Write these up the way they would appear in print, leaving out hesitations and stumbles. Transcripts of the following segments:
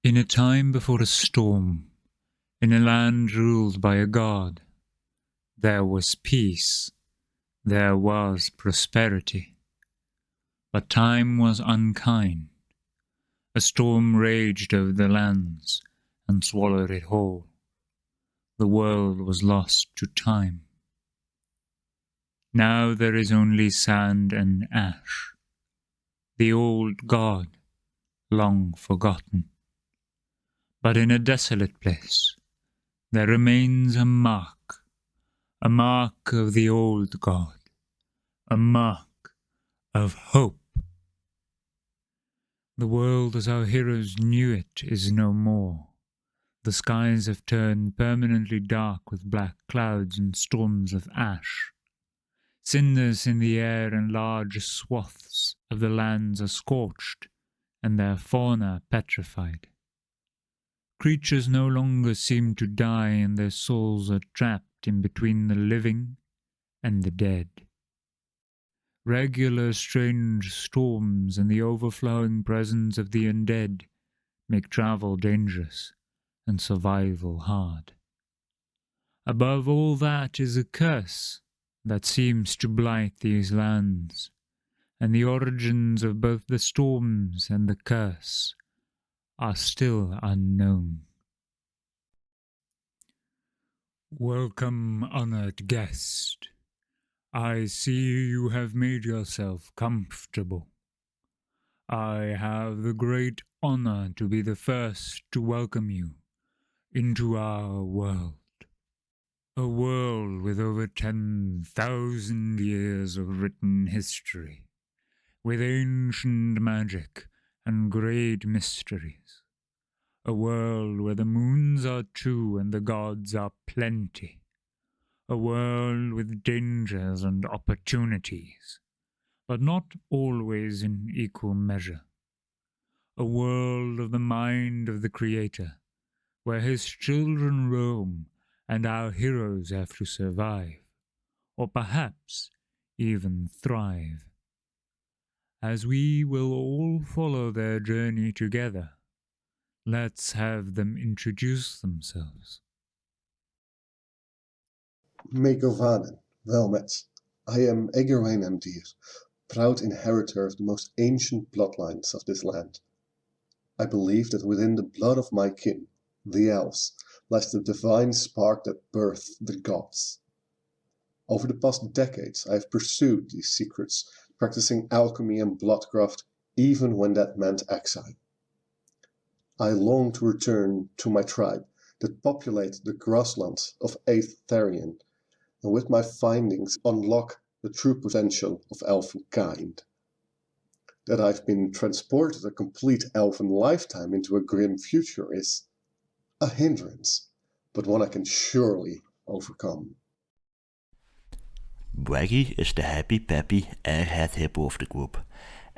In a time before a storm, in a land ruled by a god, there was peace, there was prosperity. But time was unkind. A storm raged over the lands and swallowed it whole. The world was lost to time. Now there is only sand and ash, the old god, long forgotten. But in a desolate place, there remains a mark of the old god, a mark of hope. The world as our heroes knew it is no more. The skies have turned permanently dark with black clouds and storms of ash. Cinders in the air and large swaths of the lands are scorched, and their fauna petrified. Creatures no longer seem to die, and their souls are trapped in between the living and the dead. Regular strange storms and the overflowing presence of the undead make travel dangerous and survival hard. Above all that is a curse that seems to blight these lands, and the origins of both the storms and the curse are still unknown. Welcome, honored guest. I see you have made yourself comfortable. I have the great honor to be the first to welcome you into our world. A world with over 10,000 years of written history, with ancient magic and great mysteries. A world where the moons are two and the gods are plenty. A world with dangers and opportunities, but not always in equal measure. A world of the mind of the Creator, where his children roam and our heroes have to survive, or perhaps even thrive. As we will all follow their journey together, let's have them introduce themselves. Megovanen, Welmet. I am Egerwijn Emdir, proud inheritor of the most ancient bloodlines of this land. I believe that within the blood of my kin, the elves, lies the divine spark that birthed the gods. Over the past decades I have pursued these secrets, practicing alchemy and bloodcraft even when that meant exile. I long to return to my tribe that populate the grasslands of Aetherion, and with my findings unlock the true potential of elfenkind. That I've been transported a complete elven lifetime into a grim future is a hindrance, but one I can surely overcome. Waggy is the happy-peppy airhead hippo of the group.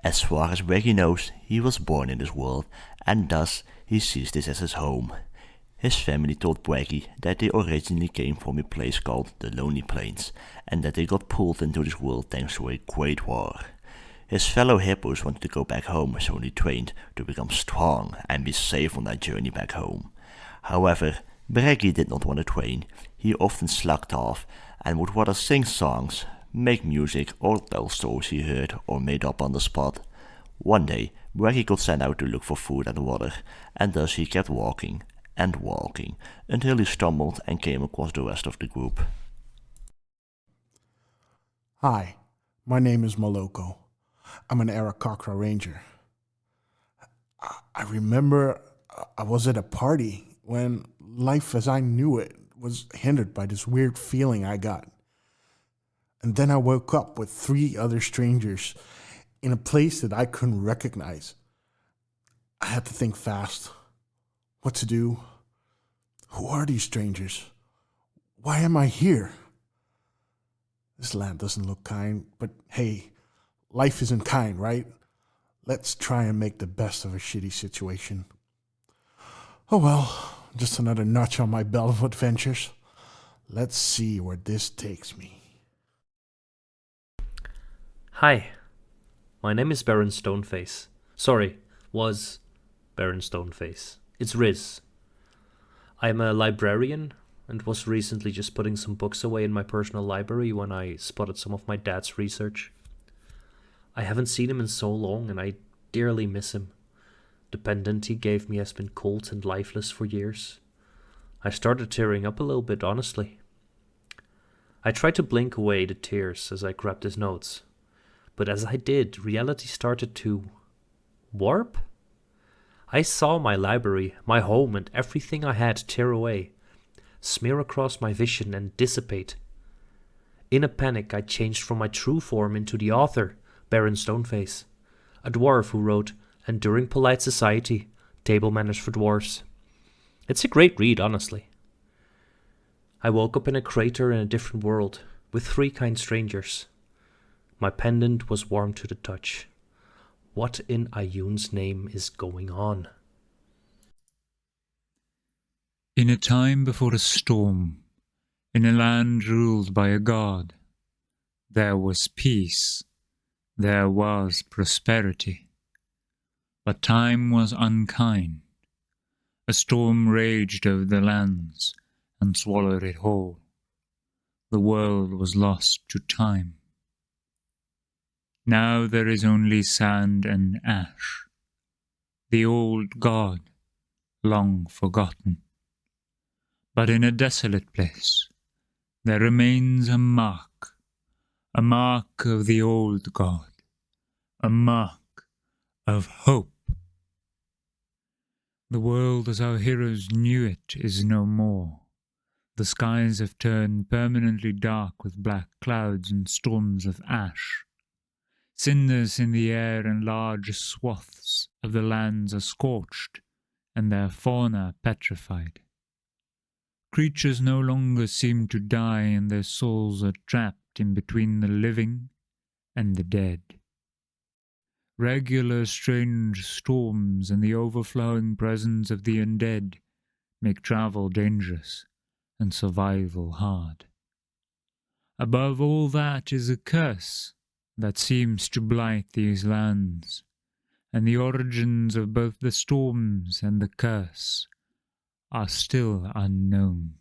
As far as Waggy knows, he was born in this world, and thus he sees this as his home. His family told Waggy that they originally came from a place called the Lonely Plains, and that they got pulled into this world thanks to a great war. His fellow hippos wanted to go back home, so they trained to become strong and be safe on their journey back home. However, Braggy did not want to train. He often slacked off and would rather sing songs, make music, or tell stories he heard or made up on the spot. One day, Braggy got sent out to look for food and water, and thus he kept walking and walking until he stumbled and came across the rest of the group. Hi, my name is Moloko. I'm an Arakakra ranger. I remember I was at a party when life as I knew it was hindered by this weird feeling I got. And then I woke up with 3 other strangers in a place that I couldn't recognize. I had to think fast. What to do? Who are these strangers? Why am I here? This land doesn't look kind, but hey, life isn't kind, right? Let's try and make the best of a shitty situation. Oh well, just another notch on my belt of adventures. Let's see where this takes me. Hi, my name is Baron Stoneface. Sorry, was Baron Stoneface. It's Riz. I'm a librarian and was recently just putting some books away in my personal library when I spotted some of my dad's research. I haven't seen him in so long and I dearly miss him. The pendant he gave me has been cold and lifeless for years. I started tearing up a little bit, honestly. I tried to blink away the tears as I grabbed his notes, but as I did, reality started to warp? I saw my library, my home, and everything I had tear away, smear across my vision and dissipate. In a panic, I changed from my true form into the author, Baron Stoneface, a dwarf who wrote Enduring Polite Society, Table Manners for Dwarves. It's a great read, honestly. I woke up in a crater in a different world, with 3 kind strangers. My pendant was warm to the touch. What in Ayun's name is going on? In a time before a storm, in a land ruled by a god, there was peace, there was prosperity. But time was unkind. A storm raged over the lands and swallowed it whole. The world was lost to time. Now there is only sand and ash, the old god, long forgotten. But in a desolate place, there remains a mark of the old god, a mark of hope. The world as our heroes knew it is no more. The skies have turned permanently dark with black clouds and storms of ash. Cinders in the air and large swaths of the lands are scorched, and their fauna petrified. Creatures no longer seem to die, and their souls are trapped in between the living and the dead. Regular strange storms and the overflowing presence of the undead make travel dangerous and survival hard. Above all that is a curse that seems to blight these lands, and the origins of both the storms and the curse are still unknown.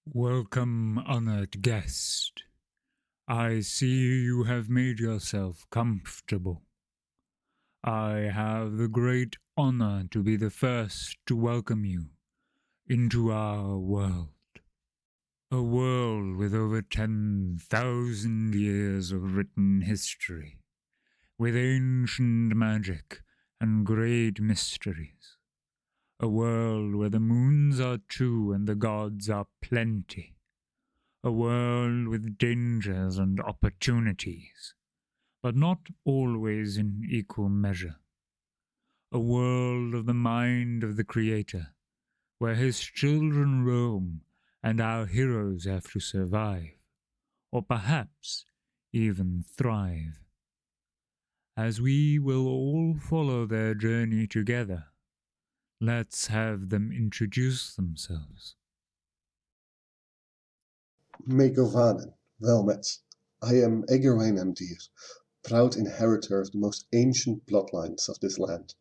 Welcome, honored guest. I see you have made yourself comfortable. I have the great honor to be the first to welcome you into our world. A world with over 10,000 years of written history, with ancient magic and great mysteries. A world where the moons are 2 and the gods are plenty. A world with dangers and opportunities, but not always in equal measure. A world of the mind of the Creator, where his children roam and our heroes have to survive, or perhaps even thrive. As we will all follow their journey together, let's have them introduce themselves. Meekovaden, welmet. I am Eggerwijn Emtier, proud inheritor of the most ancient bloodlines of this land.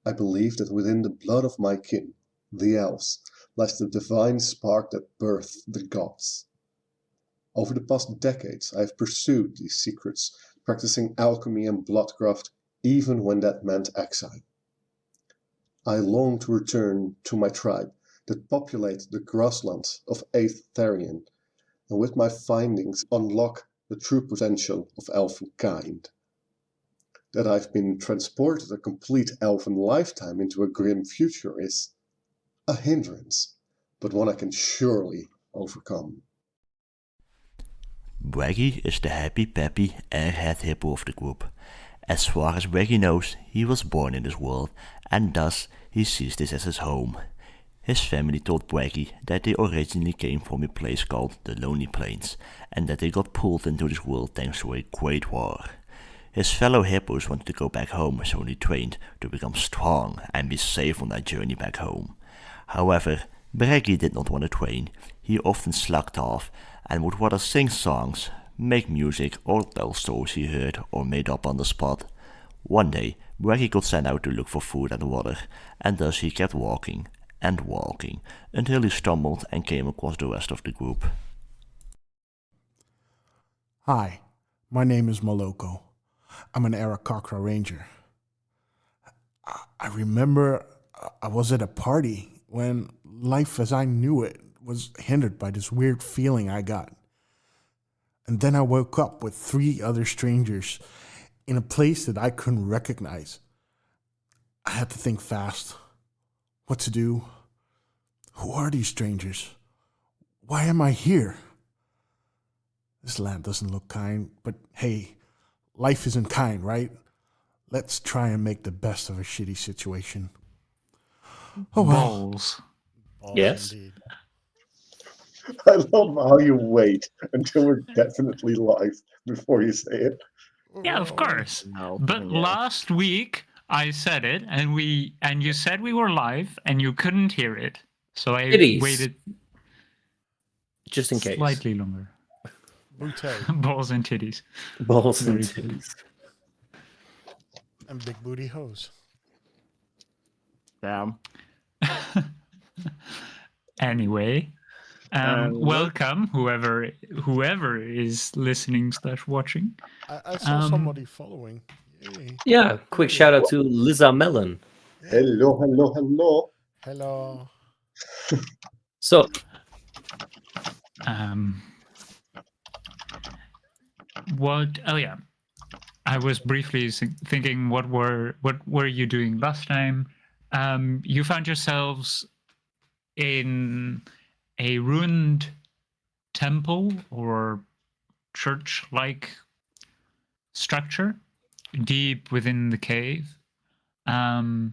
I believe that within the blood of my kin, the elves, lies the divine spark that birthed the gods. Over the past decades, I have pursued these secrets, practicing alchemy and bloodcraft, even when that meant exile. I long to return to my tribe that populate the grasslands of Aetherion, and with my findings unlock the true potential of elfenkind. That I've been transported a complete elven lifetime into a grim future is a hindrance, but one I can surely overcome. Braggy is the happy-peppy airhead hippo of the group. As far as Braggy knows, he was born in this world, and thus he sees this as his home. His family told Braggy that they originally came from a place called the Lonely Plains, and that they got pulled into this world thanks to a great war. His fellow hippos wanted to go back home, so they trained to become strong and be safe on their journey back home. However, Braggy did not want to train. He often slacked off and would rather sing songs, make music, or tell stories he heard or made up on the spot. One day, Braggy got sent out to look for food and water, and thus he kept walking and walking until he stumbled and came across the rest of the group. Hi, my name is Moloko. I'm an Arakakra ranger. I remember I was at a party when life as I knew it was hindered by this weird feeling I got. And then I woke up with 3 other strangers in a place that I couldn't recognize. I had to think fast. What to do? Who are these strangers? Why am I here? This land doesn't look kind, but hey, life isn't kind, right? Let's try and make the best of a shitty situation. Oh well. Balls. Yes. Indeed. I love how you wait until we're definitely live before you say it. Yeah, of course. No, But yeah. last week I said it, and you said we were live, and you couldn't hear it, so I Titties. waited Just in case. slightly longer. Booty Balls and titties. Balls and Very good. titties. and big booty hose. Damn. Anyway, welcome whoever is listening / watching. I saw somebody following. Yay. Yeah, quick shout out to Liza Mellon. Hello, hello, hello. Hello. So, What? Oh yeah, I was briefly thinking, what were you doing last time? You found yourselves in a ruined temple or church-like structure deep within the cave, and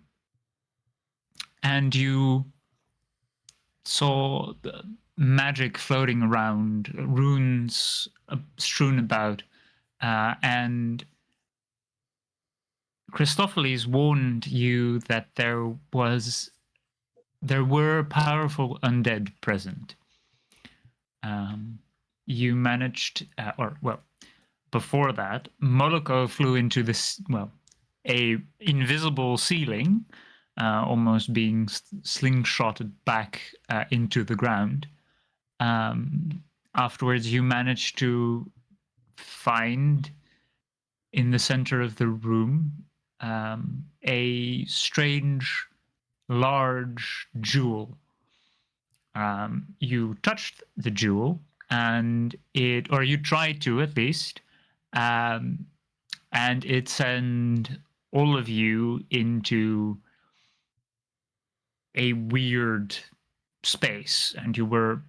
you saw the magic floating around, runes strewn about, and Christopheles warned you that there were powerful undead present. You managed, before that, Moloko flew into this, a invisible ceiling, almost being slingshotted back into the ground. Afterwards, you managed to find in the center of the room a strange, large jewel. You touched the jewel, and you tried to at least, and it sent all of you into a weird space, and you were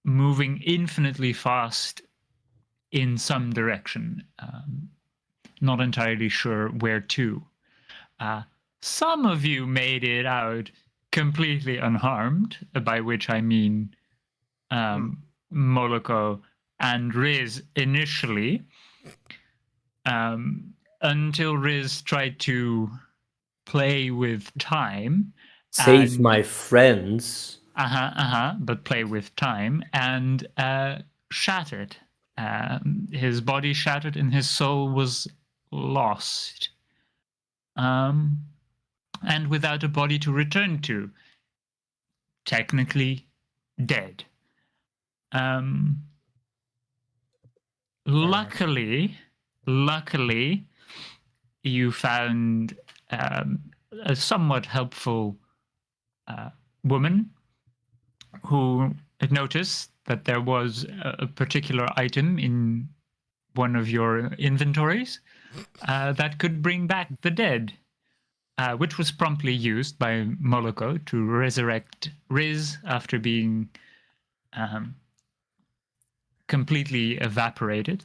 moving infinitely fast in some direction, not entirely sure where to. Some of you made it out completely unharmed, by which I mean Moloko and Riz initially, until Riz tried to play with time. save my friends. But play with time and shattered. His body shattered and his soul was lost. And without a body to return to. Technically dead. Luckily, you found a somewhat helpful woman who had noticed that there was a particular item in one of your inventories that could bring back the dead, which was promptly used by Moloko to resurrect Riz after being completely evaporated.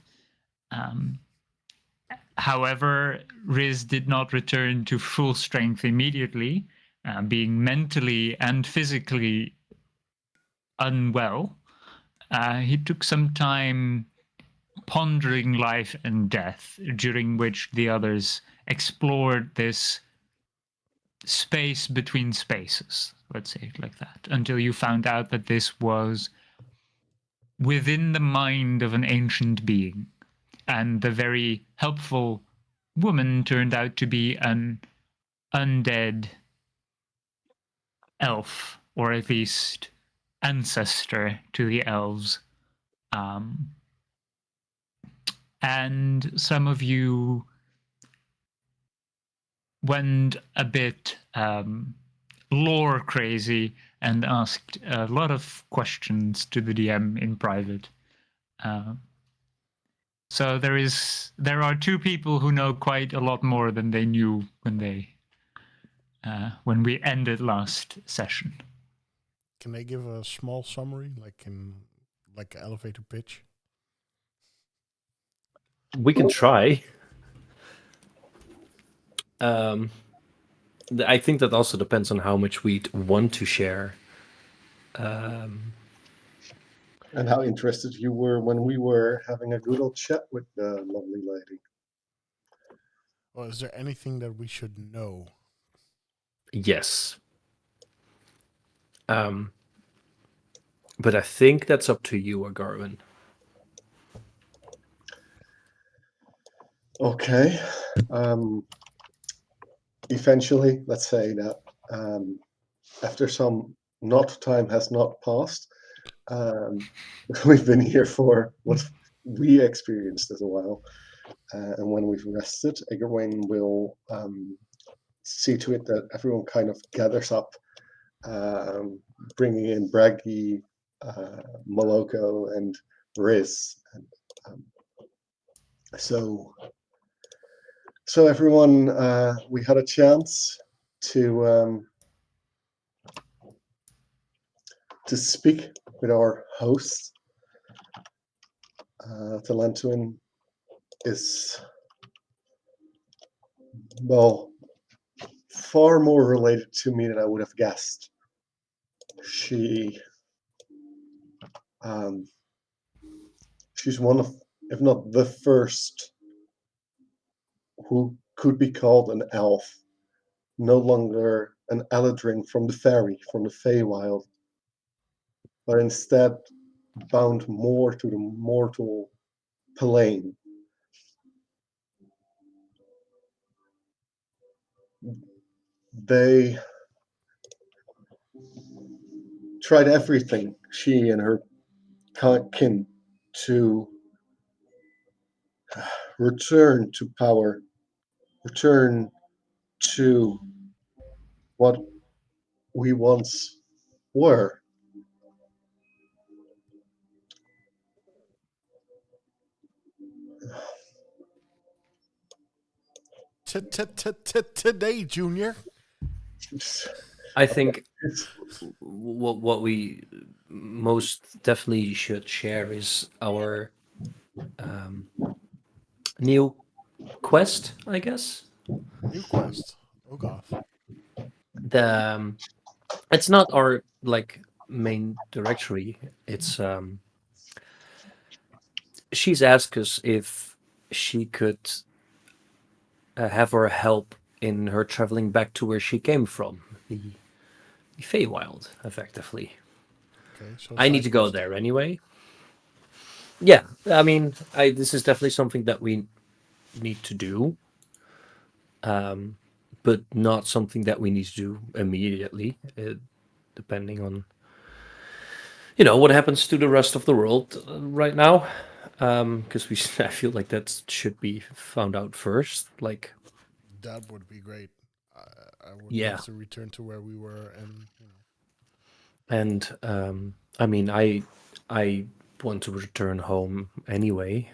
However, Riz did not return to full strength immediately, being mentally and physically unwell. He took some time pondering life and death, during which the others explored this space between spaces, let's say it like that, until you found out that this was within the mind of an ancient being, and the very helpful woman turned out to be an undead elf, or at least ancestor to the elves. And some of you went a bit lore crazy and asked a lot of questions to the DM in private. So there are two people who know quite a lot more than they knew when we ended last session. Can they give a small summary, like an elevator pitch? We can try. I think that also depends on how much we'd want to share. And how interested you were when we were having a good old chat with the lovely lady. Or is there anything that we should know? Yes. But I think that's up to you, Garwin. Okay. Eventually, let's say that after some time has not passed, we've been here for what we experienced as a while. And when we've rested, Eggerwayne will see to it that everyone kind of gathers up, bringing in Braggy, Moloko, and Riz. And, so everyone, we had a chance to speak with our host. Talentuin is, well, far more related to me than I would have guessed. She's one of, if not the first, who could be called an elf, no longer an Eladrin from the fairy, from the Feywild, but instead bound more to the mortal plane. They tried everything, she and her kin, to return to power, return to what we once were. Today, Junior. I think what we most definitely should share is our new quest, I guess. New quest. Oh god. It's not our main directory. It's she's asked us if she could have our help in her traveling back to where she came from, the Feywild, effectively. Okay, so I need to go there anyway. Yeah, I mean, this is definitely something that we need to do, but not something that we need to do immediately, depending on what happens to the rest of the world right now. Because I feel like that should be found out first. Like, that would be great. I would yeah, love to return to where we were, and and I mean, I want to return home anyway,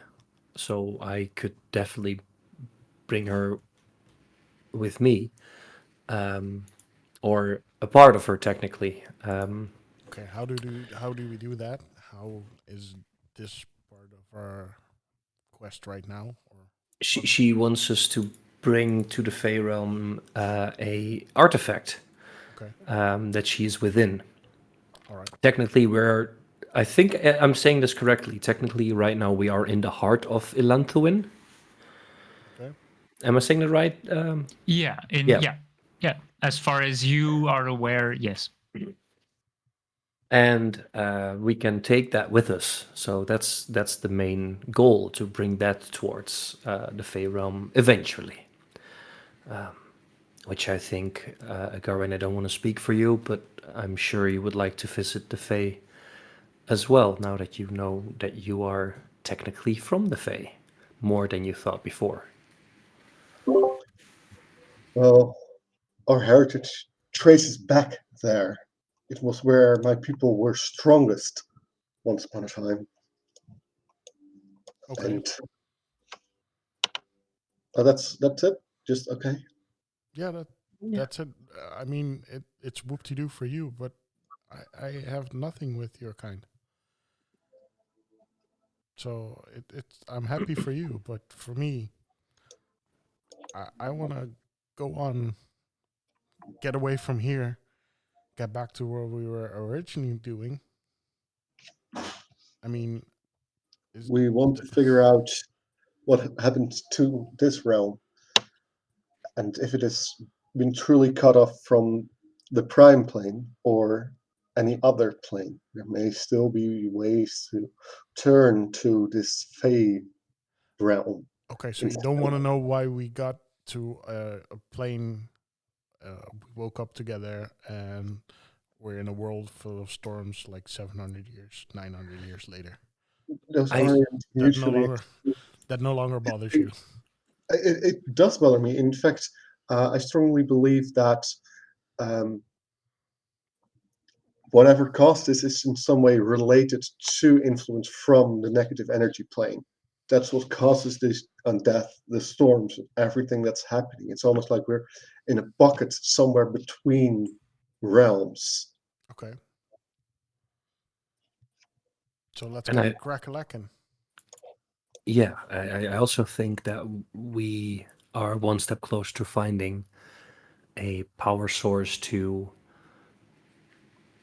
so I could definitely bring her with me, or a part of her technically. okay. How do we do that? How is this part of our quest right now? Or She wants us to bring to the Fey realm a artifact okay, that she's within. all right. Technically, I think I'm saying this correctly. Technically, right now we are in the heart of Ilanthuin. Okay. Am I saying that right? Yeah, Yeah. yeah. As far as you are aware, yes. and we can take that with us. So that's the main goal, to bring that towards the Fey realm eventually. Which I think, Garwin, I don't want to speak for you, but I'm sure you would like to visit the Fey as well, now that you know that you are technically from the Fey, more than you thought before. Well, our heritage traces back there. It was where my people were strongest once upon a time. Okay. And that's it. Just okay. Yeah, that's it. I mean, it's whoop-de-doo for you, but I have nothing with your kind. So I'm happy for you, but for me, I want to go on, get away from here, get back to where we were originally doing. I mean, We want to figure out what happened to this realm, and if it has been truly cut off from the prime plane or any other plane. There may still be ways to turn to this Fey realm. okay, so you don't want to know why we got to a plane. We woke up together and we're in a world full of storms like 700 years, 900 years later. Those I aren't That no usually. longer that no longer bothers you. It does bother me. In fact, I strongly believe that um, whatever caused this is in some way related to influence from the negative energy plane. That's what causes this undeath, the storms, everything that's happening. It's almost like we're in a pocket somewhere between realms. Okay. So let's and get I crack-a-lackin'. yeah, I also think that we are one step closer to finding a power source to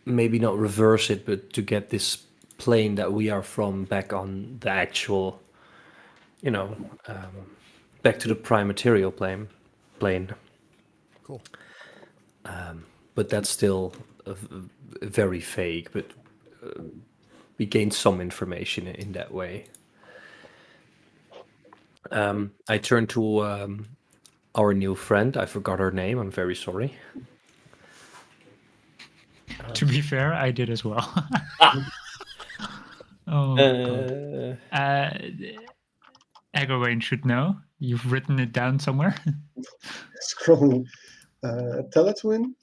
maybe not reverse it, but to get this plane that we are from back on the actual, you know, back to the prime material plane. Cool. But that's still very vague. But we gained some information in that way. I turned to our new friend. I forgot her name. I'm very sorry. To be fair, I did as well. Oh god. Eggerwain should know. You've written it down somewhere. Scrolling. Teletwin?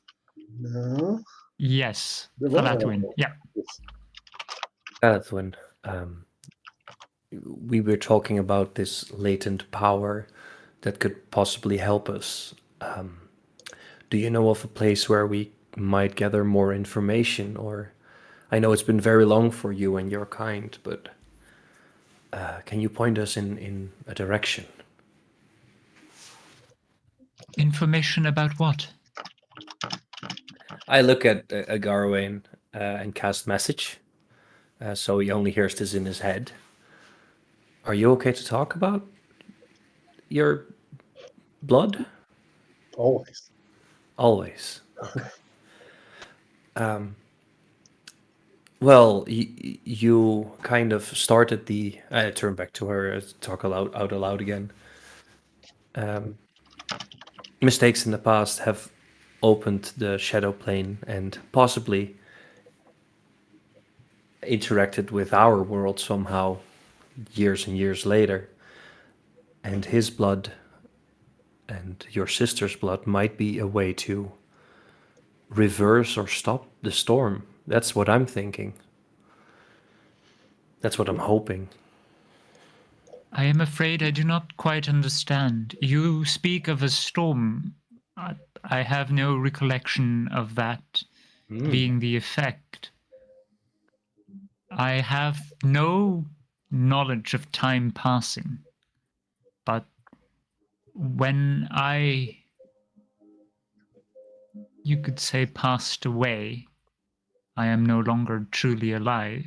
No. Yes, There was Thalatwin. Yeah. Yes. Aladwin, we were talking about this latent power that could possibly help us. Do you know of a place where we might gather more information? Or I know it's been very long for you and your kind, but can you point us in a direction? Information about what? I look at Garwain and cast message, so he only hears this in his head. Are you okay to talk about your blood? Always. Always. Okay. Well, you kind of started the. I turn back to her, talk out aloud again. Mistakes in the past have opened the shadow plane and possibly interacted with our world somehow years and years later. And his blood and your sister's blood might be a way to reverse or stop the storm. That's what I'm thinking. That's what I'm hoping. I am afraid I do not quite understand. You speak of a storm. I have no recollection of that being the effect. I have no knowledge of time passing. But when you could say, passed away, I am no longer truly alive.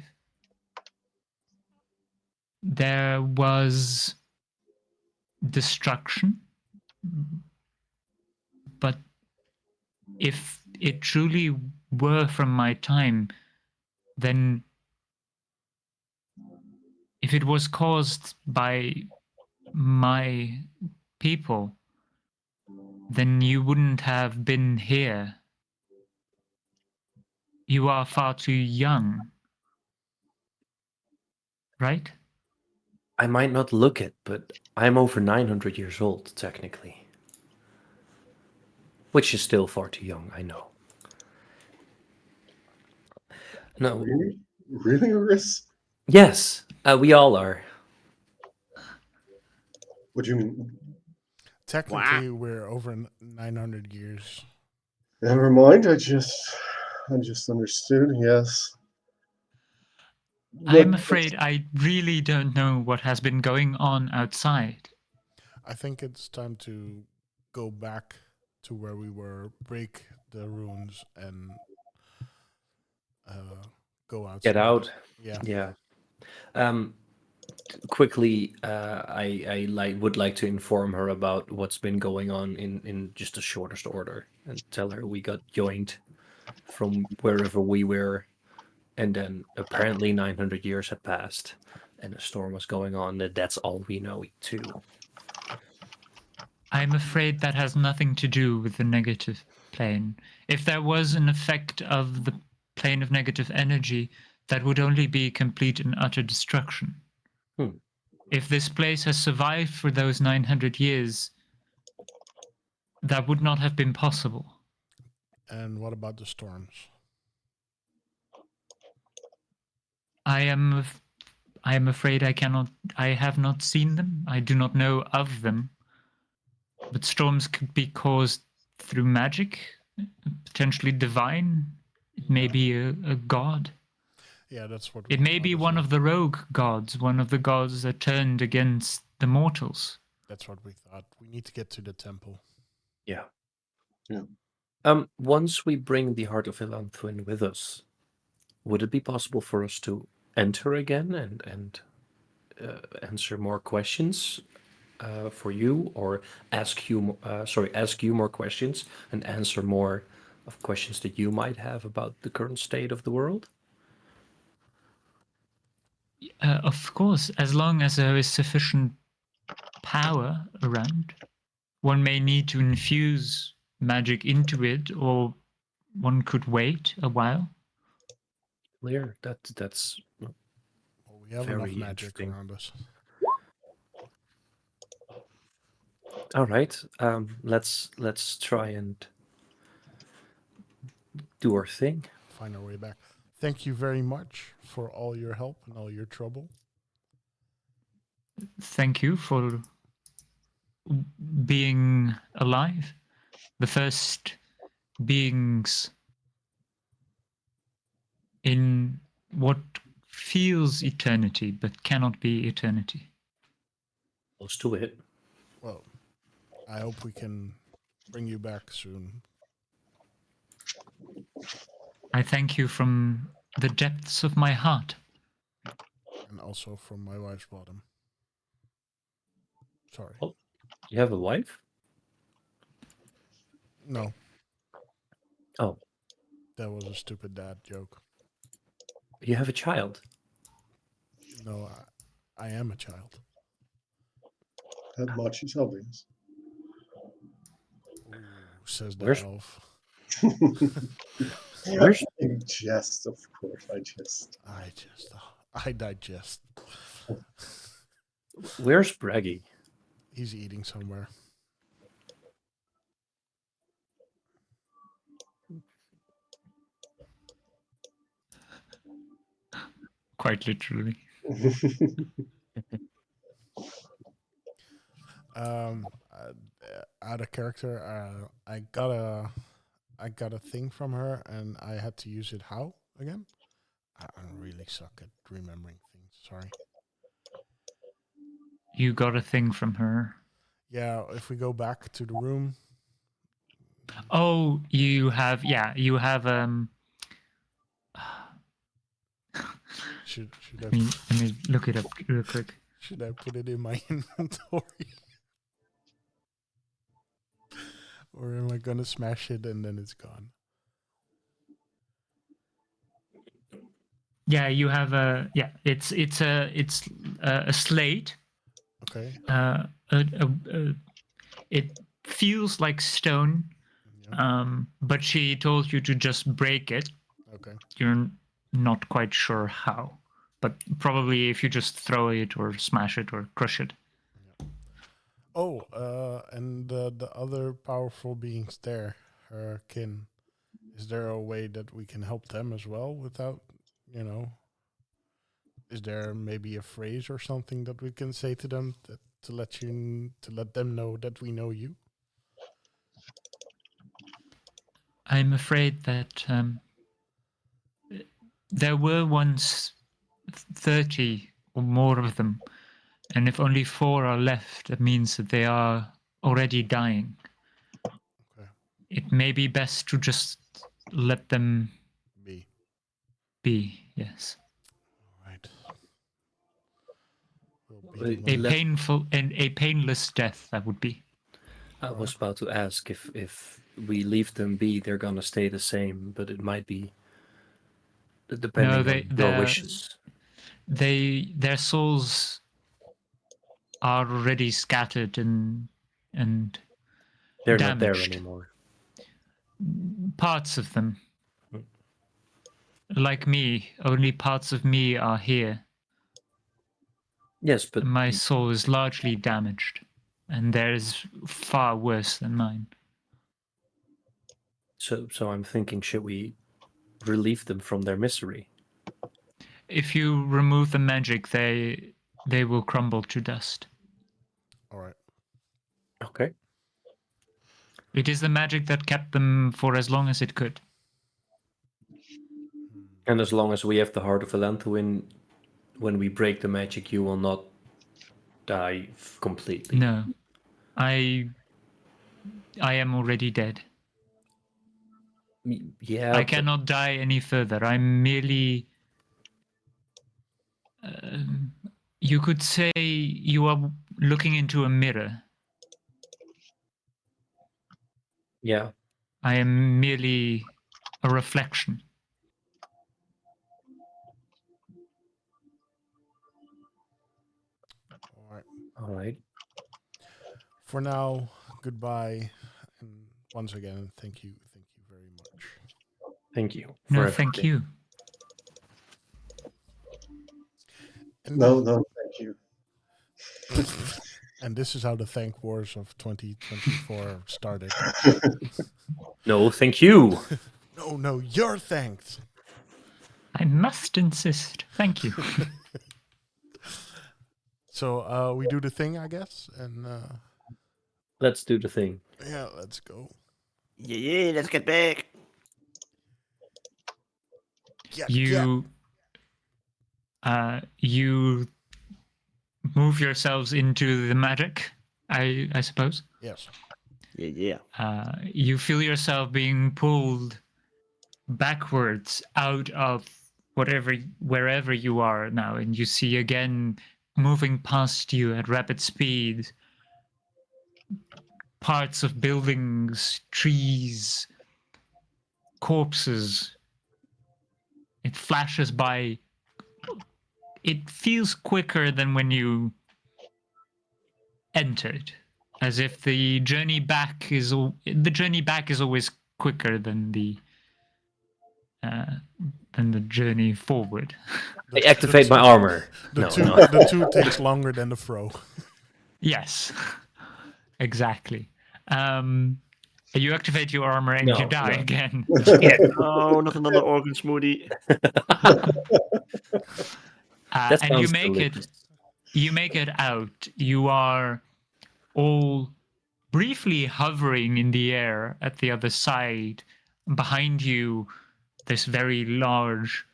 There was destruction, but if it truly were from my time, then if it was caused by my people, then you wouldn't have been here. You are far too young, right? I might not look it, but I'm over 900 years old, technically. Which is still far too young, I know. No. Really? Really, Riss? Yes, we all are. What do you mean? Technically, we're over 900 years. Never mind. I just understood. Yes. I am But afraid I really don't know what has been going on outside. I think it's time to go back to where we were, break the runes, and go outside. Get out. Yeah. Yeah. Um, quickly, I would like to inform her about what's been going on in just the shortest order, and tell her we got joined from wherever we were, and then apparently 900 years had passed, and a storm was going on. That's all we know too. I'm afraid that has nothing to do with the negative plane. If there was an effect of the plane of negative energy, that would only be complete and utter destruction. Hmm. If this place has survived for those 900 years, that would not have been possible. And what about the storms? I am afraid I have not seen them. I do not know of them. But storms could be caused through magic, potentially divine. It may be a god. Yeah, that's what It we may thought be as one well. of the rogue gods, one of the gods that turned against the mortals. That's what we thought. We need to get to the temple. Yeah. Yeah. Once we bring the Heart of Elanthuin with us, would it be possible for us to enter again and answer more questions for you, or ask you more questions and answer more of questions that you might have about the current state of the world? Of course, as long as there is sufficient power around, one may need to infuse magic into it, or one could wait a while. Clear. That's Well, we have very enough magic interesting. around us. All right. Let's try and do our thing. Find our way back. Thank you very much for all your help and all your trouble. Thank you for being alive. The first beings in what feels eternity but cannot be eternity. Close to it. Well, I hope we can bring you back soon. I thank you from the depths of my heart. And also from my wife's bottom. Sorry. Oh, you have a wife? No, Oh, that was a stupid dad joke. you have a child. No, I am a child. that much is obvious. Ooh, says the Where's- elf. Where's I jest, of course. I jest. I digest. Where's Braggy? He's eating somewhere. Quite literally. Out of character, I got a thing from her, and I had to use it. How again? I really suck at remembering things. Sorry. You got a thing from her. Yeah, if we go back to the room. Oh, you have Should let me look it up real quick. should I put it in my inventory? Or am I gonna smash it and then it's gone? Yeah, you have a It's a slate. Okay. It feels like stone, Yeah. but she told you to just break it. Okay. You're not quite sure how, but probably if you just throw it or smash it or crush it. Oh, and the other powerful beings there, her kin. Is there a way that we can help them as well without, you know? Is there maybe a phrase or something that we can say to them to let them know that we know you? I'm afraid that there were once 30 or more of them, and if only 4 are left, that means that they are already dying. Okay. It may be best to just let them B. be, yes. All right. We'll beat them A painless death, that would be. I was about to ask if we leave them be, they're gonna stay the same, but it might be depending No, on your wishes. their souls are already scattered and They're not there damaged. anymore. Parts of them. Like me, only parts of me are here. Yes, but My soul is largely damaged, and theirs far worse than mine. so I'm thinking, should we relieve them from their misery? If you remove the magic, they will crumble to dust. All right. Okay. It is the magic that kept them for as long as it could. And as long as we have the heart of Elantuin, when we break the magic, you will not die completely. No, I am already dead. Yeah, I but cannot die any further. I'm merely. You could say you are looking into a mirror. yeah. I am merely a reflection. All right. All right. For now, goodbye, and once again, thank you very much. Thank you No, for thank everything. you. And No, no, thank you. and this is how the thank wars of 2024 started. No, thank you. No, you're thanked. I must insist. Thank you. So we do the thing, I guess, and Let's do the thing. yeah, let's go. Yeah, let's get back. Yeah, You move yourselves into the magic, I suppose. yes. Yeah. You feel yourself being pulled backwards out of wherever you are now, and you see again moving past you at rapid speed parts of buildings, trees, corpses. It flashes by. It feels quicker than when you entered, as if the journey back is always quicker than the journey forward. I activate my armor. No. The two takes longer than the fro. Yes, exactly. You activate your armor and you No, die no. again. Oh, nog another organ smoothie. That And you sounds make delicious. it out. You are all briefly hovering in the air at the other side. Behind you, this very large,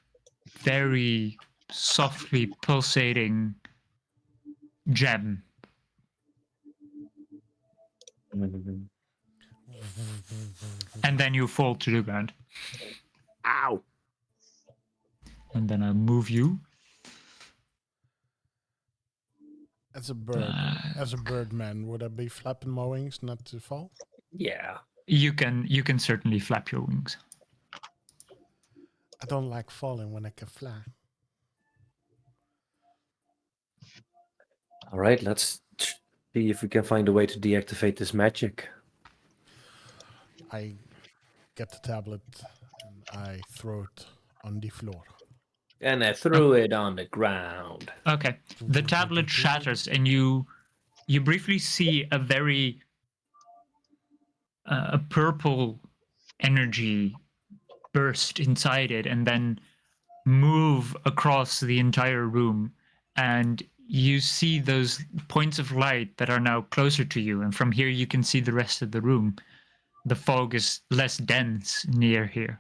very softly pulsating gem. Mhm. And then you fall to the ground. Ow. And then I'll move you. As a bird man, would I be flapping my wings not to fall? Yeah. You can certainly flap your wings. I don't like falling when I can fly. All right, let's see if we can find a way to deactivate this magic. I get the tablet and I throw it on the floor. And I threw it on the ground. Okay. The tablet shatters, and you briefly see a very a purple energy burst inside it, and then move across the entire room, and you see those points of light that are now closer to you, and from here you can see the rest of the room. The fog is less dense near here.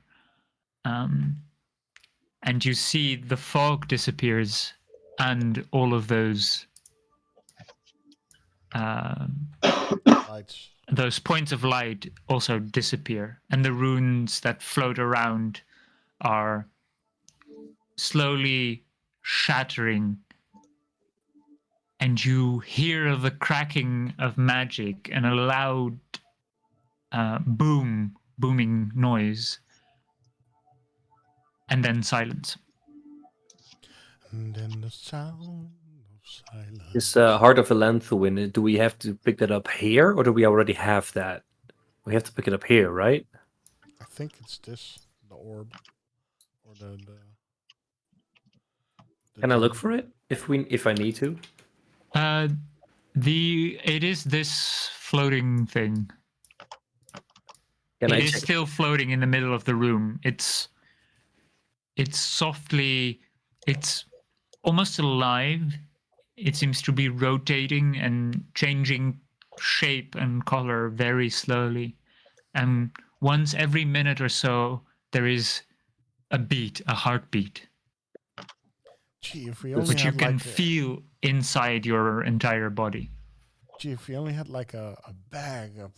And you see the fog disappears, and all of those Lights. those points of light also disappear, and the runes that float around are slowly shattering, and you hear the cracking of magic and a loud booming noise, and then silence. And then the sound of silence. This Heart of Elanthuin, do we have to pick that up here, or do we already have that? We have to pick it up here, right? I think it's this, the orb, or the Can I look gem. for it if I need to? It is this floating thing. Can I It is check? still floating in the middle of the room. It's softly, it's almost alive. It seems to be rotating and changing shape and color very slowly. And once every minute or so, there is a beat, a heartbeat, Gee, if we only which you had can like feel inside your entire body. if we only had like a bag of,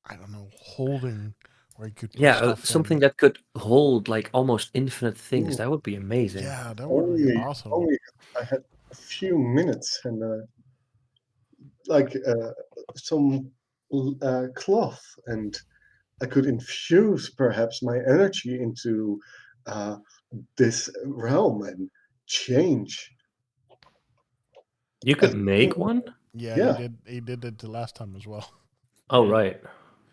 I don't know, holding where you could put Yeah, stuff something in. that could hold like almost infinite things. Ooh. That would be amazing. Yeah, that would be awesome. Only I had a few minutes and like some cloth, and I could infuse perhaps my energy into this realm and change. You could make one? Yeah, Yeah. he did it the last time as well. Oh, right.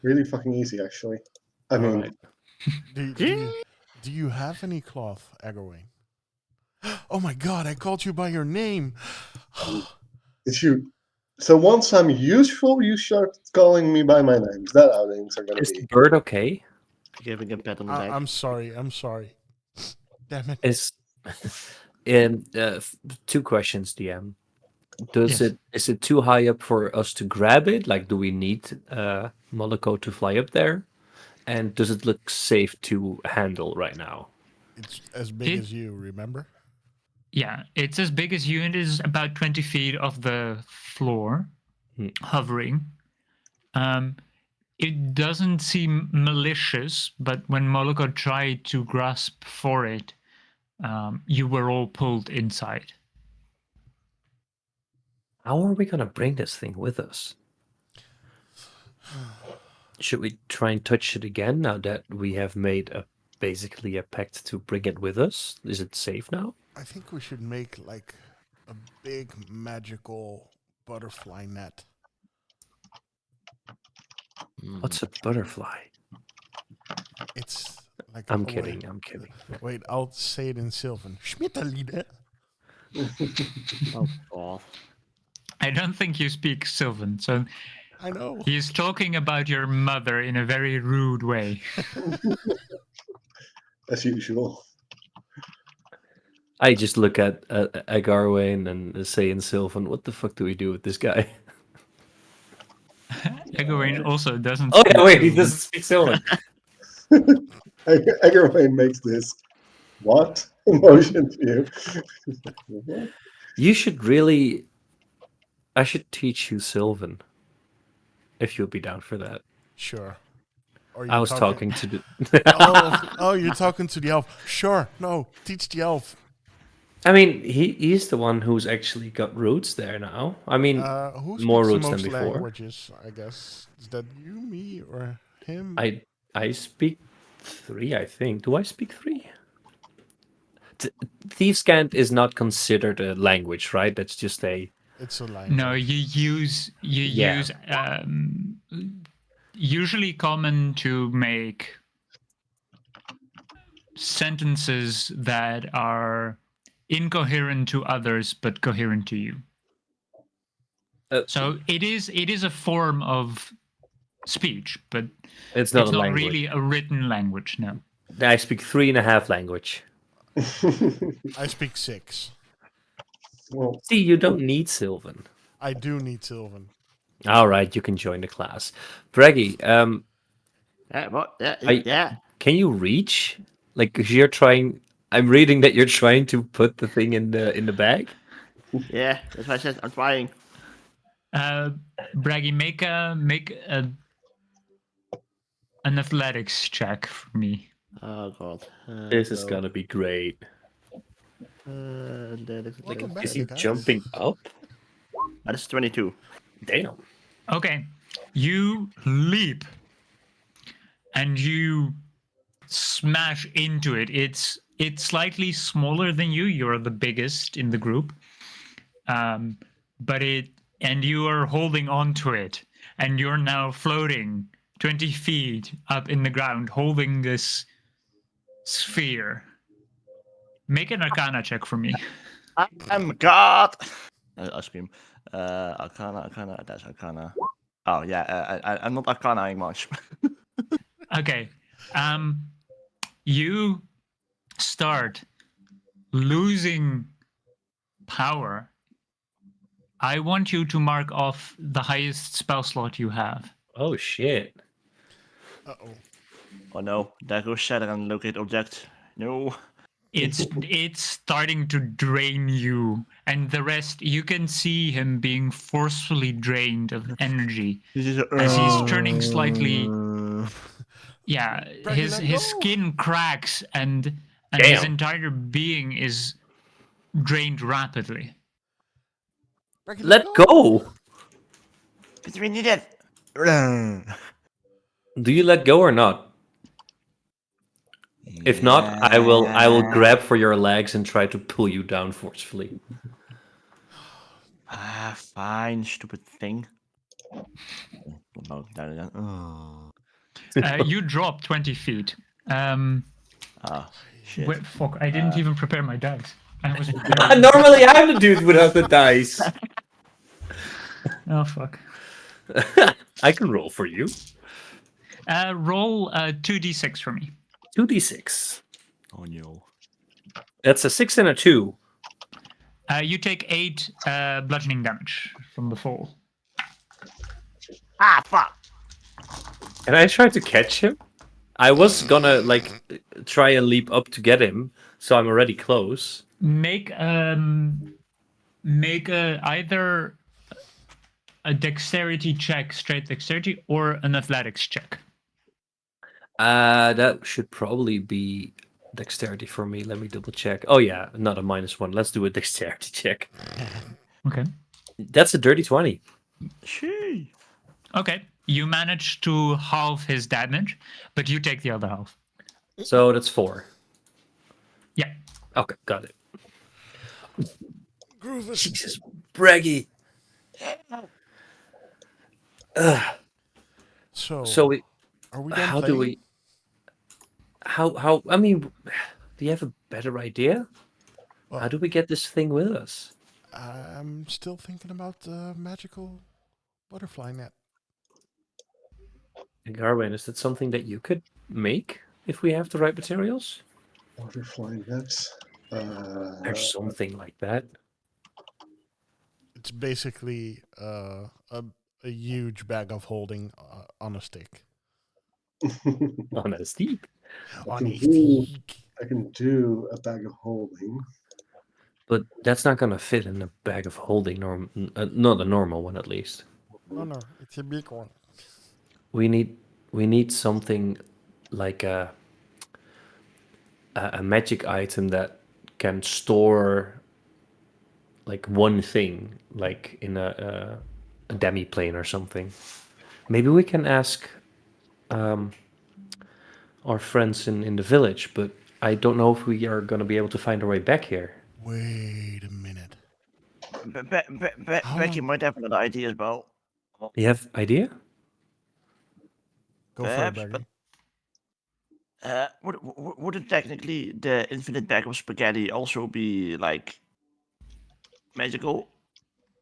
Really fucking easy, actually. I All mean, right. Do you have any cloth, Eggerwayne? Oh my god, I called you by your name. if you. So once I'm useful, you start calling me by my name. Is that how things are gonna Is be? the bird okay? Giving a pat on the back. I'm sorry. Damn it. Is and two questions, DM. Yes. Is it too high up for us to grab it? Like, do we need Moloko to fly up there? And does it look safe to handle right now? It's as big as you, remember? Yeah, it's as big as you, and it is about 20 feet off the floor, hovering. It doesn't seem malicious, but when Moloko tried to grasp for it, you were all pulled inside. How are we gonna bring this thing with us? Should we try and touch it again now that we have made basically a pact to bring it with us? Is it safe now? I think we should make like a big magical butterfly net. What's a butterfly? It's like I'm kidding. I'm kidding. Wait, I'll say it in Sylvan. Schmitterlieder. Oh, God. I don't think you speak Sylvan, so I know. he's talking about your mother in a very rude way. As usual. I just look at Agarwayne and say in Sylvan, what the fuck do we do with this guy? Egwene also doesn't Oh speak yeah, wait, he Sylvan. doesn't speak Sylvan. Eggerway makes this what emotion to you? You should really. I should teach you Sylvan. If you'll be down for that. Sure. Or I was talking to the. oh, you're talking to the elf. Sure. No, teach the elf. I mean, he's the one who's actually got roots there now. I mean, Who more speaks the roots than most before. languages? I guess is that you, me, or him? I speak 3, I think. Do I speak 3? Thieves' Cant is not considered a language, right? That's just a It's a language. No, you use Yeah. usually common to make sentences that are incoherent to others but coherent to you. So it is a form of speech, but It's not it's a not language. really a written language. No. I speak 3.5 language. I speak 6. Well, See, you don't need Sylvan. I do need Sylvan. All right, you can join the class. Breggy, What? I- Yeah. can you reach? Like, 'cause you're trying. I'm reading that you're trying to put the thing in the bag. Yeah, that's why I said I'm trying. Braggy, make an athletics check for me. Oh god. This is gonna be great. That is Welcome back, Is you he guys. jumping up? That's 22. Damn. Okay, you leap and you smash into it. It's slightly smaller than you. You're the biggest in the group, but you are holding on to it, and you're now floating 20 feet up in the ground, holding this sphere. Make an Arcana check for me. I'm God. I scream. Arcana. That's Arcana. Oh yeah. I'm not Arcanaing much. Okay, you start losing power. I want you to mark off the highest spell slot you have. Oh shit. Uh-oh. Oh no. There goes shatter and locate object. No. It's starting to drain you, and the rest you can see him being forcefully drained of energy This is as he's turning slightly. Yeah, Braggy, his let his go. skin cracks and his Damn. entire being is drained rapidly. Braggy, Let go. But we need it. Do you let go or not? If not, I will grab for your legs and try to pull you down forcefully. Fine, stupid thing. Oh, You drop 20 feet. shit. Wait, fuck! I didn't even prepare my dice. I was. Normally, I'm the dude without the dice. Oh fuck! I can roll for you. Roll 2d6 for me. 2d6. Oh no. That's a 6 and a 2. You take 8 bludgeoning damage from the fall. Fuck. Can I try to catch him? I was gonna try a leap up to get him, so I'm already close. Make either a dexterity check, straight dexterity, or an athletics check. That should probably be dexterity for me. Let me double check. Oh yeah, not a -1. Let's do a dexterity check. Okay. That's a dirty 20. Shee. Okay. You manage to halve his damage, but you take the other half. So that's 4. Yeah. Okay, got it. Groove it. Jesus, braggy. So we, Are we done how playing? do we? How? I mean, do you have a better idea? Well, How do we get this thing with us? I'm still thinking about the magical butterfly net. And Garwin, is that something that you could make if we have the right materials? butterfly nets. Or something like that. It's basically a huge bag of holding on a stick. On a steep. On a do- stick. I can do a bag of holding. But that's not gonna fit in a bag of holding, not a normal one at least. No, it's a big one. We need something like a magic item that can store like one thing, like in a demi-plane or something. Maybe we can ask our friends in the village, but I don't know if we are going to be able to find our way back here. Wait a minute. Becky might have another idea as well. You have idea? Go for it, Perhaps, Becky. wouldn't technically the infinite bag of spaghetti also be like magical?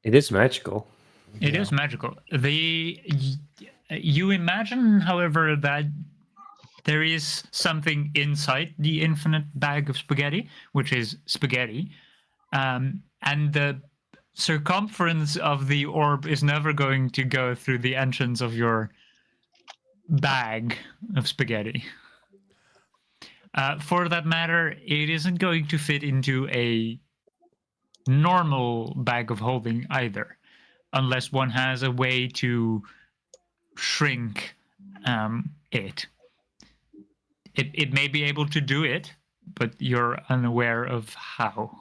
It is magical. It is magical. You imagine, however, that there is something inside the infinite bag of spaghetti, which is spaghetti, and the circumference of the orb is never going to go through the entrance of your bag of spaghetti. For that matter, it isn't going to fit into a normal bag of holding either, unless one has a way to shrink it. It may be able to do it, but you're unaware of how.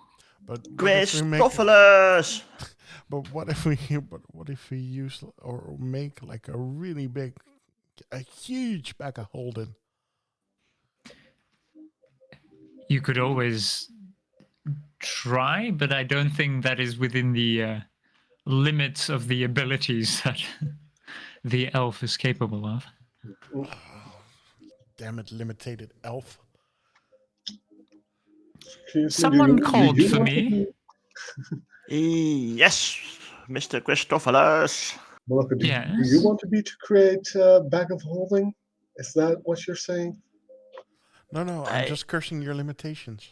But if we make, Christophilus! but what if we use or make like a really big, a huge bag of holding? You could always try, but I don't think that is within the limits of the abilities that the elf is capable of. Damn it, limited elf. Someone called for me. Yes, Mr. Christophilus. Malaka, do Yes. you want me to create a bag of holding? Is that what you're saying? No, I'm just cursing your limitations.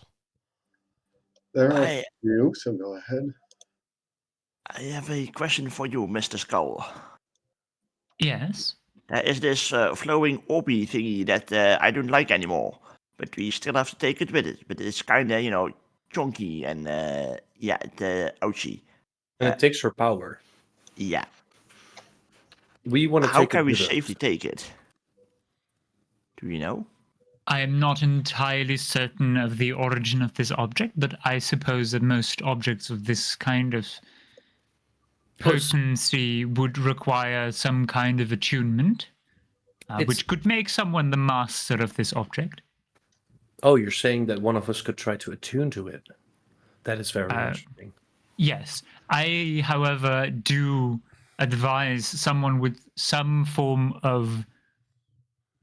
There are a few, so go ahead. I have a question for you, Mr. Skull. Yes. There is this flowing orby thingy that I don't like anymore, but we still have to take it with it. But it's kind of, chunky and ouchy. And it takes her power. Yeah. We want to take How it can we with us. safely take it? Do you know? I am not entirely certain of the origin of this object, but I suppose that most objects of this kind of potency would require some kind of attunement, which could make someone the master of this object. Oh, you're saying that one of us could try to attune to it? That is very interesting. Yes. I, however, do advise someone with some form of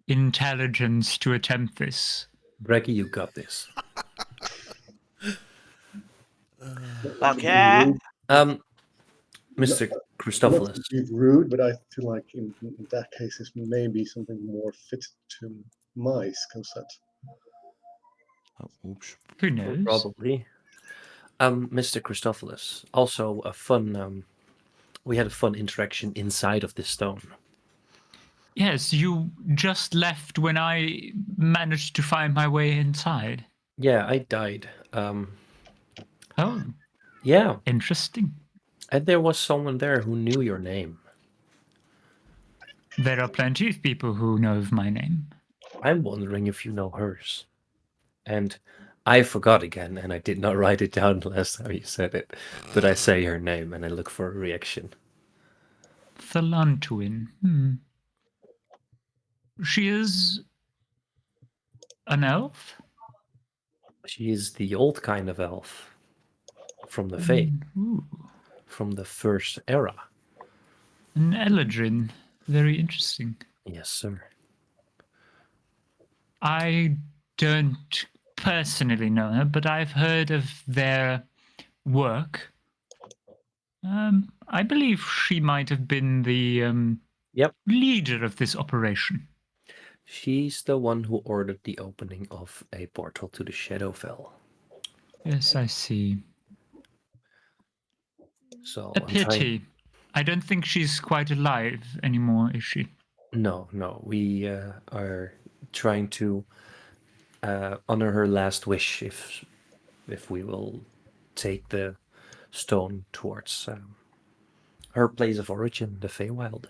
intelligence to attempt this. Breggy, you got this. Okay. Mr. Not Christophilus. to be rude, but I feel like in that case, this may be something more fit to my skill set. Oh, oops. Who knows? Probably. Mr. Christophilus. Also, a fun. We had a fun interaction inside of this stone. Yes, you just left when I managed to find my way inside. Yeah, I died. Oh, Yeah. interesting. And there was someone there who knew your name. There are plenty of people who know of my name. I'm wondering if you know hers. And I forgot again, and I did not write it down last time you said it. But I say her name, and I look for a reaction. Thalantuin. She is an elf? She is the old kind of elf. From the Fae. Ooh. From the first era. An Eladrin. Very interesting. Yes, sir. I don't personally know her, but I've heard of their work. I believe she might have been the leader of this operation. She's the one who ordered the opening of a portal to the Shadowfell. Yes, I see. So A pity. I don't think she's quite alive anymore, is she? No. We are trying to honor her last wish if we will take the stone towards her place of origin, the Feywild.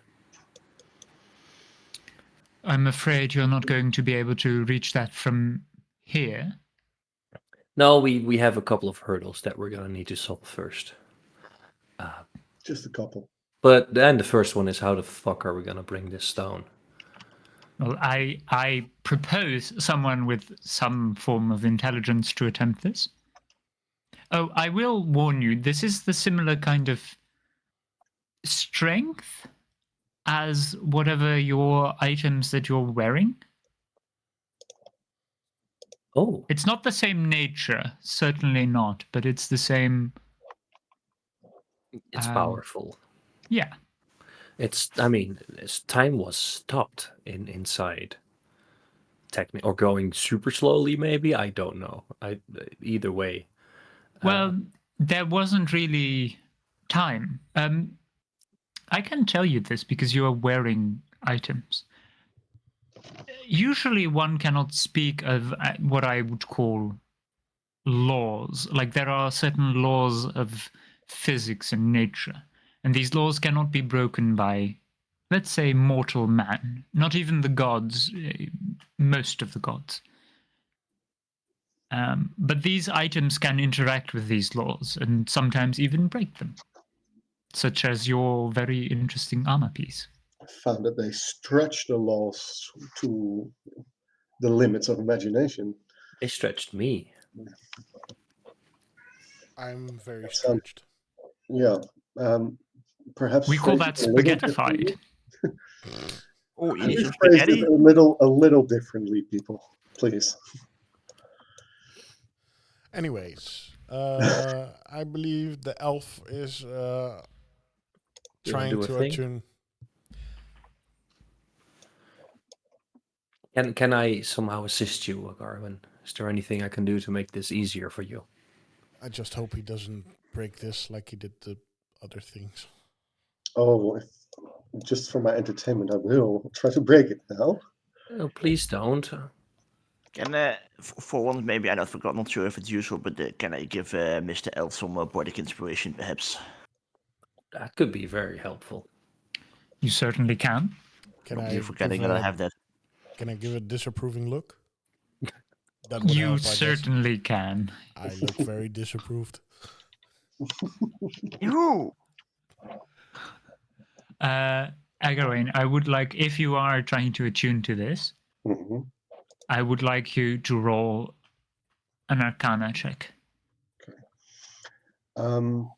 I'm afraid you're not going to be able to reach that from here. No, we have a couple of hurdles that we're going to need to solve first. Just a couple. But then the first one is, how the fuck are we going to bring this stone? Well, I propose someone with some form of intelligence to attempt this. Oh, I will warn you, this is the similar kind of strength as whatever your items that you're wearing. Oh, It's not the same nature, certainly not, but it's the same. it's powerful. Yeah. Time was stopped inside. Or going super slowly, maybe? I don't know. Either way. Well, there wasn't really time. I can tell you this because you are wearing items. Usually, one cannot speak of what I would call laws. Like, there are certain laws of physics and nature, and these laws cannot be broken by, let's say, mortal man. Not even the gods, most of the gods. But these items can interact with these laws and sometimes even break them, such as your very interesting armor piece. I found that they stretch the laws to the limits of imagination. They stretched me. I'm very That sounds, stretched. yeah. Perhaps We call phrase that it a little differently. spaghettified. Oh, you need Maybe some phrase it spaghetti? a little differently, people, please. Anyways, I believe the elf is You wanna trying do a to thing? attune. Can I somehow assist you, Garwin? Is there anything I can do to make this easier for you? I just hope he doesn't break this like he did the other things. Oh, just for my entertainment, I will try to break it now. Oh, please don't. Can, for once, maybe I forgot, not sure if it's usual, but can I give Mr. Elf some poetic inspiration, perhaps? That could be very helpful. You certainly can. Can Don't I be give forgetting that I have that. Can I give a disapproving look? That would You help, I guess. certainly can. I look very disapproved. Yoo-hoo! Agarin, I would like, if you are trying to attune to this, Hmm. I would like you to roll an Arcana check. Um,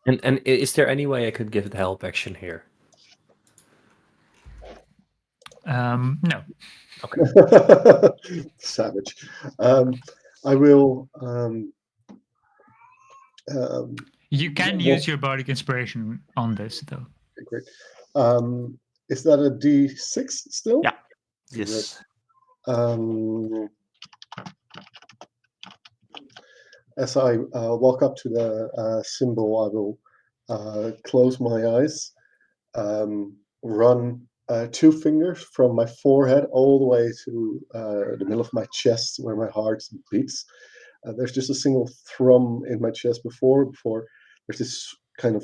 And is there any way I could give the help action here? No. Savage. I will. You can Well, use your bardic inspiration on this, though. okay, great. Is that a D6 still? Yeah. Great. Yes. As I walk up to the symbol, I will close my eyes, run 2 fingers from my forehead all the way to the middle of my chest where my heart beats. There's just a single thrum in my chest before there's this kind of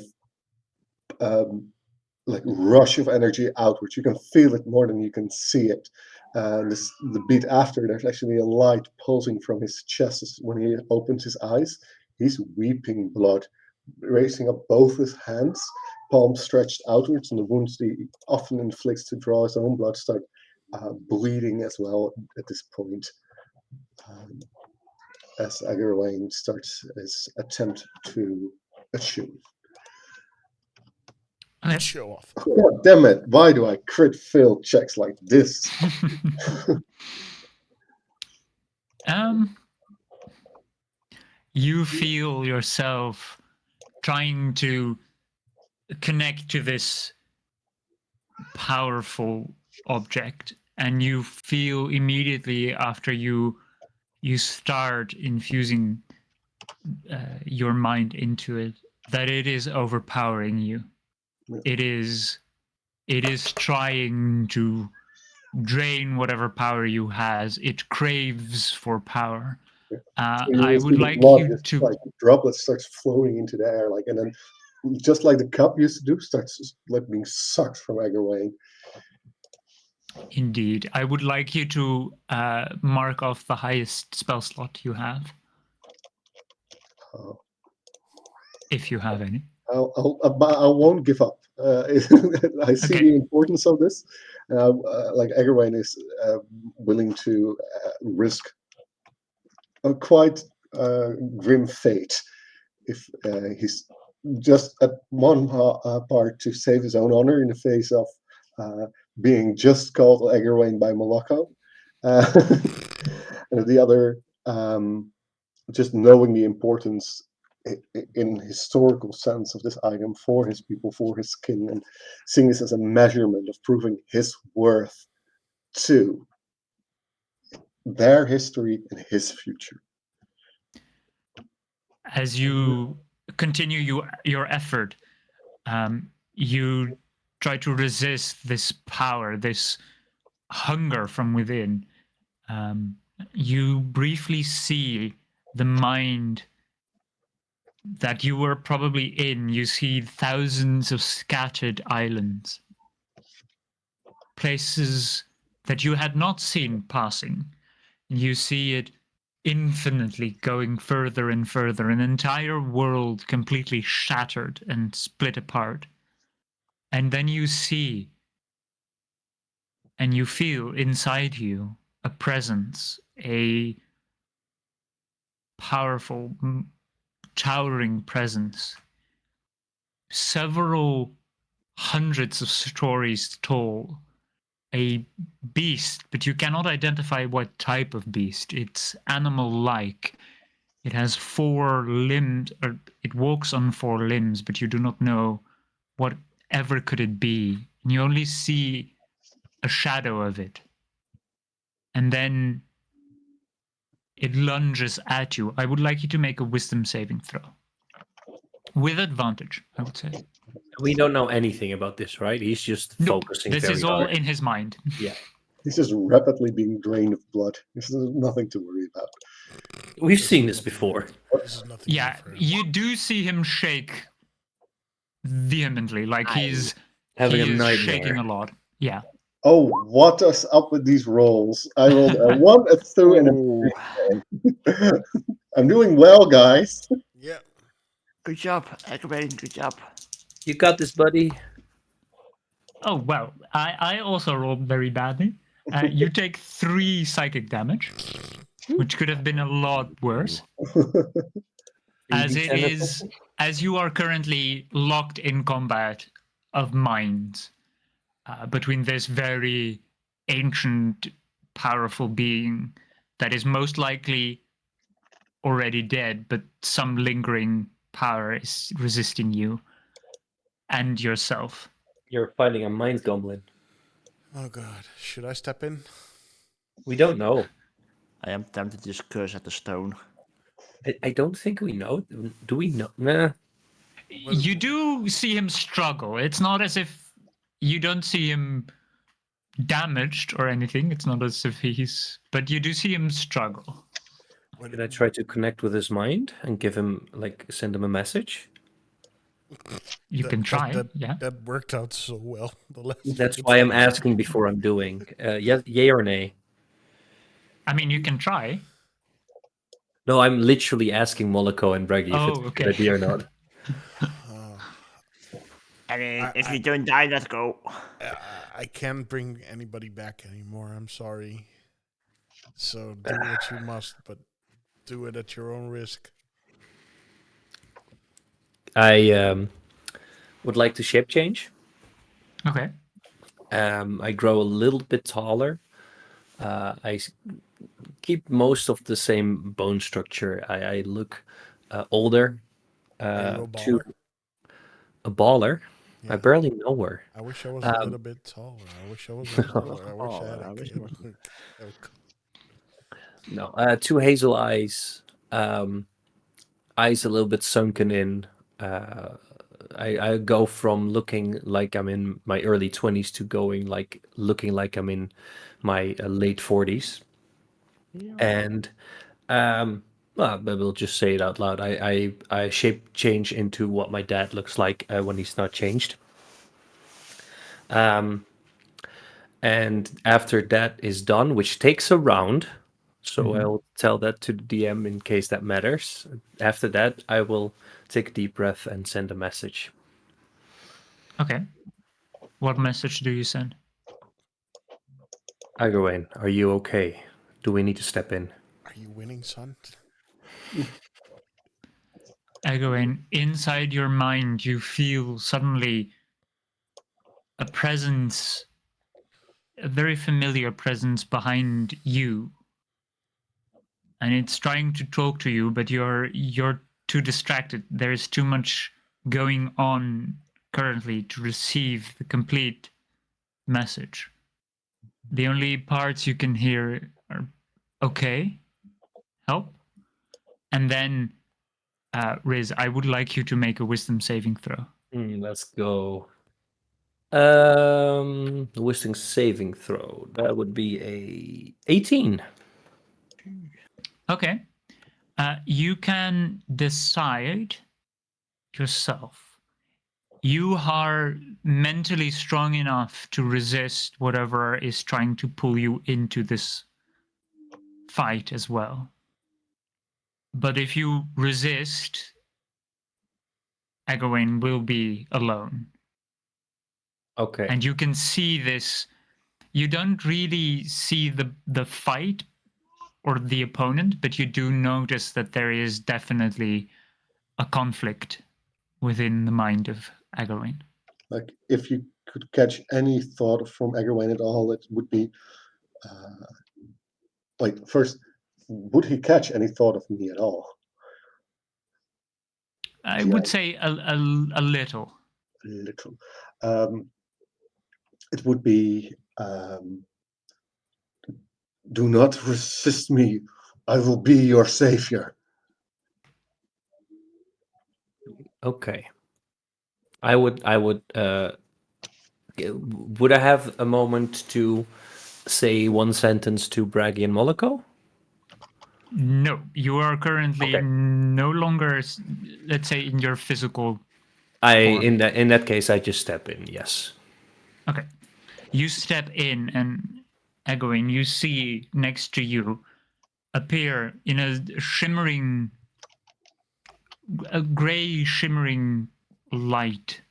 like rush of energy outwards. You can feel it more than you can see it. The beat after, there's actually a light pulsing from his chest when he opens his eyes. He's weeping blood, raising up both his hands, palms stretched outwards, and the wounds he often inflicts to draw his own blood start bleeding as well at this point. As Agarwain starts his attempt to attune. Okay. Show off. God damn it, why do I crit fail checks like this? You feel yourself trying to connect to this powerful object, and you feel immediately after you start infusing your mind into it that it is overpowering you. Yeah. It is trying to drain whatever power you has. It craves for power. I would like blood you just to like droplets starts floating into the air, like, and then just like the cup used to do, starts like being sucked from Agarwain. indeed. I would like you to mark off the highest spell slot you have, Uh, if you have any. I won't give up. I see Okay. the importance of this. Like Agarwain is willing to risk a quite grim fate if he's just at one part to save his own honor in the face of being just called Eggerwain by Moloko, and the other just knowing the importance in historical sense of this item for his people, for his king, and seeing this as a measurement of proving his worth to their history and his future. As you continue your effort, you try to resist this power, this hunger from within. You briefly see the mind that you were probably in. You see thousands of scattered islands, places that you had not seen passing. You see it infinitely going further and further, an entire world completely shattered and split apart. And then you see and you feel inside you a presence, a powerful, towering presence, several hundreds of stories tall, a beast, but you cannot identify what type of beast. It's animal-like. It has 4 limbs, or it walks on 4 limbs, but you do not know whatever could it be. And you only see a shadow of it. And then it lunges at you. I would like you to make a wisdom saving throw. With advantage, I would say. We don't know anything about this, right? He's just Nope. focusing This very is all hard. in his mind. Yeah. He's just rapidly being drained of blood. This is nothing to worry about. We've seen this before. This is nothing Yeah, new for him. you do see him shake vehemently, like he's Having a nightmare. shaking a lot. Yeah. Oh, what is up with these rolls? I rolled a 1, a 2, and a 3. I'm doing well, guys. Yeah. Good job, Eggerwain, good job. You got this, buddy. Oh, well, I also rolled very badly. You take 3 psychic damage, which could have been a lot worse. As it is, as you are currently locked in combat of minds between this very ancient, powerful being that is most likely already dead, but some lingering power is resisting you and yourself. You're fighting a mind goblin. Oh god. Should I step in? We don't know. I am tempted to just curse at the stone. I don't think we know. Do we know? Nah. You do see him struggle. It's not as if you don't see him damaged or anything. It's not as if he's, but you do see him struggle. Did I try to connect with his mind and give him, like, send him a message? You can try, yeah. That worked out so well. That's why I'm asking before I'm doing. Yay or nay? I mean, you can try. No, I'm literally asking Moloko and Braggy if it's a good idea or not. I mean, if you don't die, let's go. I can't bring anybody back anymore. I'm sorry. So do what you must, but do it at your own risk. I would like to shape change. Okay. I grow a little bit taller. I keep most of the same bone structure. I look older. Are you a To baller? a baller. Yeah. I barely know her. I wish I was a little bit taller. I wish I was a baller. I wish I had I wish I was- No, 2 hazel eyes. Eyes a little bit sunken in. I go from looking like I'm in my early 20s to looking like I'm in my late 40s. And well, we'll just say it out loud. I shape change into what my dad looks like when he's not changed. And after that is done, which takes a round, so I'll tell that to the DM in case that matters. After that, I will take a deep breath and send a message. Okay. What message do you send? Agawain, are you okay? Do we need to step in? Are you winning, son? Egwene, inside your mind, you feel suddenly a presence, a very familiar presence behind you. And it's trying to talk to you, but you're too distracted. There is too much going on currently to receive the complete message. The only parts you can hear are okay, help. And then, Riz, I would like you to make a wisdom saving throw. Let's go. Wisdom saving throw. That would be a 18. Okay. You can decide yourself. You are mentally strong enough to resist whatever is trying to pull you into this fight as well. But if you resist, Egwene will be alone. Okay. And you can see this. You don't really see the fight or the opponent, but you do notice that there is definitely a conflict within the mind of Egwene. Like, if you could catch any thought from Egwene at all, it would be, like, first, would he catch any thought of me at all? I Yeah. would say a little. A little. It would be, do not resist me. I will be your savior. Okay. Would I have a moment to say one sentence to Braggy and Moloko? No, you are currently Okay. no longer, let's say, in your physical. In that case, I just step in. Yes. Okay. You step in, and Egwene, you see next to you appear in a gray shimmering light.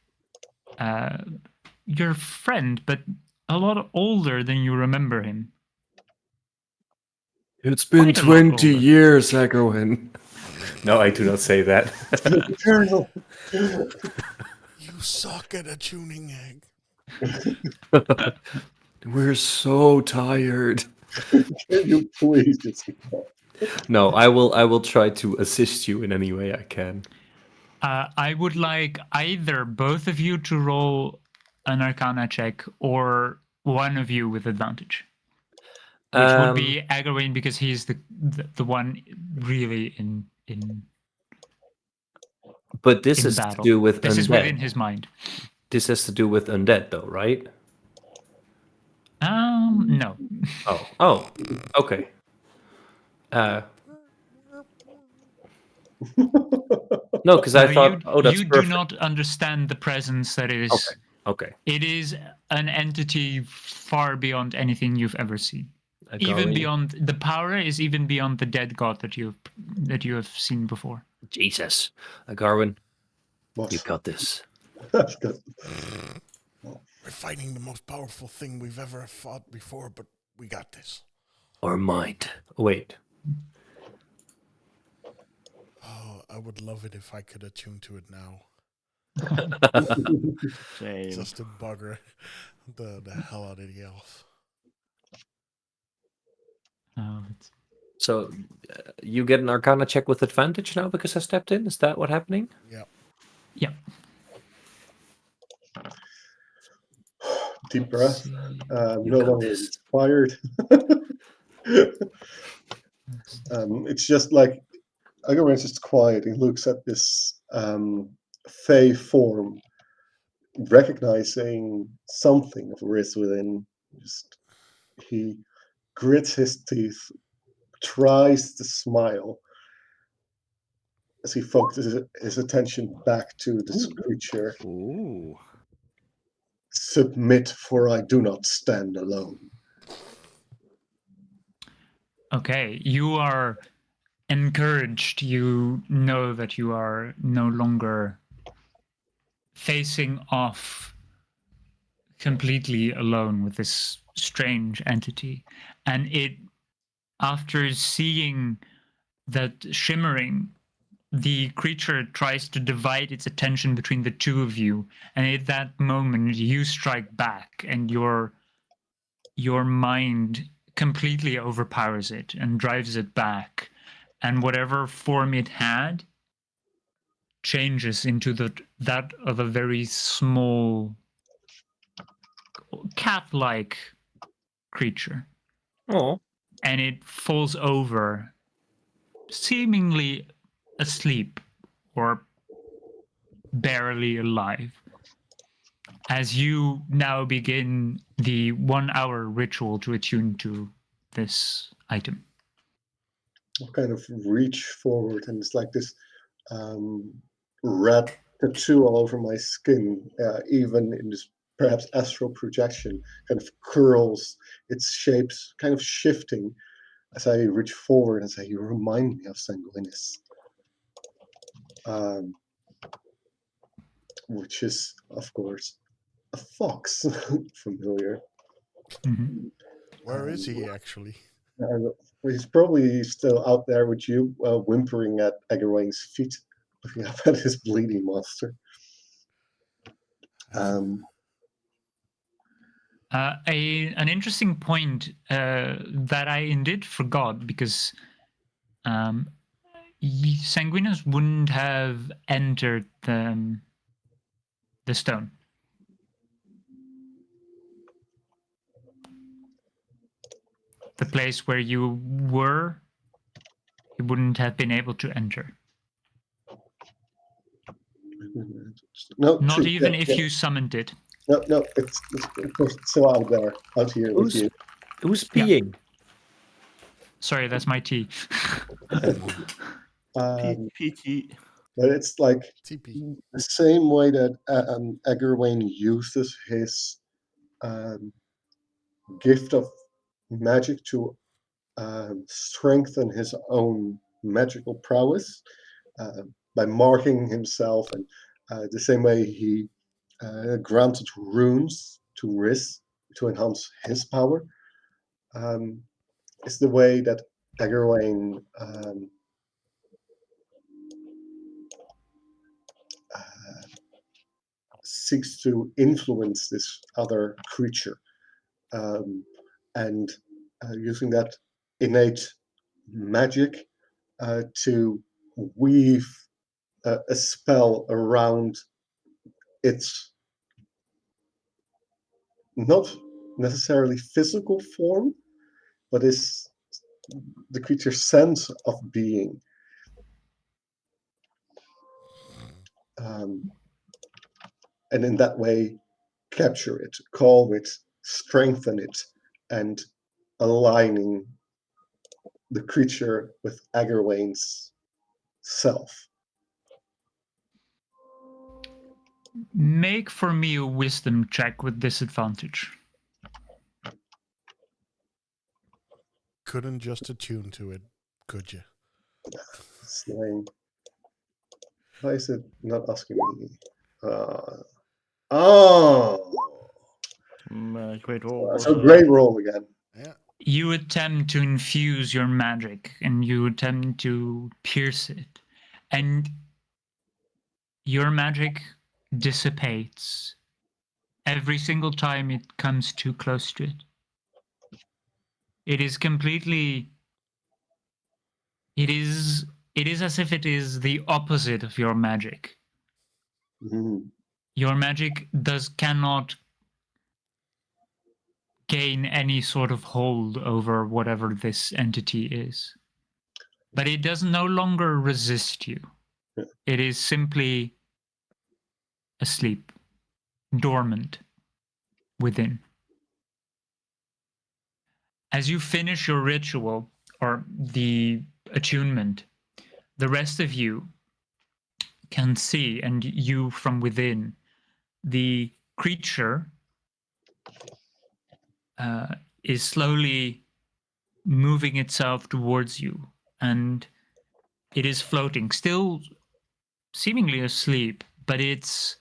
Your friend, but a lot older than you remember him. It's been Quite a lot 20 older. years, Egwene. No, I do not say that. Colonel. You suck at a tuning egg. We're so tired. Can you please just No, I will try to assist you in any way I can. I would like either both of you to roll an Arcana check, or one of you with advantage, which would be Egwene, because he's the one really in. But this in is battle. to do with this undead. is within his mind. This has to do with undead, though, right? No. Oh, okay. No, because I thought, that's you perfect. do not understand the presence that is. Okay. It is an entity far beyond anything you've ever seen. Even Garwin. beyond the power is even beyond the dead god that you have seen before. Jesus, Garwin, What? you got this. That's good. We're fighting the most powerful thing we've ever fought before, but we got this. Or mind. Wait. Oh, I would love it if I could attune to it now. Same. Just to bugger the hell out of the elf. So, you get an Arcana check with advantage now because I stepped in? Is that what's happening? Yep. Yeah. Deep breath. No got longer this. inspired. It's just like Agaran's just quiet. He looks at this fey form, recognizing something of Riz within. Just he grits his teeth, tries to smile as he focuses his attention back to this creature. Ooh. Submit, for I do not stand alone. Okay, you are encouraged. You know that you are no longer facing off completely alone with this strange entity. And it, after seeing that shimmering the creature tries to divide its attention between the two of you, and at that moment you strike back, and your mind completely overpowers it and drives it back, and whatever form it had changes into that of a very small cat-like creature, Oh, and it falls over, seemingly asleep or barely alive, as you now begin the 1-hour ritual to attune to this item. I'll kind of reach forward, and it's like this red tattoo all over my skin, even in this perhaps astral projection, kind of curls, its shapes kind of shifting as I reach forward and say, "You remind me of Sanguinis," which is, of course, a fox, familiar. Mm-hmm. Where is he actually? He's probably still out there with you, whimpering at Eggerwain's feet, looking up at his bleeding monster. An interesting point that I indeed forgot, because Sanguinus wouldn't have entered the stone. The place where you were, he wouldn't have been able to enter. No, Not true. even Yeah, if yeah. you summoned it. No, it's still out there, out here with you. who's peeing? Sorry, that's my tea. PT. But it's like TP. the same way that Eggerwain uses his gift of magic to strengthen his own magical prowess by marking himself, and the same way he granted runes to Riz to enhance his power, is the way that Eggerwain seeks to influence this other creature, and using that innate magic to weave a spell around its not necessarily physical form, but is the creature's sense of being. And in that way, capture it, calm it, strengthen it, and aligning the creature with Eggerwain's self. Make for me a wisdom check with disadvantage. Couldn't just attune to it, could you? Slime. Why is it not asking me? Great roll. So great roll again. Yeah. You attempt to infuse your magic, and you attempt to pierce it, and your magic dissipates every single time it comes too close to it. It is completely... It is as if it is the opposite of your magic. Mhm. Your magic cannot gain any sort of hold over whatever this entity is. But it does no longer resist you. Yeah. It is simply asleep, dormant within. As you finish your ritual, or the attunement, the rest of you can see, and you from within, the creature is slowly moving itself towards you, and it is floating, still seemingly asleep, but it's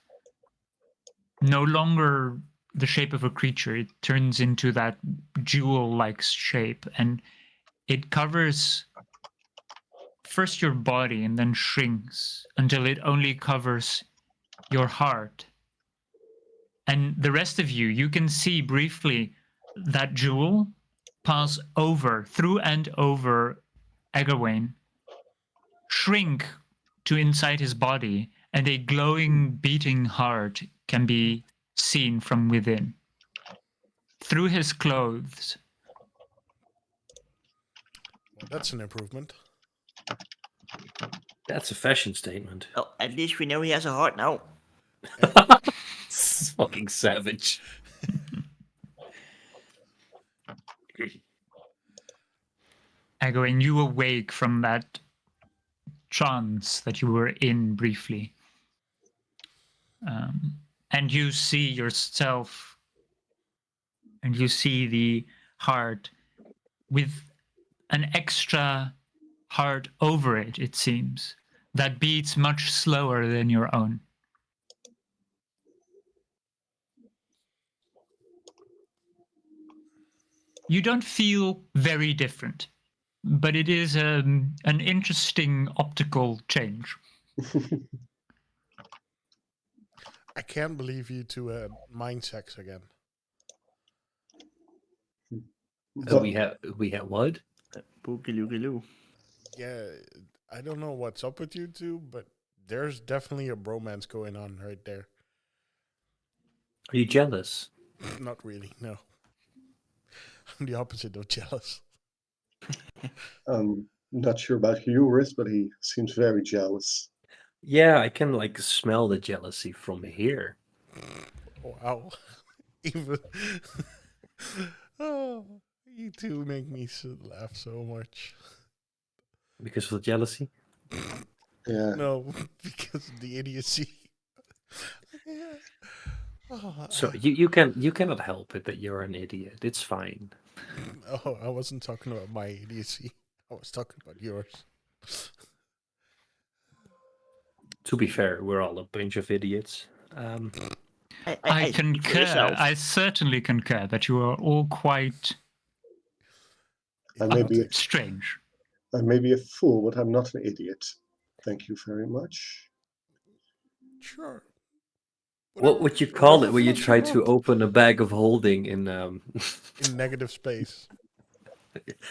no longer the shape of a creature. It turns into that jewel-like shape, and it covers first your body and then shrinks until it only covers your heart. And the rest of you can see briefly that jewel pass through and over Eggerwain, shrink to inside his body, and a glowing, beating heart can be seen from within. Through his clothes. Well, that's an improvement. That's a fashion statement. Well, at least we know he has a heart now. This is fucking savage. Egwene, you awake from that trance that you were in briefly. And you see yourself, and you see the heart with an extra heart over it, it seems, that beats much slower than your own. You don't feel very different, but it is an interesting optical change. I can't believe you two had mind sex again. We have what? Boogaloo. Yeah, I don't know what's up with you two, but there's definitely a bromance going on right there. Are you jealous? Not really, no. I'm the opposite of jealous. I'm not sure about you, Riz, but he seems very jealous. Yeah, I can like smell the jealousy from here. Wow. Even oh, you two make me laugh so much. Because of the jealousy? Yeah. No, because of the idiocy. Yeah. Oh, So you cannot help it that you're an idiot. It's fine. oh, I wasn't talking about my idiocy. I was talking about yours. To be fair, we're all a bunch of idiots. I speak for concur. yourself. I certainly concur that you are all quite I may be strange. a fool, but I'm not an idiot. Thank you very much. Sure. What would you call it whatever when you floats try your to boat. open a bag of holding in In negative space.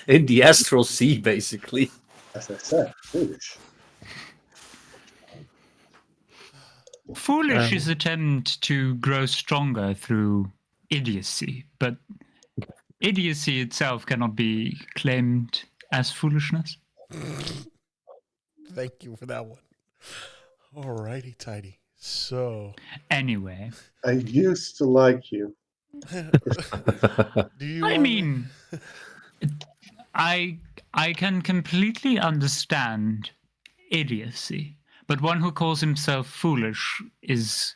in the astral sea, basically? As I said, foolish. Foolish is attempt to grow stronger through idiocy, but idiocy itself cannot be claimed as foolishness. Thank you for that one. Alrighty, tidy. So, Anyway, I used to like you. do you I want mean, I can completely understand idiocy, but one who calls himself foolish is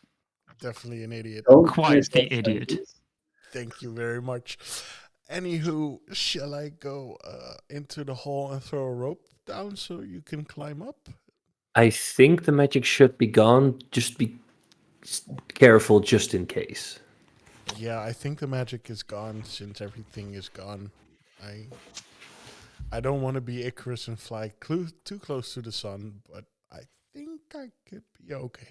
definitely an idiot. Don't quite the idiot. Thank you very much. Anywho, shall I go into the hall and throw a rope down so you can climb up? I think the magic should be gone. Just be careful, just in case. Yeah, I think the magic is gone since everything is gone. I don't want to be Icarus and fly too close to the sun, but I think I could be okay.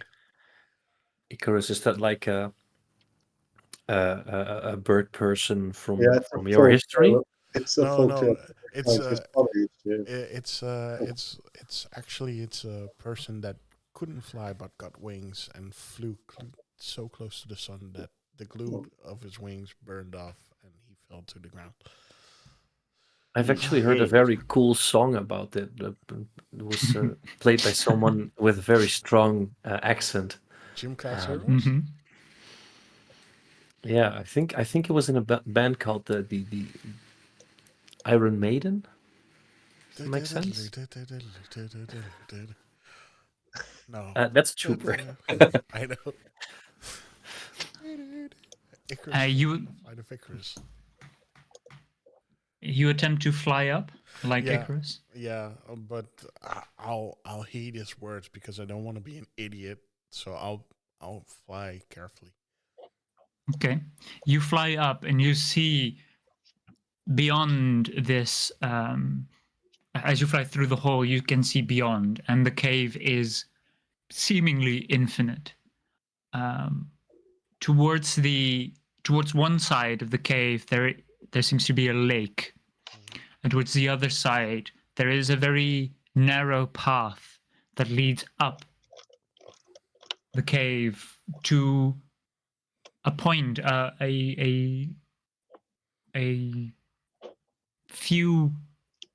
Icarus, is that like a bird person from Yeah, it's a your history? It's a No, folktale. it's His father used to. it's actually it's a person that couldn't fly but got wings and flew so close to the sun that the glue of his wings burned off and he fell to the ground. I've actually heard a very cool song about it. It was played by someone with a very strong accent. Gym class heroes? Mm-hmm. Yeah, I think it was in a band called the Iron Maiden. Does that make sense? No. That's Trooper. I know. Flight of Icarus. You attempt to fly up like Yeah. Icarus? Yeah, but I'll heed his words because I don't want to be an idiot. So I'll fly carefully. Okay. You fly up and you see beyond this as you fly through the hole, you can see beyond, and the cave is seemingly infinite. Towards one side of the cave, there seems to be a lake, and towards the other side, there is a very narrow path that leads up the cave to a point, a few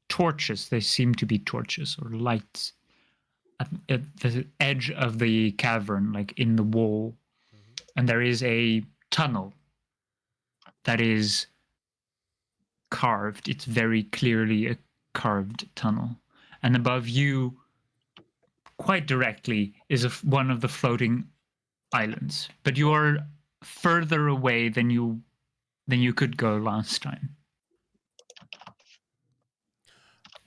torches. They seem to be torches or lights at the edge of the cavern, like in the wall. And there is a tunnel that is carved. It's very clearly a carved tunnel. And above you, quite directly, is one of the floating islands. But you are further away than you could go last time.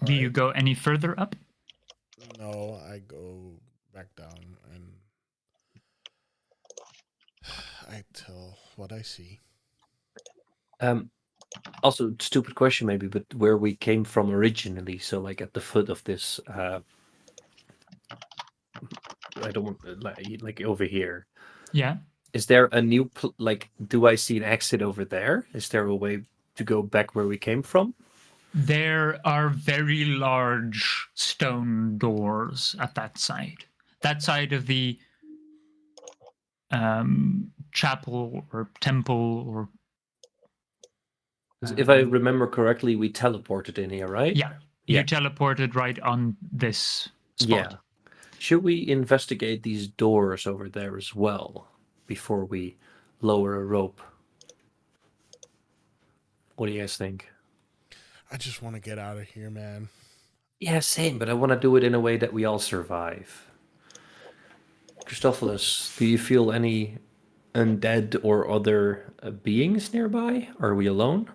Do you go any further up? No, I go back down and I tell what I see. Also, stupid question maybe, but where we came from originally, so like at the foot of this, I don't want like over here. Yeah. Is there a new do I see an exit over there? Is there a way to go back where we came from? There are very large stone doors at that side. That side of the chapel or temple or. If I remember correctly, we teleported in here, right? Yeah. You teleported right on this spot. Yeah. Should we investigate these doors over there as well before we lower a rope? What do you guys think? I just want to get out of here, man. Yeah, same, but I want to do it in a way that we all survive. Christophilus, do you feel any undead or other beings nearby? Are we alone?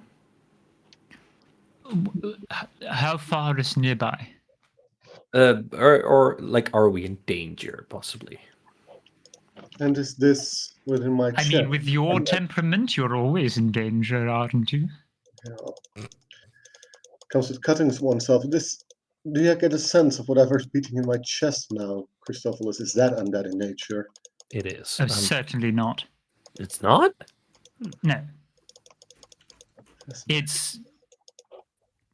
How far is nearby? Or like, are we in danger, possibly? And is this within my I check? mean, with your temperament, you're always in danger, aren't you? Yeah. Comes with cutting oneself. Do you get a sense of whatever's beating in my chest now, Christophilus? Is that undead in nature? It is. Certainly not. It's not? No.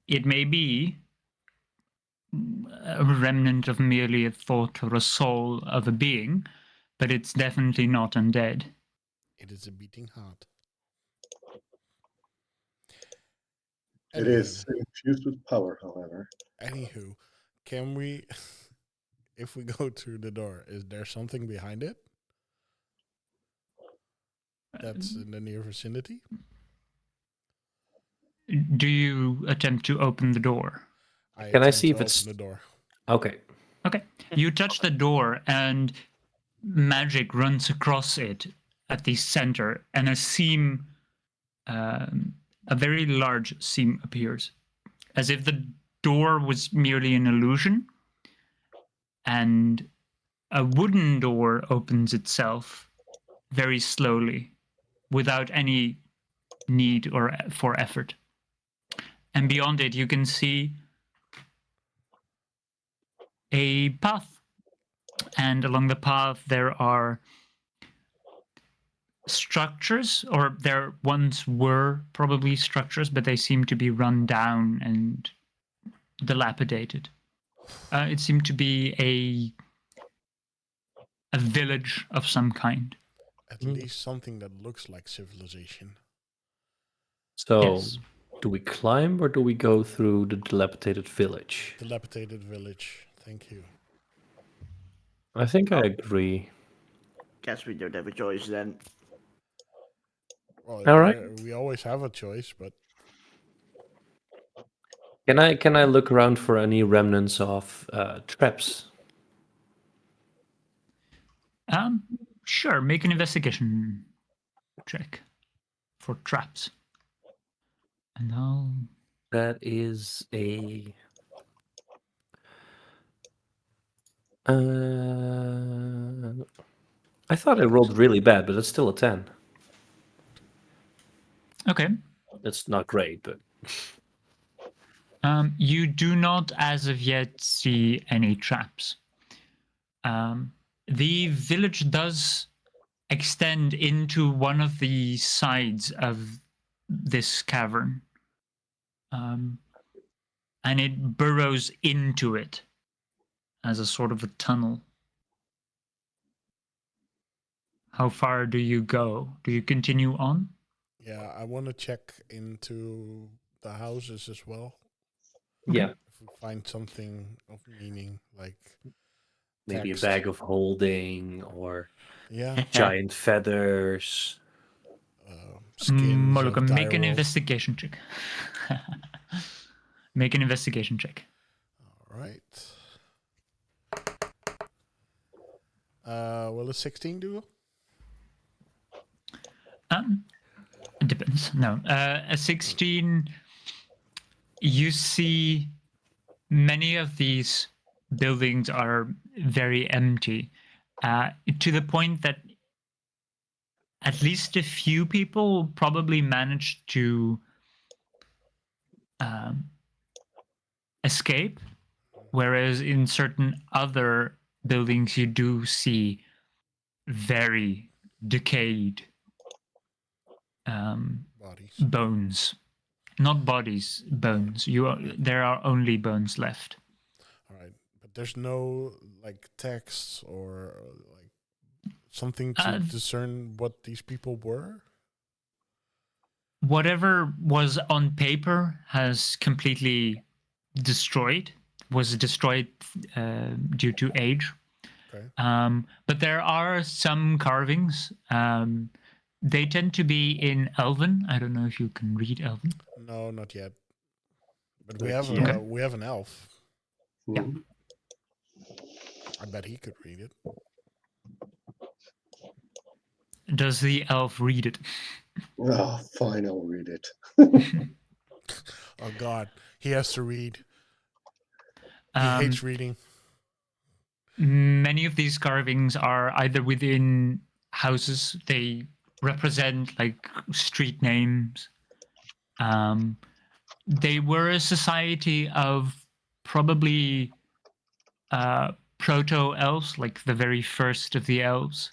It may be a remnant of merely a thought or a soul of a being, but it's definitely not undead. It is a beating heart. It is infused with power, however. Anywho, can we, if we go through the door, is there something behind it that's in the near vicinity? Do you attempt to open the door? Can I see if it's the door? Okay. Okay. You touch the door and magic runs across it at the center, and a seam, a very large seam appears, as if the door was merely an illusion, and a wooden door opens itself very slowly, without any need or for effort. And beyond it, you can see a path. And along the path, there are structures, or there once were probably structures, but they seem to be run down and dilapidated. It seemed to be a village of some kind. At least something that looks like civilization. So, Yes. do we climb or do we go through the dilapidated village? Dilapidated village. Thank you. I think I agree. Guess we don't have a choice then. Well, All right. we always have a choice, but Can I look around for any remnants of traps? Sure. Make an investigation check for traps. And I'll. That is a. I thought I rolled really bad, but it's still a 10. Okay. That's not great, but You do not, as of yet, see any traps. The village does extend into one of the sides of this cavern, and it burrows into it as a sort of a tunnel. How far do you go? Do you continue on? Yeah, I want to check into the houses as well. Yeah, If we find something of meaning, like maybe text. a bag of holding or Yeah, giant feathers. skins Moluka, of make an direwolf. investigation check. Make an investigation check. All right. Will a 16 do? It depends. No, a 16. You see, many of these buildings are very empty, to the point that at least a few people probably managed to escape, whereas in certain other buildings you do see very decayed Bodies. bones. Not bodies, bones. There are only bones left. All right, but there's no like texts or like something to discern what these people were. Whatever was on paper has completely was destroyed due to age. Okay. But there are some carvings. They tend to be in Elven. I don't know if you can read Elven. No, not yet. But Not we have yet. we have an elf. Yeah. Mhm. I bet he could read it. Does the elf read it? Oh, fine, I'll read it. Oh God, he has to read. He hates reading. Many of these carvings are either within houses. They represent like street names. They were a society of probably proto elves, like the very first of the elves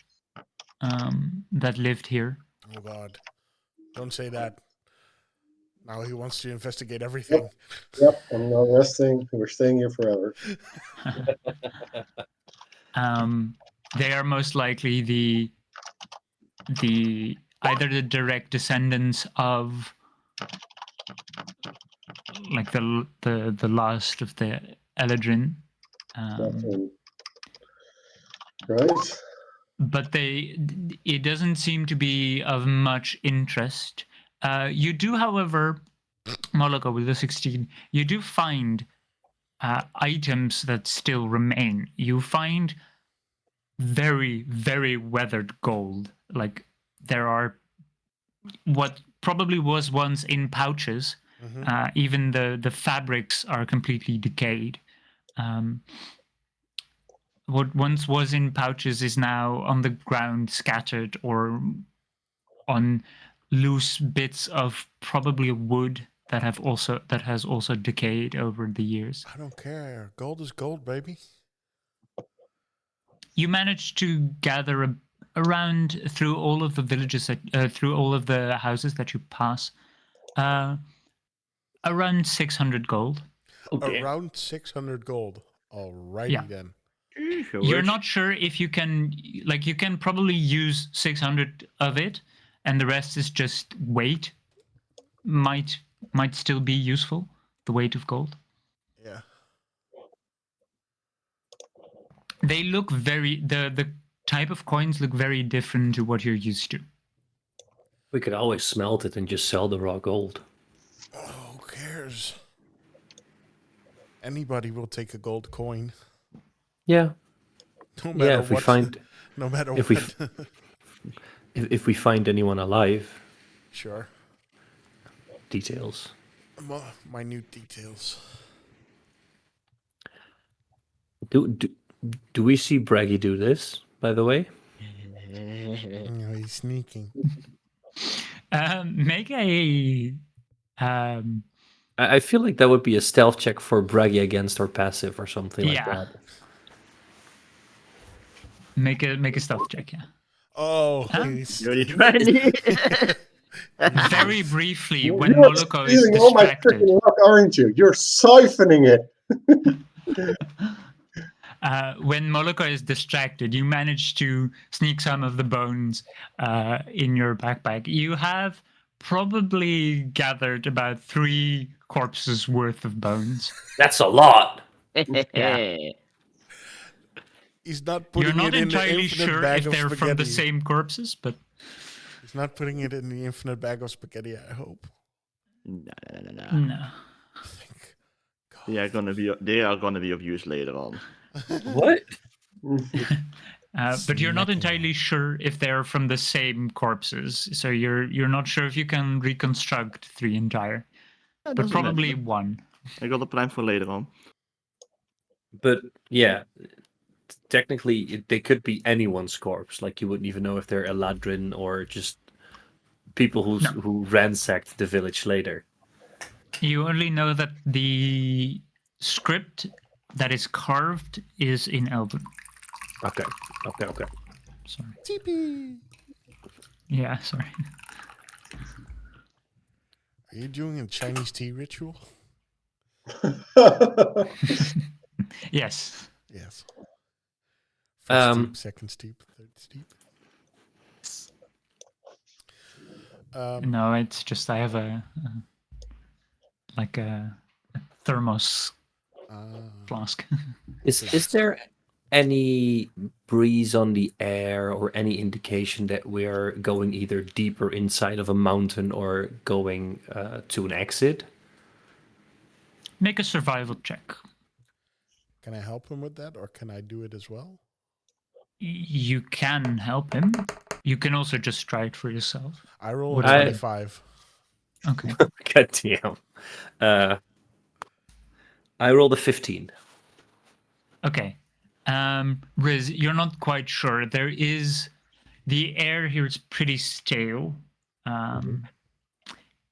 that lived here. Oh God, don't say that. Now he wants to investigate everything. Yep, I'm not resting. We're staying here forever. They are most likely the either the direct descendants of like the last of the Eladrin, Right? but it doesn't seem to be of much interest. You do, however, Moloko with the 16, you do find items that still remain. You find very, very weathered gold. Like there are what probably was once in pouches. Even the fabrics are completely decayed. What once was in pouches is now on the ground, scattered, or on loose bits of probably wood that has also decayed over the years. I don't care. Gold is gold, baby. You managed to gather around through all of the villages through all of the houses that you pass, around 600 gold. Okay. Around 600 gold. Alrighty Yeah. then. You're not sure if you can, like, you can probably use 600 of it, and the rest is just weight. Might still be useful. The weight of gold. Yeah. They look the type of coins look very different to what you're used to. We could always smelt it and just sell the raw gold. Oh, who cares? Anybody will take a gold coin. Yeah. No matter Yeah, if we what. find No matter if what. if we find anyone alive, Sure. details. Minute details. Do we see Braggy do this, by the way? No, he's sneaking. Make a I feel like that would be a stealth check for braggy against or passive or something like Yeah. that. Make a stealth check, yeah. Oh, Huh? he's Dirty 20. Very briefly, when You're Moloko is stealing all my distracted, freaking luck, aren't you? You're siphoning it. when Moloko is distracted, you manage to sneak some of the bones in your backpack. You have probably gathered about 3 corpses worth of bones. That's a lot. Yeah. he's not You're putting not it in the entirely infinite sure bag if of they're from the spaghetti. same corpses, but He's not putting it in the infinite bag of spaghetti. I hope. No. no. Thank God. They are gonna be of use later on. What? But you're not Snacking. entirely sure if they're from the same corpses, so you're not sure if you can reconstruct 3 entire, but doesn't probably matter. 1. I got a plan for later on. But yeah, technically they could be anyone's corpse. Like you wouldn't even know if they're Eladrin or just people who ransacked the village later. You only know that the script that is carved is in Elven. Okay. Sorry. TP. Yeah, sorry. Are you doing a Chinese tea ritual? Yes. Yes. First steep, second steep, third steep. No, it's just I have a thermos flask. Is there any breeze on the air or any indication that we're going either deeper inside of a mountain or going to an exit? Make a survival check. Can I help him with that, or can I do it as well? You can help him. You can also just try it for yourself. I roll What a is it? 25. Okay. God damn. I rolled a 15. Okay. Riz, you're not quite sure. There is the air here is pretty stale.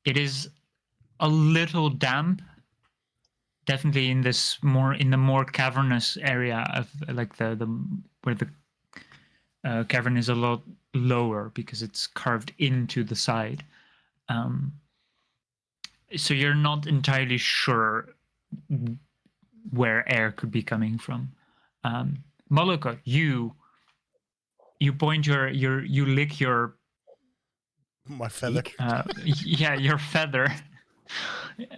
It is a little damp. Definitely in the more cavernous area of like the where the cavern is a lot lower because it's carved into the side. So you're not entirely sure where air could be coming from. Moloko, you point you lick your My feather. your feather,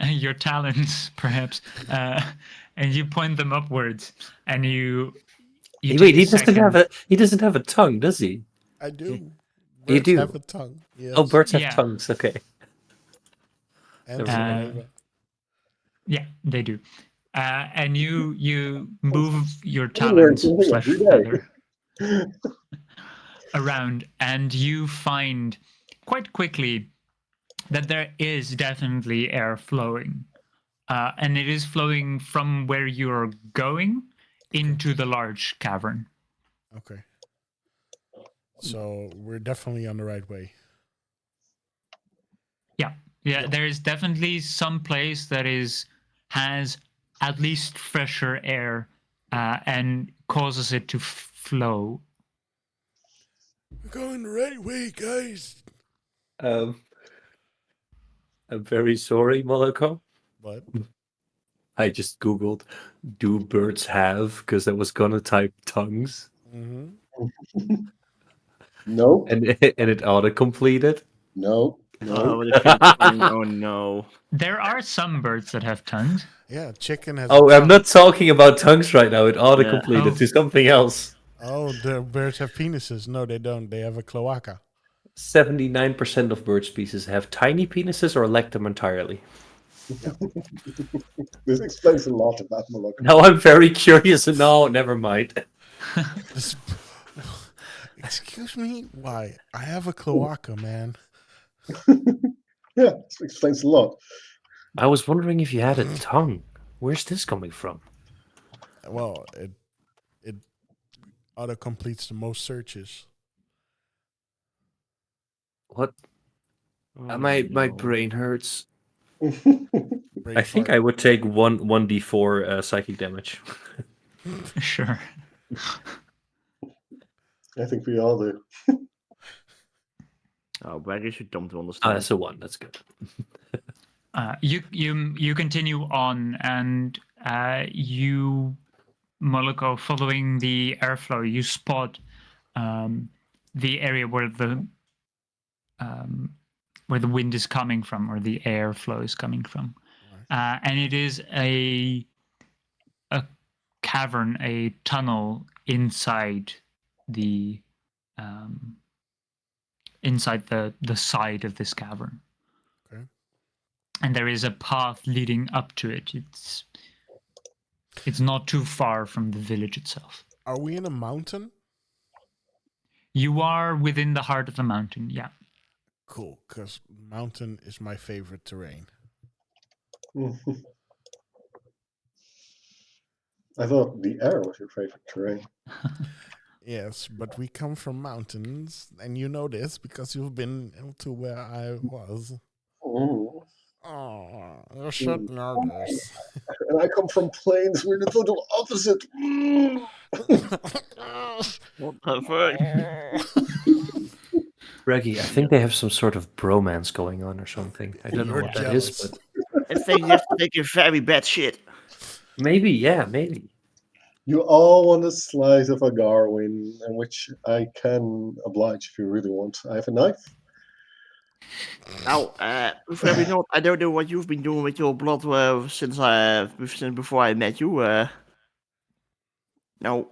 your talons perhaps, and you point them upwards, and you Wait, take he a doesn't second. he doesn't have a tongue, does he? I do. You Birds do? have a tongue. Yes. Oh, birds have Yeah. tongues. Okay. And Never mind. saliva. Yeah, they do. And you move your learn talons something slash every day. feather around, and you find quite quickly that there is definitely air flowing, and it is flowing from where you're going into the large cavern. Okay. So we're definitely on the right way. Yeah, there is definitely some place that has at least fresher air and causes it to flow. We're going the right way, guys. I'm very sorry, Moloko. But I just googled, "Do birds have?" Because I was gonna type tongues, No, and it auto completed. no. Oh, the kid tongue. Oh no. There are some birds that have tongues. yeah, chicken has. Oh, a I'm tongue. not talking about tongues right now. It auto completed Oh. to something else. Oh, the birds have penises. No, they don't. They have a cloaca. 79% of bird species have tiny penises or lack them entirely. This explains a lot about Moloko. Now I'm very curious. No, never mind. This- Excuse me? Why? I have a cloaca, man. Yeah, this explains a lot. I was wondering if you had a tongue. Where's this coming from? Well, it auto completes the most searches. What? Oh, My no. brain hurts. I think I would take 1d4 psychic damage. Sure. I think we all do. Oh, where is it dumb to Ah, understand? that's a 1. That's good. You continue on, and you, Moloko, following the airflow, you spot the area where the wind is coming from, or the airflow is coming from, and it is a cavern, a tunnel inside the side of this cavern. Okay. And there is a path leading up to it. It's not too far from the village itself. Are we in a mountain? You are within the heart of the mountain, yeah. Cool, because mountain is my favorite terrain. I thought the air was your favorite terrain. Yes, but we come from mountains, and you know this because you've been to where I was. Oh. Oh, you should know this. And I come from plains. We're the total opposite. What the fuck? Reggie, I think they have some sort of bromance going on or something. I don't know You're what that is, jealous. but I think you have to take a very bad shit. maybe, yeah, maybe. You all want a slice of a Garwin, in which I can oblige if you really want. I have a knife. Now, very not. I don't know what you've been doing with your blood since before I met you. No.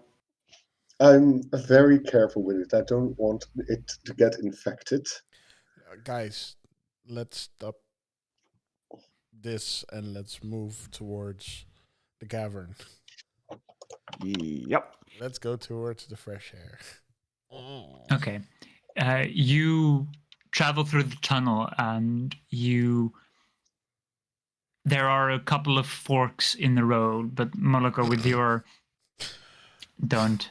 I'm very careful with it. I don't want it to get infected. Guys, let's stop this and let's move towards the cavern. Yep. Let's go towards the fresh air. Okay. You travel through the tunnel, and there are a couple of forks in the road, but Moloko, with your don't.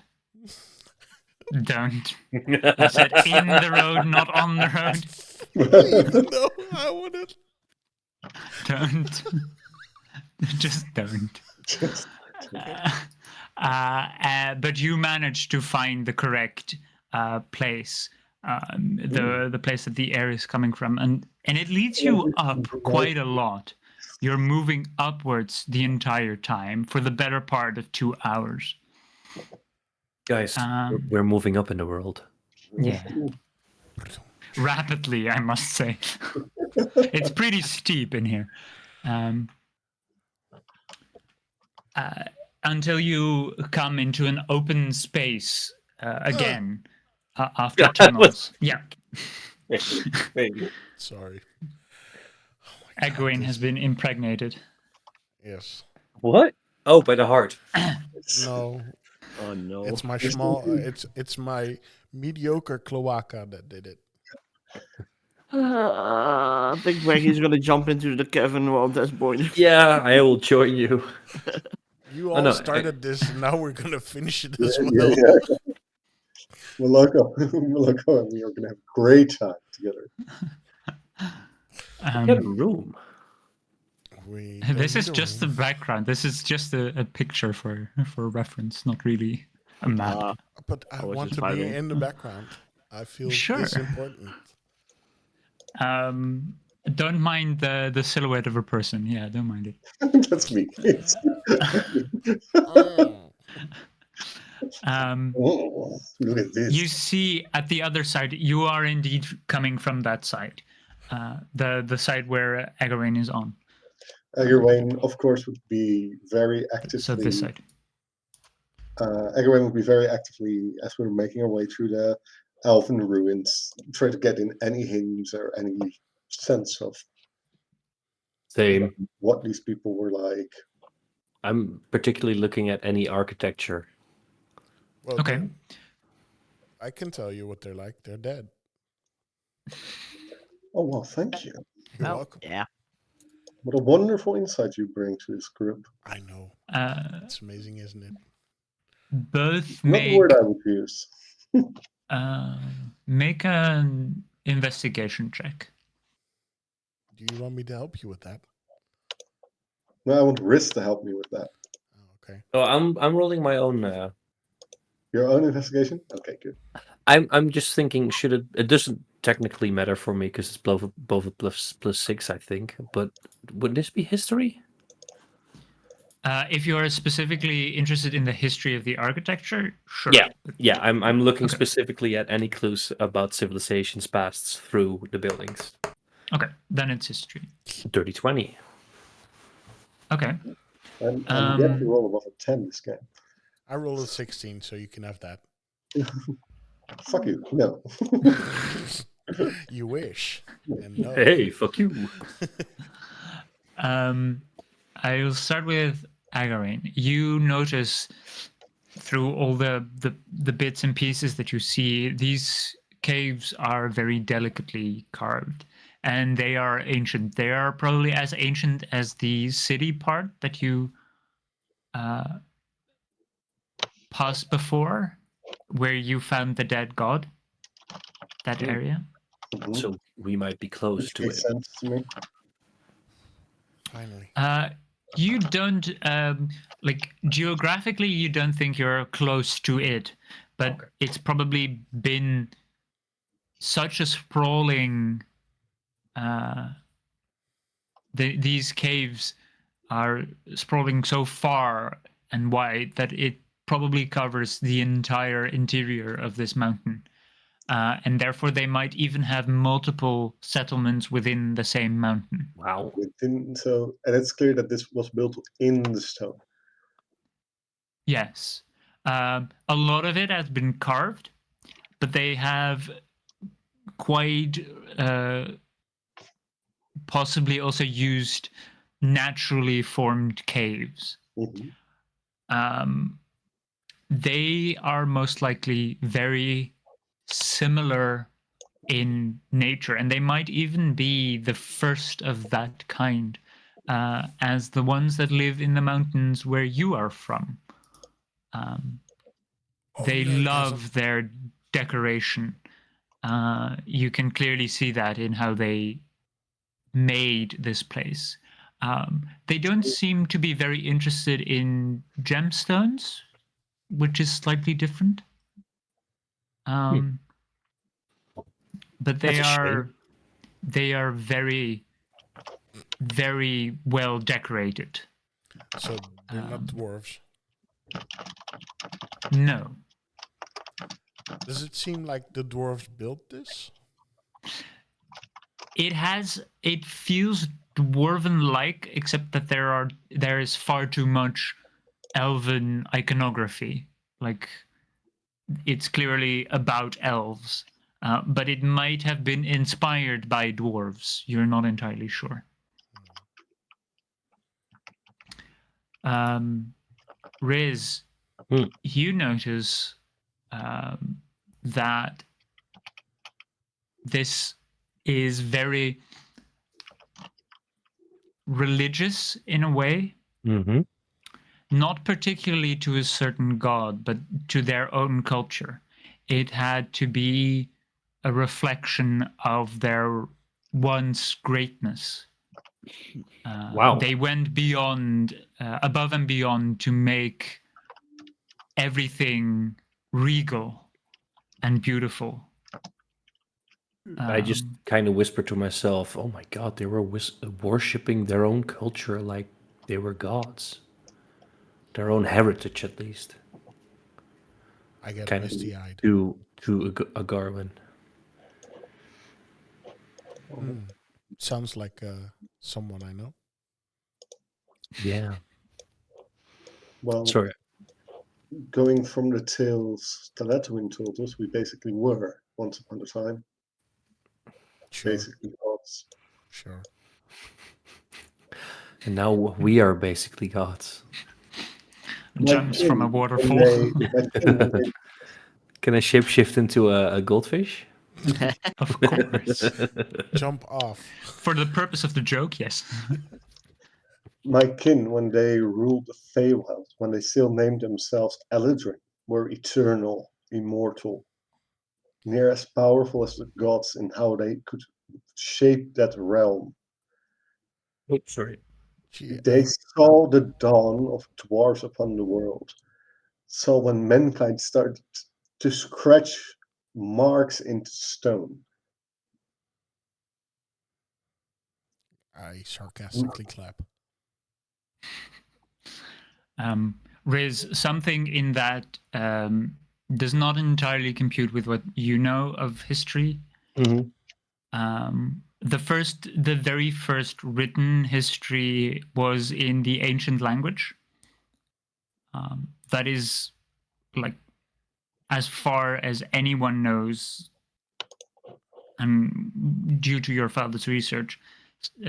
I said in the road, not on the road. Even though I wouldn't. Don't. Just don't. But you managed to find the correct place, the place that the air is coming from, and it leads you up quite a lot. You're moving upwards the entire time for the better part of 2 hours. Guys, we're moving up in the world. Yeah. Rapidly, I must say. It's pretty steep in here. Until you come into an open space again after tunnels. Yeah. Sorry. Egwene has been impregnated. Yes. What? Oh, by the heart. No. Oh no. It's my small. It's my mediocre cloaca that did it. I think Maggie's gonna jump into the cavern at this point. Yeah, I will join you. You all no, started this, and now we're gonna finish it as well. Yeah. Moloko and we are going to have a great time together. Get a room. This is just the background. This is just a picture for reference, not really a map. But I was want just to be vibing. in the background. I feel Sure. this important. Don't mind the silhouette of a person. Yeah, don't mind it. That's me. Look at this. You see at the other side, you are indeed coming from that side, the side where Egwene is on. Egwene, of course, would be very actively. So this side. Egwene would be very actively, as we're making our way through the elven ruins, try to get in any hints or any sense of Same. what these people were like. I'm particularly looking at any architecture. Well, Okay. I can tell you what they're like. They're dead. Oh, well, thank you. You're welcome. Yeah. What a wonderful insight you bring to this group. I know. It's amazing, isn't it? Both Not the word I would use. make an investigation check. Do you want me to help you with that? No, I want Riz to help me with that. Oh, okay. Oh, I'm rolling my own. Your own investigation? Okay, good. I'm just thinking, should it doesn't technically matter for me because it's both a plus 6, I think. But would this be history? If you are specifically interested in the history of the architecture, sure. Yeah. I'm looking Okay. specifically at any clues about civilizations passed through the buildings. Okay, then it's history. Dirty 20. Okay. I'm yet to roll above a 10 this game. I rolled a 16, so you can have that. Fuck you. No. You wish. And no. Hey, fuck you. I'll start with Agarine. You notice through all the bits and pieces that you see, these caves are very delicately carved, and they are ancient. They are probably as ancient as the city part that you passed before, where you found the dead god. That area. Mhm. So we might be close Which to makes it. sense to me. Finally. You don't like geographically. You don't think you're close to it, but Okay. it's probably been such a sprawling. These caves are sprawling so far and wide that it probably covers the entire interior of this mountain. And therefore, they might even have multiple settlements within the same mountain. Wow. And it's clear that this was built in the stone. Yes. A lot of it has been carved, but they have quite possibly also used naturally formed caves. Mhm. They are most likely very similar in nature, and they might even be the first of that kind, as the ones that live in the mountains where you are from. They love their decoration. You can clearly see that in how they made this place. They don't seem to be very interested in gemstones, which is slightly different. But That's a shame. they are very, very well decorated. So they're not dwarves. No. Does it seem like the dwarves built this? It feels dwarven like, except that there is far too much elven iconography. Like, it's clearly about elves. But it might have been inspired by dwarves. You're not entirely sure. Riz, you notice that this is very religious in a way. Mm-hmm. Not particularly to a certain god, but to their own culture. It had to be a reflection of their once greatness. Wow. They went beyond, above and beyond, to make everything regal and beautiful. I just kind of whispered to myself, "Oh my god, they were worshipping their own culture like they were gods, their own heritage at least." I get Kind of misty-eyed. to a Garwin. Sounds like someone I know. Yeah. Well, Sorry. going from the tales Taletwin told us, we basically were, once upon a time, Sure. basically gods. Sure. And now we are basically gods. Jumps from a waterfall. Can I shapeshift into a goldfish? Of course. Jump off. For the purpose of the joke, yes. My kin, when they ruled the Feywild, when they still named themselves Eladrin, were eternal, immortal, near as powerful as the gods in how they could shape that realm. Oh, sorry. Gee, They saw the dawn of dwarves upon the world. So when mankind started to scratch marks into stone, I sarcastically clap. Riz, something in that does not entirely compute with what you know of history. Mhm. The very first written history was in the ancient language. That is like as far as anyone knows, and due to your father's research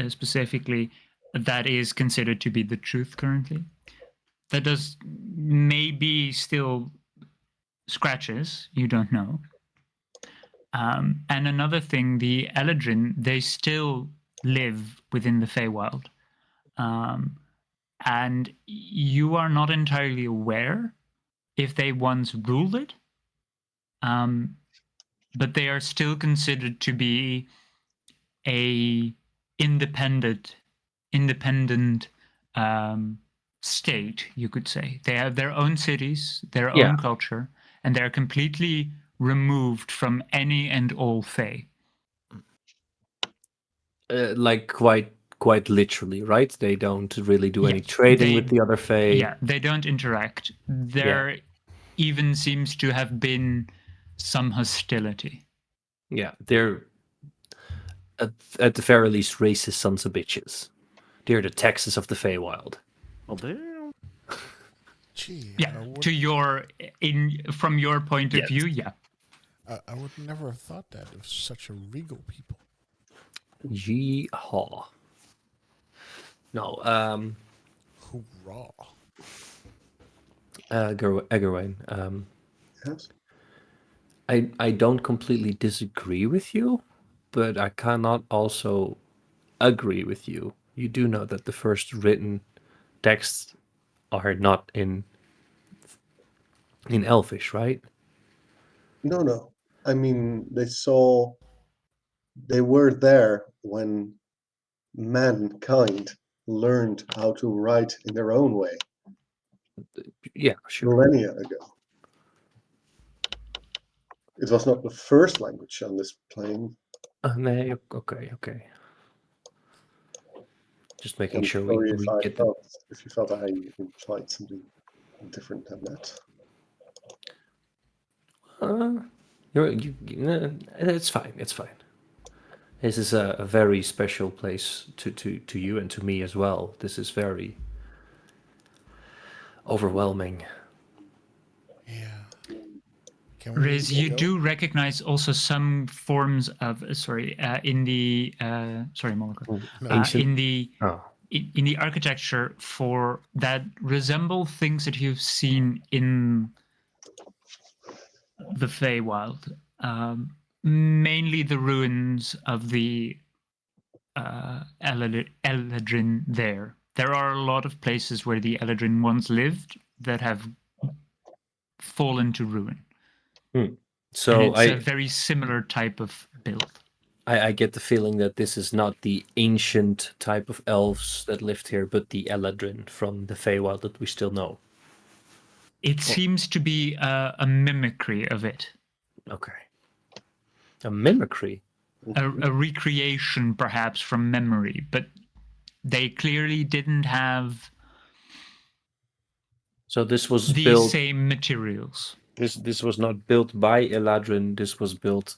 specifically, that is considered to be the truth currently. That does maybe still scratches, you don't know. And another thing, the Eladrin, they still live within the Feywild. And you are not entirely aware if they once ruled it, but they are still considered to be a independent state, you could say. They have their own cities, their Yeah. own culture, and they're completely removed from any and all Fey. Like quite literally, right? They don't really do any Yeah, trading with the other Fae. Yeah, they don't interact. There even seems to have been some hostility. Yeah, they're at the very least racist sons of bitches. They're the Texas of the Feywild. Well, damn. Gee, Yeah, from your point of Yes. view, yeah. I would never have thought that of such a regal people. Yeehaw. No, Hoorah. Egerwyn, yes, I don't completely disagree with you, but I cannot also agree with you. You do know that the first written texts are not in Elfish, right? no. I mean, they were there when mankind learned how to write in their own way Yeah, sure. millennia ago. It was not the first language on this plane. Nee, okay. Just making I'm sure sorry we get the. if you thought I implied something different than that. It's fine. It's fine. This is a very special place to you and to me as well. This is very overwhelming. Yeah. Can we Riz, you go? do recognize also some forms of in the Moloch, No, Ancient. in the Oh, in the architecture for that resemble things that you've seen in the Feywild. Mainly the ruins of the Eladrin there. There are a lot of places where the Eladrin once lived that have fallen to ruin. And so it's a very similar type of build. I get the feeling that this is not the ancient type of elves that lived here, but the Eladrin from the Feywild that we still know. It seems to be a mimicry of it. Okay. A mimicry. A recreation, perhaps, from memory, but they clearly didn't have So this was the built. same materials. This was not built by Eladrin. This was built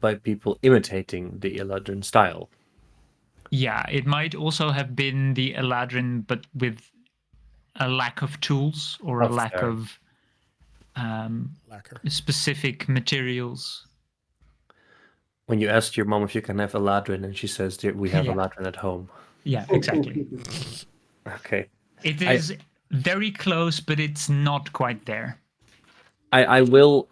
by people imitating the Eladrin style. Yeah, it might also have been the Eladrin, but with a lack of tools or a lack Fair. of lacquer. specific materials. When you ask your mom if you can have Eladrin, and she says we have Yeah. Eladrin at home. Yeah, exactly. Okay. It is very close, but it's not quite there. I will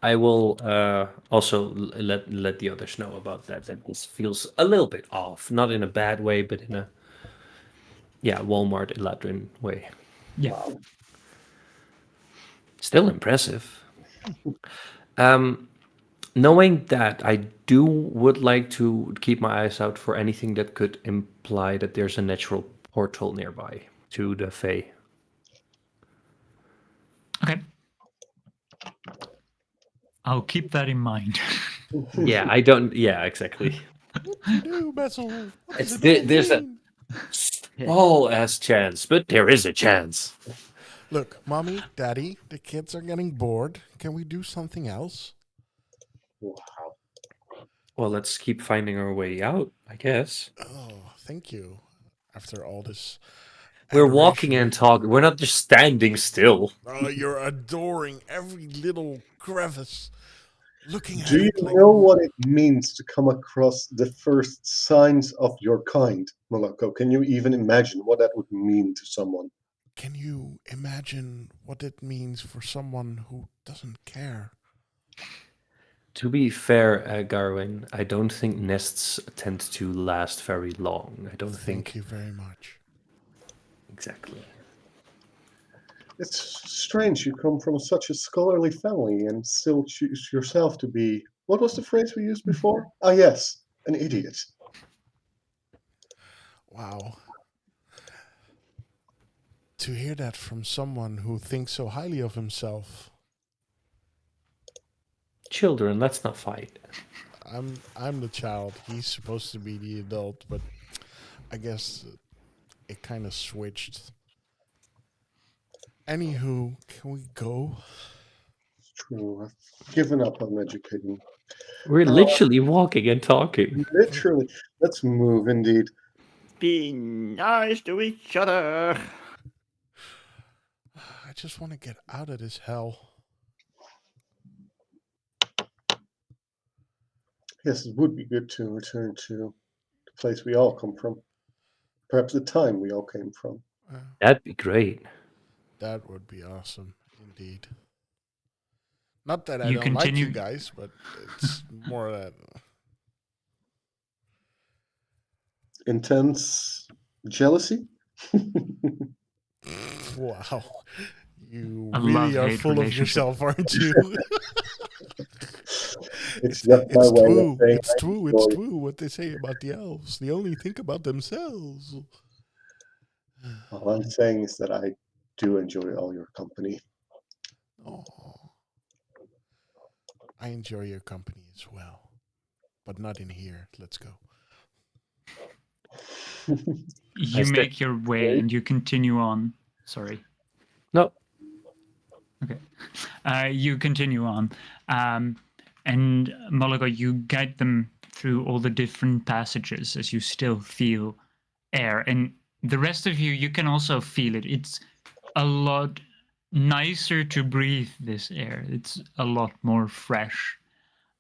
also let the others know about that this feels a little bit off, not in a bad way, but in a Walmart Eladrin way. Yeah. Wow. Still impressive. Knowing that, I would like to keep my eyes out for anything that could imply that there's a natural portal nearby to the Fae. Okay. I'll keep that in mind. Yeah, I don't. Yeah, exactly. What you do, Bessel? What does It's it all there's a mean? small ass chance, but there is a chance. Look, Mommy, Daddy, the kids are getting bored. Can we do something else? Wow. Well, let's keep finding our way out, I guess. Oh, thank you. After all this We're walking adoration. and talking. We're not just standing still. Oh, you're adoring every little crevice. Looking Do at you it like, know what it means to come across the first signs of your kind, Moloko? Can you even imagine what that would mean to someone? can you imagine what it means for someone who doesn't care? To be fair, Garwin, I don't think nests tend to last very long. I don't Thank think you very much. exactly. It's strange you come from such a scholarly family and still choose yourself to be. What was the phrase we used before? Ah, yes, an idiot. Wow. To hear that from someone who thinks so highly of himself. Children, let's not fight. I'm the child. He's supposed to be the adult, but I guess it kind of switched. Anywho, can we go? It's true. I've given up on educating. We're Uh, literally walking and talking. literally. Let's move, indeed. Be nice to each other. I just want to get out of this hell. Yes, it would be good to return to the place we all come from. Perhaps the time we all came from. That'd be great. That would be awesome, indeed. Not that I You don't like you continue. guys, but it's more that Intense jealousy? wow, you A really are love-hate full of relationship. yourself, aren't you? It's just my it's way of true. saying It's I true. It's enjoy. true what they say about the elves. They only think about themselves. All I'm saying is that I do enjoy all your company. Oh, I enjoy your company as well, but not in here. Let's go. You Stay. make your way and you continue on. Sorry. No, Okay. You continue on. And Malaga, you guide them through all the different passages as you still feel air. And the rest of you, you can also feel it. It's a lot nicer to breathe this air. It's a lot more fresh.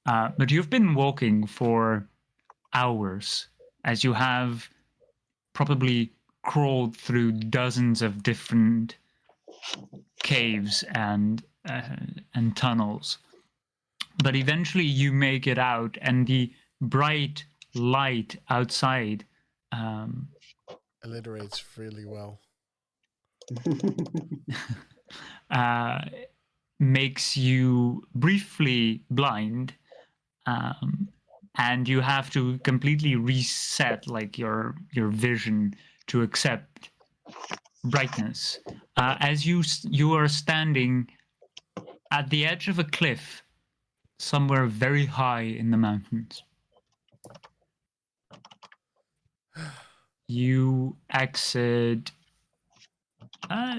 But you've been walking for hours as you have probably crawled through dozens of different caves and tunnels. But eventually you make it out, and the bright light outside um, Alliterates really well. uh, makes you briefly blind, um, and you have to completely reset like your vision to accept brightness. As you are standing at the edge of a cliff somewhere very high in the mountains. You exit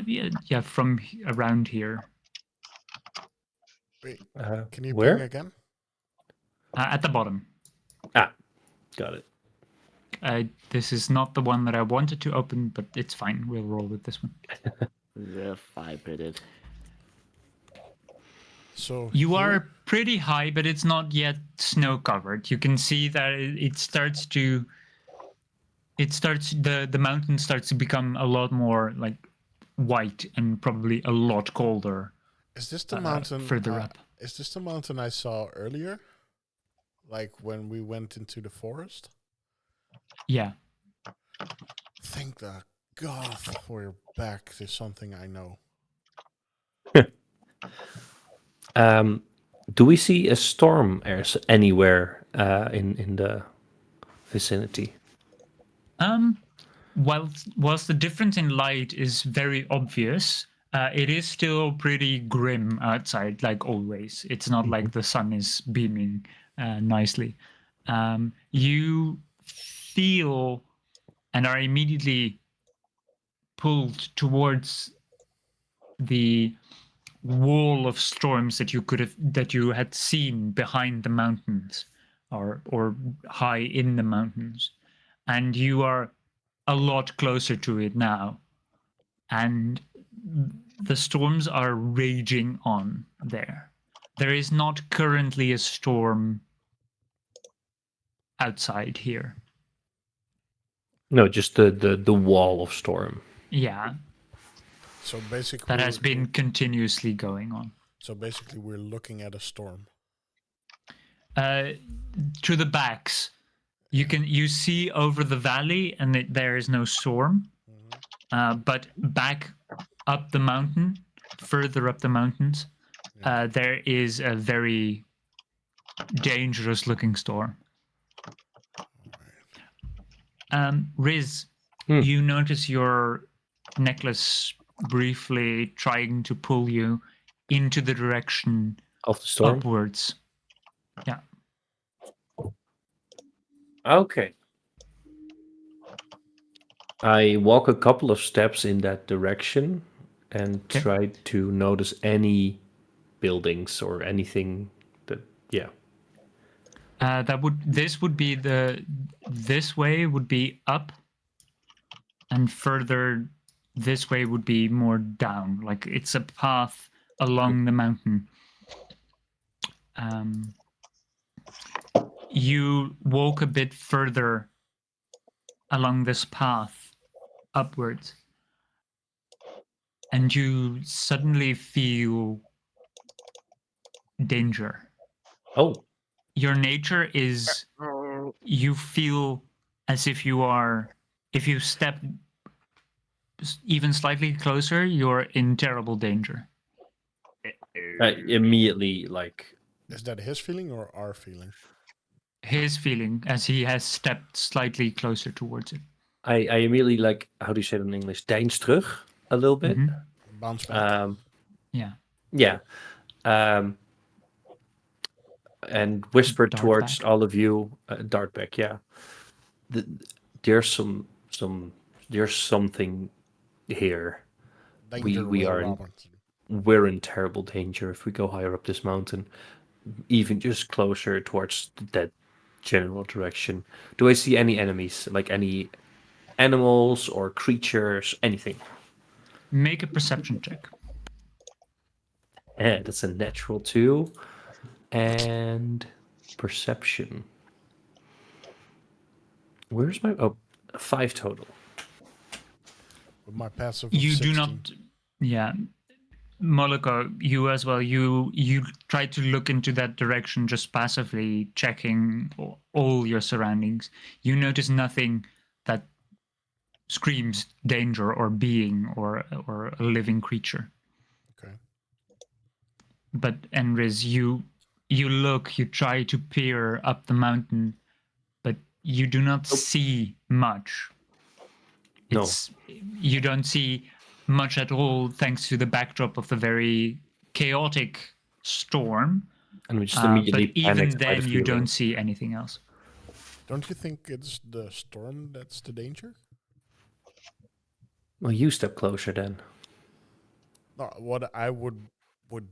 yeah, from around here. Wait, can you ping where? again? At the bottom. Ah, got it. This is not the one that I wanted to open, but it's fine. We'll roll with this one. The 5-bitted. So You here, are pretty high, but it's not yet snow covered. You can see that it starts to. It starts the mountain starts to become a lot more like white and probably a lot colder is this the mountain? further up. Is this the mountain I saw earlier? Like when we went into the forest? Yeah. Thank the God we're back to something I know. Do we see a storm anywhere in the vicinity? whilst the difference in light is very obvious, it is still pretty grim outside, like always. It's not like the sun is beaming nicely. You feel and are immediately pulled towards the wall of storms that you had seen behind the mountains or high in the mountains, and you are a lot closer to it now, and the storms are raging on there. There is not currently a storm outside here. No, just the wall of storm. Yeah, So basically, that has been continuously going on. So basically, we're looking at a storm. To the backs, you see over the valley, and there is no storm. But back up the mountain, further up the mountains, there is a very dangerous looking storm. Riz, you notice your necklace briefly trying to pull you into the direction Of the storm? upwards. Yeah. Okay. I walk a couple of steps in that direction and try to notice any buildings or anything that, yeah. This way would be up, and further this way would be more down. Like it's a path along the mountain. You walk a bit further along this path upwards, and you suddenly feel danger. Oh. Your nature is, you feel as if if you step even slightly closer, you're in terrible danger. Immediately, like... Is that his feeling or our feeling? His feeling, as he has stepped slightly closer towards it. I immediately, like, how do you say it in English? Deins terug a little bit. Bounce back. Yeah. Yeah. And whisper towards back. all of you, dart back, yeah. There's something here. We're in terrible danger if we go higher up this mountain, even just closer towards that general direction. Do I see any enemies, like any animals or creatures, anything? Make a perception check. And that's a natural 2. And perception. Where's my... Oh, 5 total. With my passive You 16. do not... Yeah. Moloko, you as well, you try to look into that direction just passively, checking all your surroundings. You notice nothing that screams danger or being or a living creature. Okay. But Enriz, you look, you try to peer up the mountain, but you do not see much. You don't see much at all, thanks to the backdrop of the very chaotic storm. And we just immediately but even then, you don't see anything else. Don't you think it's the storm that's the danger? Well, you step closer then. No, what I would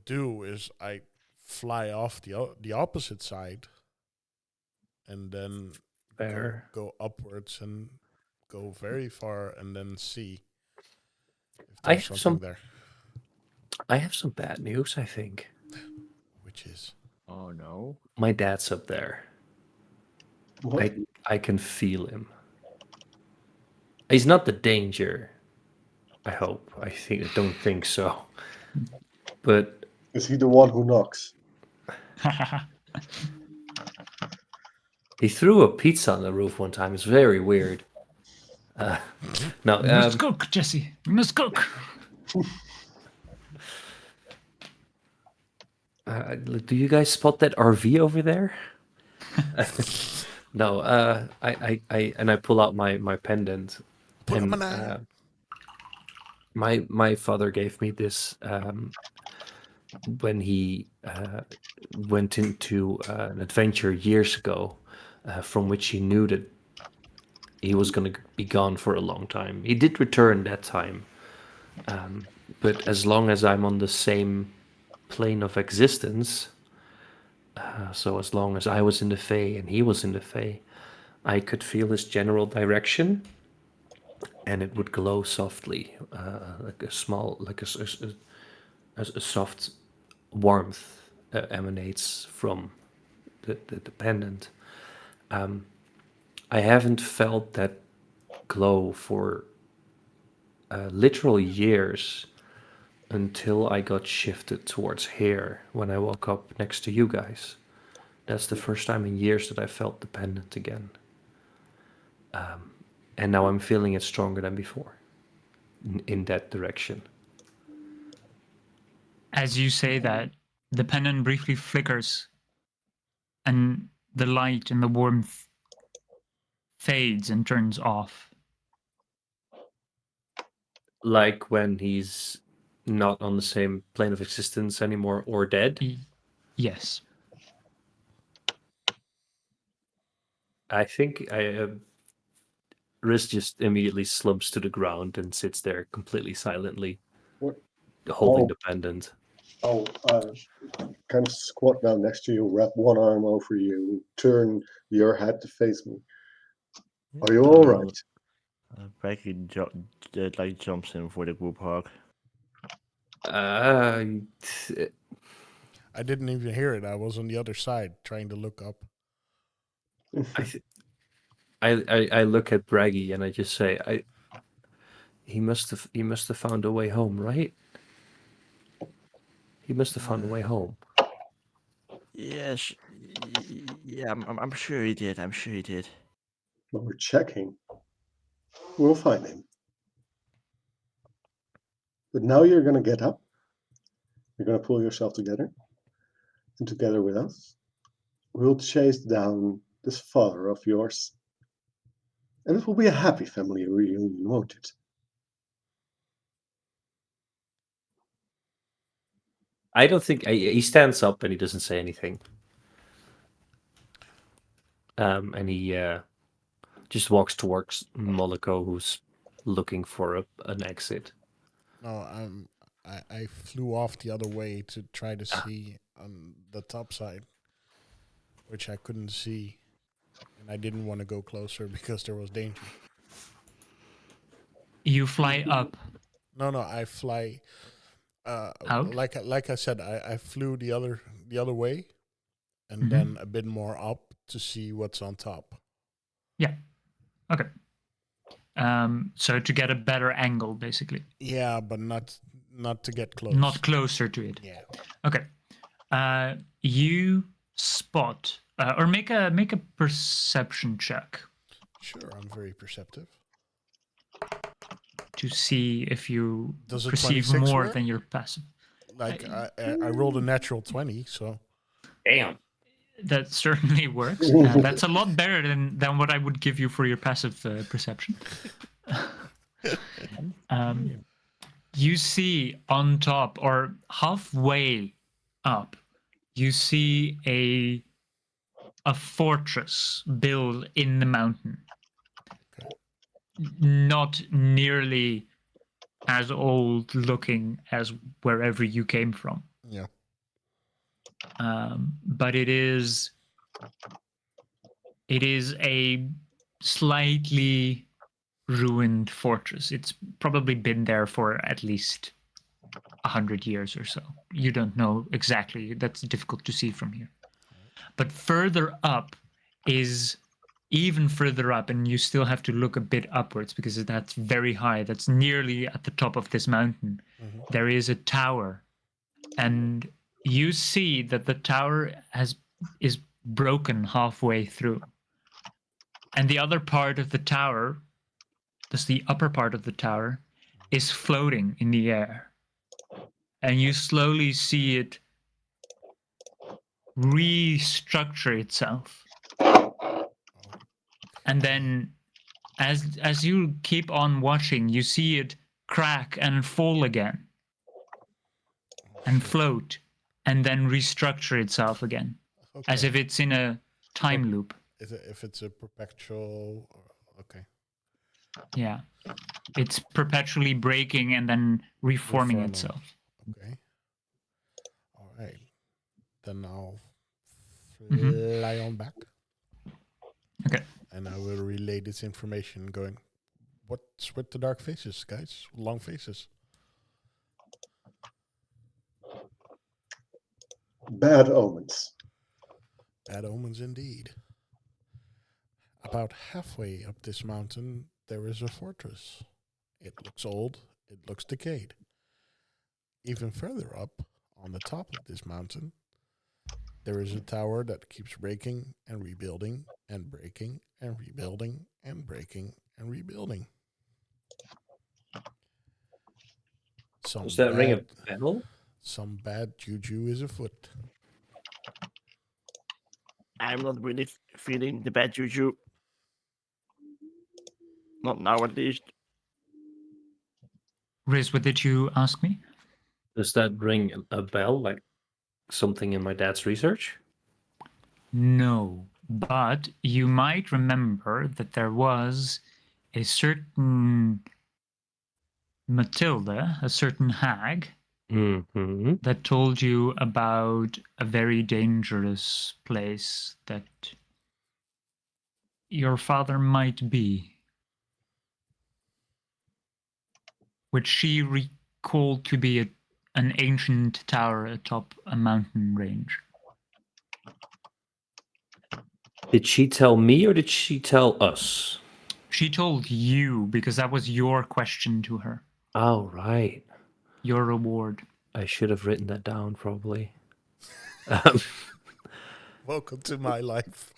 do is I fly off the opposite side, and then go upwards and go very far, and then see if there's something there. I have some bad news, I think. Which is? Oh no. My dad's up there. What? I can feel him. He's not the danger. I hope. I don't think so. But is he the one who knocks? He threw a pizza on the roof one time. It's very weird. No, we must cook, Jesse. We must cook. Do you guys spot that RV over there? No. I pull out my pendant, Put him And in a... my father gave me this when he went into an adventure years ago, from which he knew that he was going to be gone for a long time. He did return that time, but as long as I'm on the same plane of existence, so as long as I was in the Fae and he was in the Fae, I could feel his general direction, and it would glow softly, like a small, like a soft warmth emanates from the pendant. I haven't felt that glow for literal years until I got shifted towards here when I woke up next to you guys. That's the first time in years that I felt dependent again. And now I'm feeling it stronger than before in that direction. As you say that, the pendant briefly flickers and the light and the warmth fades and turns off. Like when he's not on the same plane of existence anymore or dead. Yes. I think Riz just immediately slumps to the ground and sits there completely silently, What? holding Oh. the pendant. I'll kind of squat down next to you, wrap one arm over you, turn your head to face me. Are you all right? Becky jumps in for the group hug. I didn't even hear it. I was on the other side trying to look up. I look at Braggy and I just say, he must have found a way home, right? He must have found a way home. Yes, yeah, I'm sure he did. I'm sure he did. But we're checking. We'll find him. But now you're going to get up. You're going to pull yourself together. And together with us, we'll chase down this father of yours. And it will be a happy family reunion, won't it? I don't think he stands up and he doesn't say anything. And he just walks towards Moloko, who's looking for an exit. No, I flew off the other way to try to see on the top side, which I couldn't see, and I didn't want to go closer because there was danger. You fly up. No, I fly. Out? Like I said, I flew the other way, and Mhm. then a bit more up to see what's on top. Yeah. Okay. So to get a better angle, basically. Yeah, but not to get close. Not closer to it. Yeah. Okay. You spot or make a perception check Sure, I'm very perceptive. to see if you Does a perceive 26 more work? than your passive. Like I rolled a natural 20, so Damn. That certainly works. That's a lot better than what I would give you for your passive perception. You see on top or halfway up, you see a fortress built in the mountain. Okay. Not nearly as old looking as wherever you came from. Yeah. But it is a slightly ruined fortress. It's probably been there for at least 100 years or so. You don't know exactly. That's difficult to see from here. But further up is even further up, and you still have to look a bit upwards because that's very high. That's nearly at the top of this mountain. Mm-hmm. There is a tower, and you see that the tower is broken halfway through. And the other part of the tower, that's the upper part of the tower, is floating in the air. And you slowly see it restructure itself. And then as you keep on watching, you see it crack and fall again, and float, and then restructure itself again, as Okay. if it's in a time loop. If it's a perpetual. Okay. Yeah, it's perpetually breaking and then reforming Reforming. itself. Okay. All right. Then I'll Mhm. fly on back. Okay. And I will relay this information going, what's with the dark faces, guys? Long faces. Bad omens. Bad omens indeed. About halfway up this mountain, there is a fortress. It looks old, it looks decayed. Even further up, on the top of this mountain, there is a tower that keeps breaking and rebuilding and breaking and rebuilding and breaking and rebuilding. Does that ring a bell? Some bad juju is afoot. I'm not really feeling the bad juju. Not now, at least. Riz, what did you ask me? Does that ring a bell, like something in my dad's research? No, but you might remember that there was a certain Matilda, a certain hag, Mm-hmm. that told you about a very dangerous place that your father might be, which she recalled to be an ancient tower atop a mountain range. Did she tell me or did she tell us? She told you because that was your question to her, Oh, right. your reward. I should have written that down, probably. Welcome to my life.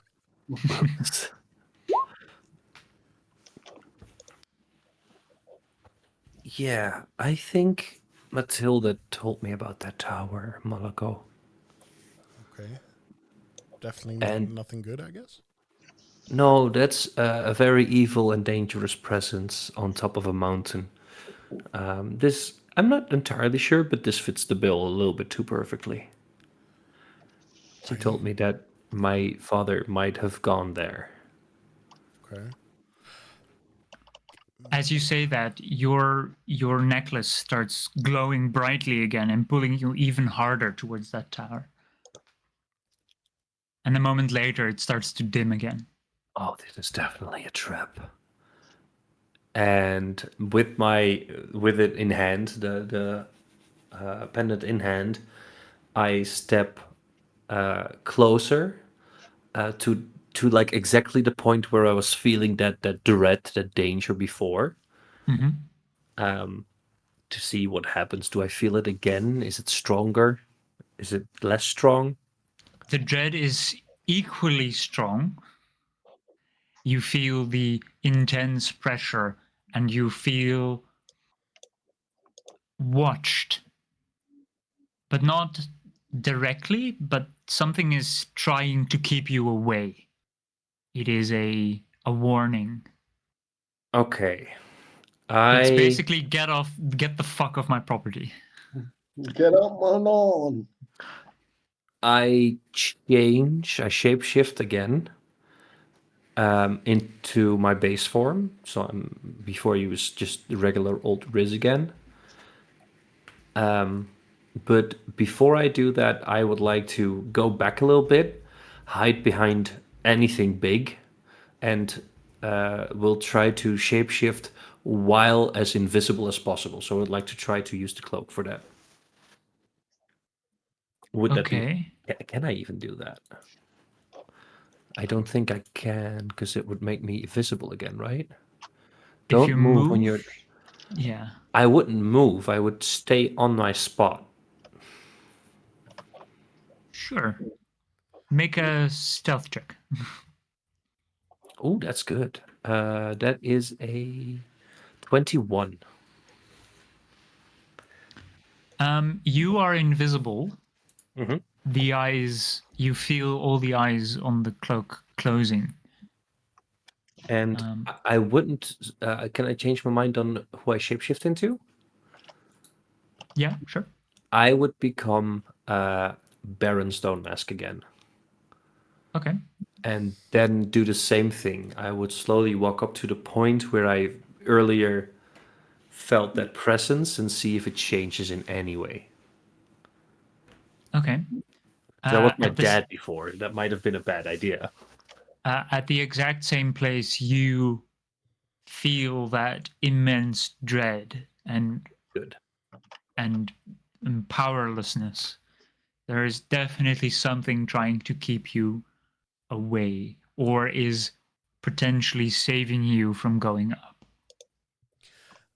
Yeah, I think Matilda told me about that tower, Malako. Okay. Definitely And nothing good, I guess. no, that's a very evil and dangerous presence on top of a mountain. This, I'm not entirely sure, but this fits the bill a little bit too perfectly. She told me that my father might have gone there. Okay. As you say that, your necklace starts glowing brightly again and pulling you even harder towards that tower. And a moment later, it starts to dim again. Oh, this is definitely a trap. And with it in hand, the pendant in hand, I step closer to like exactly the point where I was feeling that dread, that danger before. Mm-hmm. To see what happens. Do I feel it again? Is it stronger? Is it less strong? The dread is equally strong. You feel the intense pressure and you feel watched, but not directly, but something is trying to keep you away. It is a warning. Okay. It's basically get the fuck off my property. Get up, my lawn. I shapeshift again into my base form. So before he was just the regular old Riz again. But before I do that, I would like to go back a little bit, hide behind anything big, and will try to shapeshift while as invisible as possible. So I would like to try to use the cloak for that. Would that be? Can I even do that? I don't think I can, because it would make me visible again, right? If you move when you're. Yeah. I wouldn't move. I would stay on my spot. Sure. Make a stealth check. Oh, that's good. That is a 21. You are invisible. Mm-hmm. The eyes, you feel all the eyes on the cloak closing. And I wouldn't. Can I change my mind on who I shapeshift into? Yeah, sure. I would become Baron Stone Mask again. Okay. And then do the same thing. I would slowly walk up to the point where I earlier felt that presence and see if it changes in any way. Okay. So that was my At this, dad before. That might have been a bad idea. at the exact same place, you feel that immense dread and Good. and powerlessness. There is definitely something trying to keep you away, or is potentially saving you from going up.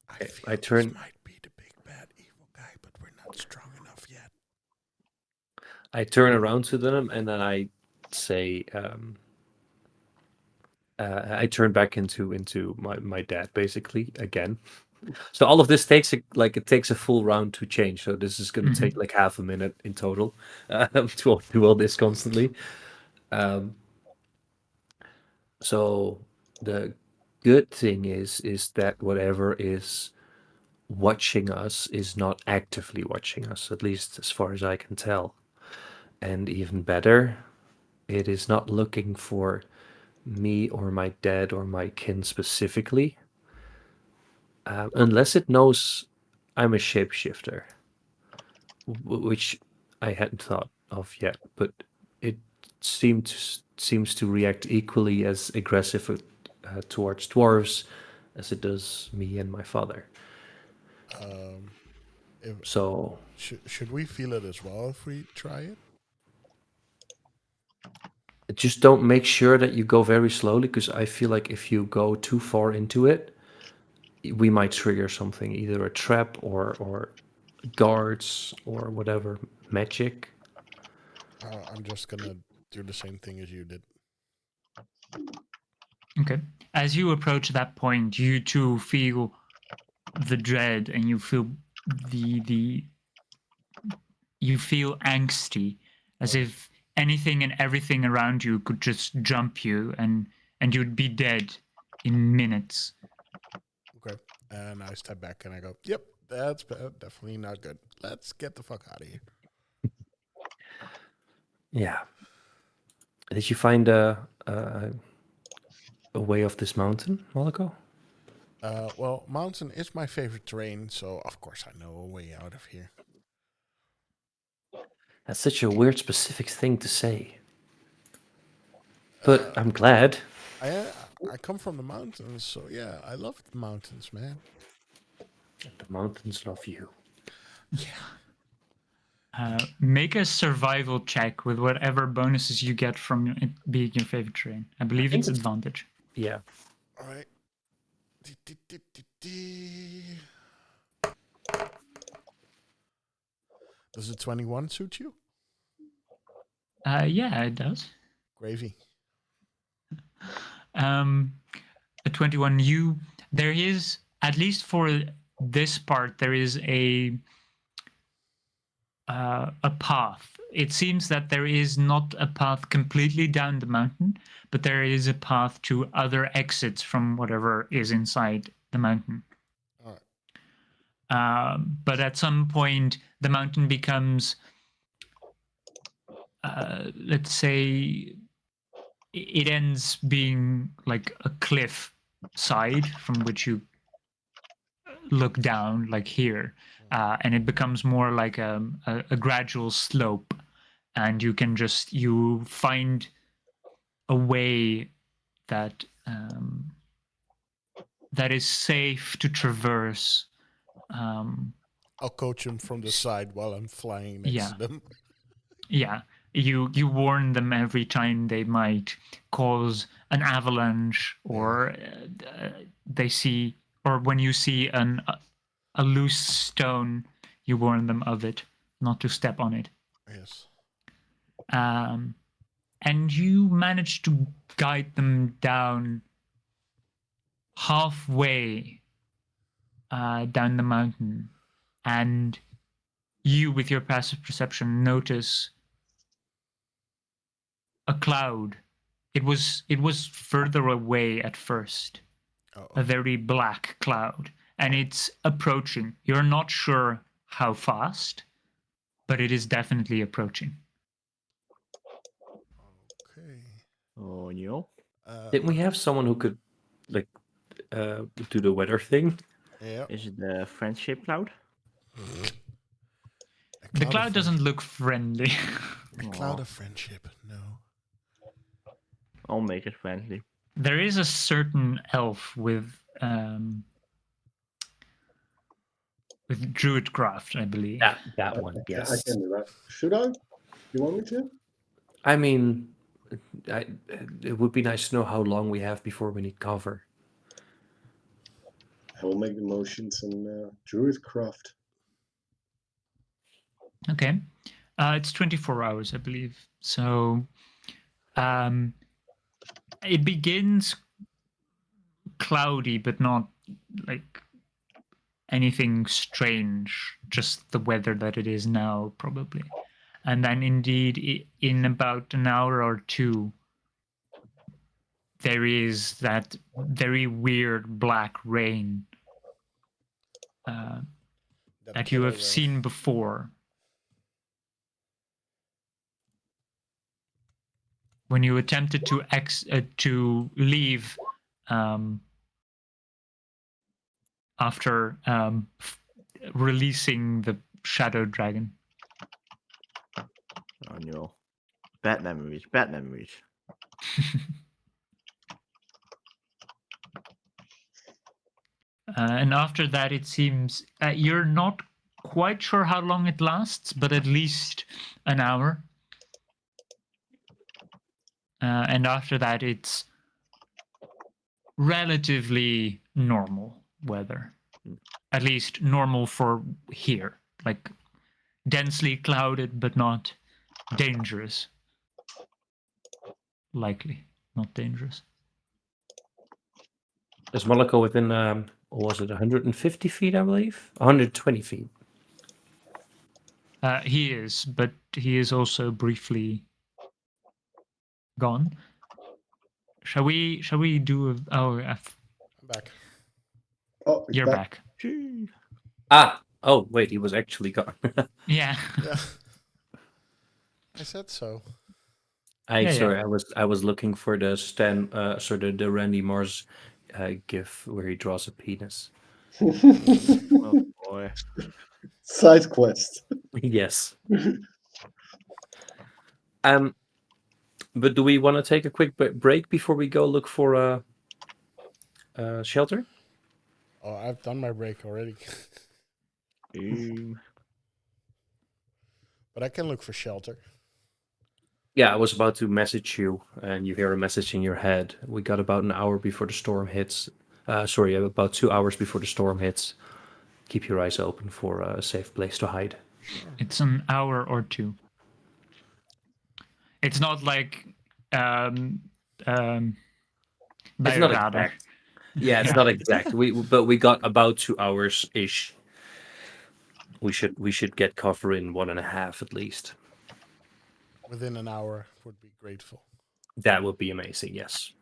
I feel I this turn. might be the big bad evil guy, but we're not strong enough yet. I turn around to them and then I say, I turn back into my dad basically again. So all of this takes it takes a full round to change. So this is going to take like half a minute in total to do all this constantly. So the good thing is that whatever is watching us is not actively watching us, at least as far as I can tell. And even better, it is not looking for me or my dad or my kin specifically, unless it knows I'm a shapeshifter, which I hadn't thought of yet. But it seems to react equally as aggressive towards dwarves as it does me and my father. If, So should we feel it as well if we try it? just don't make sure that you go very slowly, because I feel like if you go too far into it, we might trigger something, either a trap or guards or whatever magic. I'm just gonna do the same thing as you did. Okay. As you approach that point, you too feel the dread, and you feel the you feel angsty, as if anything and everything around you could just jump you, and you'd be dead in minutes. Okay. And I step back and I go, "Yep, that's definitely not good. Let's get the fuck out of here." Yeah. Did you find a way off this mountain, Moloko? Well, mountain is my favorite terrain, so of course I know a way out of here. That's such a weird, specific thing to say. But I'm glad. I come from the mountains, so yeah, I love the mountains, man. The mountains love you. Make a survival check with whatever bonuses you get from it being your favorite terrain. I believe think it's it's- advantage. Yeah. All right. Does a 21 suit you? Yeah, it does. Gravy. A 21. There is, at least for this part, there is a path. It seems that there is not a path completely down the mountain, but there is a path to other exits from whatever is inside the mountain. All right. But at some point, the mountain becomes, let's say, it ends being like a cliff side from which you look down, like here, and it becomes more like a gradual slope, and you find a way that that is safe to traverse. I'll coach him from the side while I'm flying next Yeah. to them. Yeah, you warn them every time they might cause an avalanche, or they see, or when you see a loose stone, you warn them of it, not to step on it. Yes. And you manage to guide them down halfway down the mountain, and you, with your passive perception, notice a cloud It was further away at first. A very black cloud, and it's approaching. You're not sure how fast, but it is definitely approaching. Okay. Oh no. Didn't we have someone who could, like, do the weather thing? Yeah. Is it the friendship cloud? The cloud doesn't look friendly. A cloud of friendship. No. I'll make it friendly. There is a certain elf with druidcraft, I believe. That one, I yes. can do that. Should I? You want me to? I mean, it would be nice to know how long we have before we need cover. I will make the motions in Druidcraft. Okay. It's 24 hours, I believe. So it begins cloudy, but not like anything strange, just the weather that it is now, probably. And then, indeed, in about an hour or two, there is that very weird black rain that you have seen before. When you attempted to leave after releasing the shadow dragon. Oh no. Bad memories, bad memories. And after that, it seems you're not quite sure how long it lasts, but at least an hour. And after that, it's relatively normal weather. At least normal for here. Like densely clouded, but not dangerous. Likely not dangerous. Is Monaco within, or was it 150 feet, I believe? 120 feet. He is, but he is also briefly gone. Shall we do I'm back. Oh, it's You're back. Oh, wait, he was actually gone. Yeah. Yeah. I said so. Sorry, I was looking for the the Randy Mars gif where he draws a penis. Oh boy. Side quest. Yes. But do we want to take a quick break before we go look for a shelter? Oh, I've done my break already. But I can look for shelter. Yeah, I was about to message you, and you hear a message in your head. We got about an hour before the storm hits. About 2 hours before the storm hits. Keep your eyes open for a safe place to hide. It's an hour or two. It's not like It's not radar. exact. Yeah, it's not exact. But we got about 2 hours ish. We should get cover in 1.5 at least. Within an hour would be grateful. That would be amazing. Yes.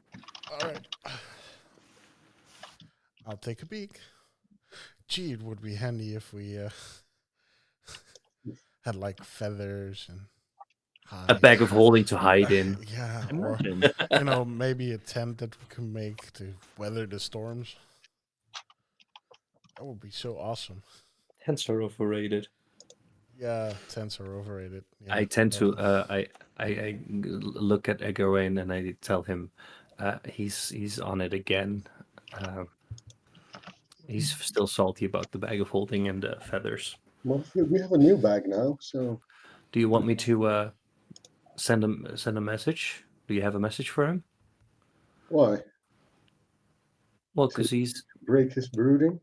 All right. I'll take a peek. Gee, it would be handy if we had like feathers and a bag of holding to hide in. Yeah, Imagine. or maybe a tent that we can make to weather the storms. That would be so awesome. Tents are overrated. Yeah, tents are overrated. Yeah, I tend to I look at Egawain and I tell him he's on it again. He's still salty about the bag of holding and the feathers. Well, we have a new bag now, so. Do you want me to send a message? Do you have a message for him? Why? Well, because he's break his brooding.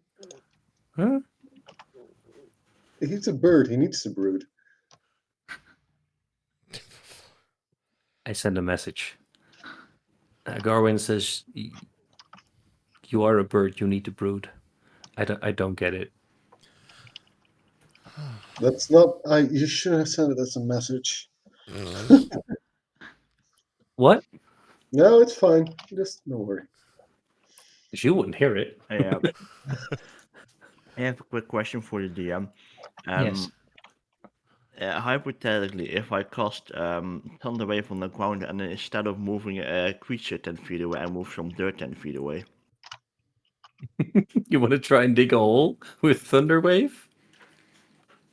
Huh? He's a bird. He needs to brood. I send a message. Garwin says, "You are a bird. You need to brood." I don't get it. That's not. You shouldn't have sent it as a message. What? No, it's fine. Just no worry. Because you wouldn't hear it. Yeah. I have a quick question for the DM. Yes. Hypothetically, if I cast Thunder Wave on the ground and then instead of moving a creature 10 feet away, I move some dirt 10 feet away. You want to try and dig a hole with Thunderwave?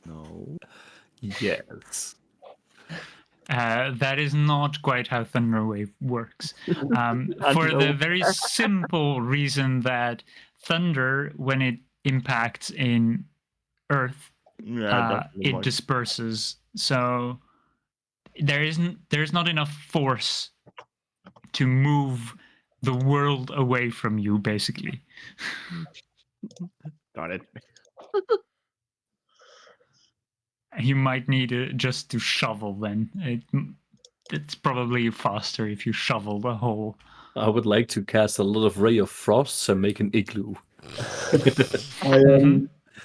No. Yes. That is not quite how Thunderwave works. I For the know. very simple reason that thunder, when it impacts in Earth, Yeah, definitely it much. disperses. So there's not enough force to move the world away from you, basically. Got it. You might need just to shovel then. It's probably faster if you shovel the hole. I would like to cast a lot of Ray of Frosts and make an igloo.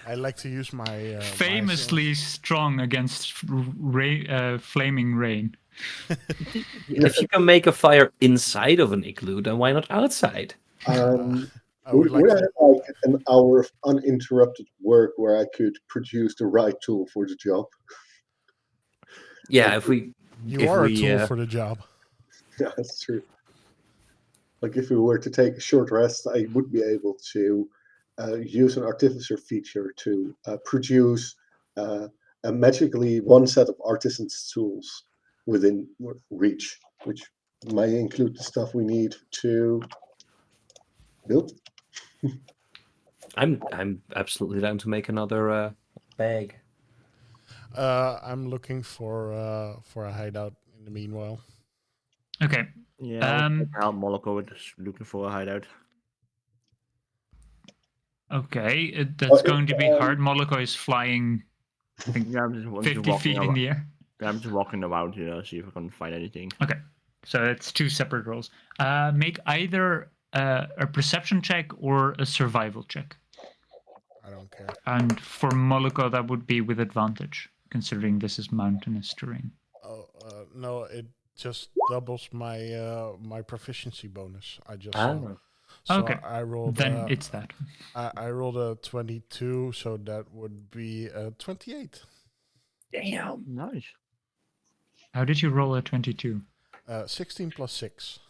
I like to use my Famously strong against flaming rain. If you can make a fire inside of an igloo, then why not outside? I would like Would I to. have like an hour of uninterrupted work where I could produce the right tool for the job? Yeah, if we You are a tool for the job. Yeah, that's true. Like if we were to take a short rest, I would be able to use an artificer feature to produce magically one set of artisan's tools within reach, which might include the stuff we need to build. I'm absolutely down to make another bag. I'm looking for a hideout in the meanwhile. Okay. Yeah, I'll Moloko is looking for a hideout. Okay, that's going to be hard. Moloko is flying, I think, Yeah, I'm just 50 walking feet in around. the air. I'm just walking around here, see if I can find anything. Okay, so it's two separate rolls. Make either a perception check or a survival check. I don't care. And for Moloko, that would be with advantage, considering this is mountainous terrain. Oh no! It just doubles my my proficiency bonus. I just Ah. saw. So Okay, I rolled. then it's that. I rolled a 22, so that would be a 28. Damn. Nice. How did you roll a 22? 16 plus 6.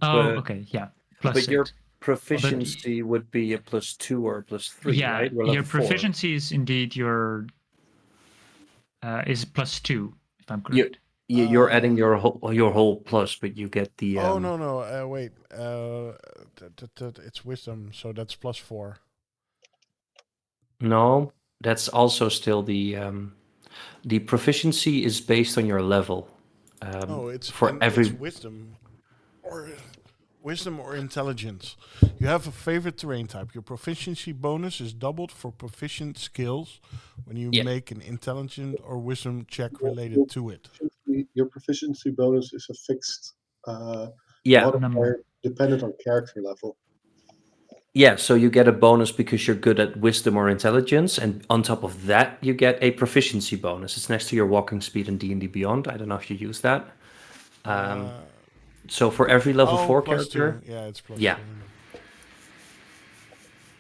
Oh, But- okay, yeah, plus But 6. your proficiency would be a +2 or +3, Yeah, right? We're your level 4. proficiency is indeed your is +2, if I'm correct. You're adding your whole plus, but you get the. Oh no! Wait. It's wisdom, so that's +4. No, that's also still the proficiency is based on your level. No, it's for every. it's wisdom or intelligence. You have a favorite terrain type. Your proficiency bonus is doubled for proficient skills when you Yeah. make an intelligent or wisdom check related to it. Your proficiency bonus is a fixed Yeah, modifier dependent on character level. yeah. So you get a bonus because you're good at wisdom or intelligence, and on top of that, you get a proficiency bonus. It's next to your walking speed in D&D Beyond. I don't know if you use that. So for every level 4 character, +2. Yeah, it's +2. Yeah.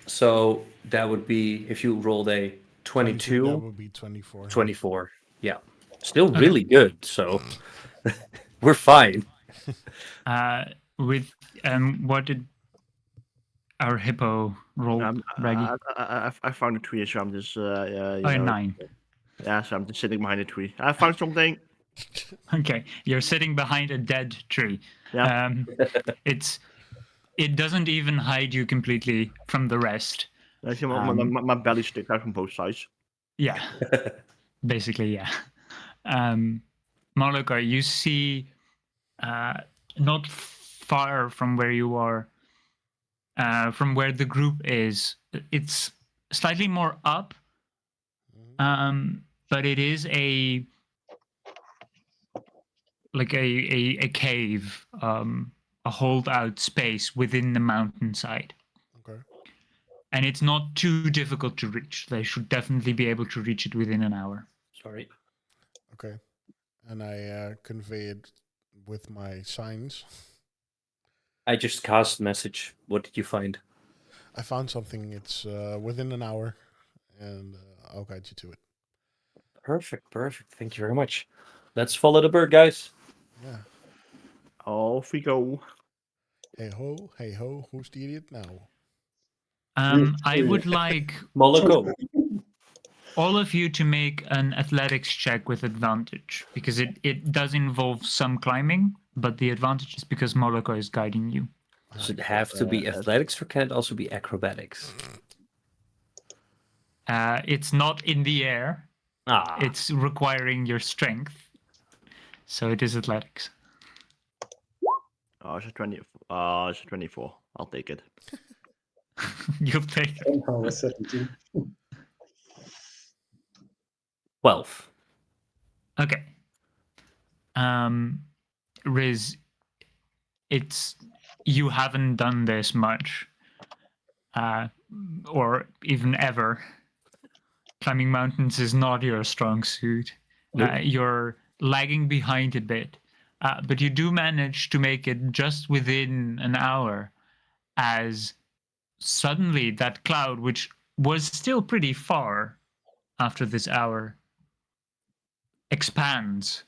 So that would be if you rolled a 22, That would be 24. 24. Yeah. Still really good. So we're fine. With what did our hippo roll, Raggy? I found a tree, so I'm just. Oh, 9. Yeah, so I'm just sitting behind a tree. I found something. Okay, you're sitting behind a dead tree. Yeah. It doesn't even hide you completely from the rest. I see my belly stick out from both sides. Yeah, basically, yeah. Moloko, you see, not far from where you are, from where the group is. It's slightly more up, but it is a cave, a holdout space within the mountainside. Okay. And it's not too difficult to reach. They should definitely be able to reach it within an hour. Sorry. Okay. And I convey it with my signs. I just cast message. What did you find? I found something. It's within an hour, and I'll guide you to it. Perfect. Thank you very much. Let's follow the bird, guys. Yeah. Off we go. Hey ho, who's the idiot now? I would like Moloko. all of you to make an athletics check with advantage, because it does involve some climbing, but the advantage is because Moloko is guiding you. Does it have to be athletics, or can it also be acrobatics? It's not in the air. Ah, It's requiring your strength. So it is athletics. Oh, it's a 20. It's a 24. I'll take it. You'll take it. Somehow a 17. 12. Okay. Riz, it's you haven't done this much, or even ever. Climbing mountains is not your strong suit. You're lagging behind a bit, but you do manage to make it just within an hour, as suddenly that cloud, which was still pretty far after this hour, expands.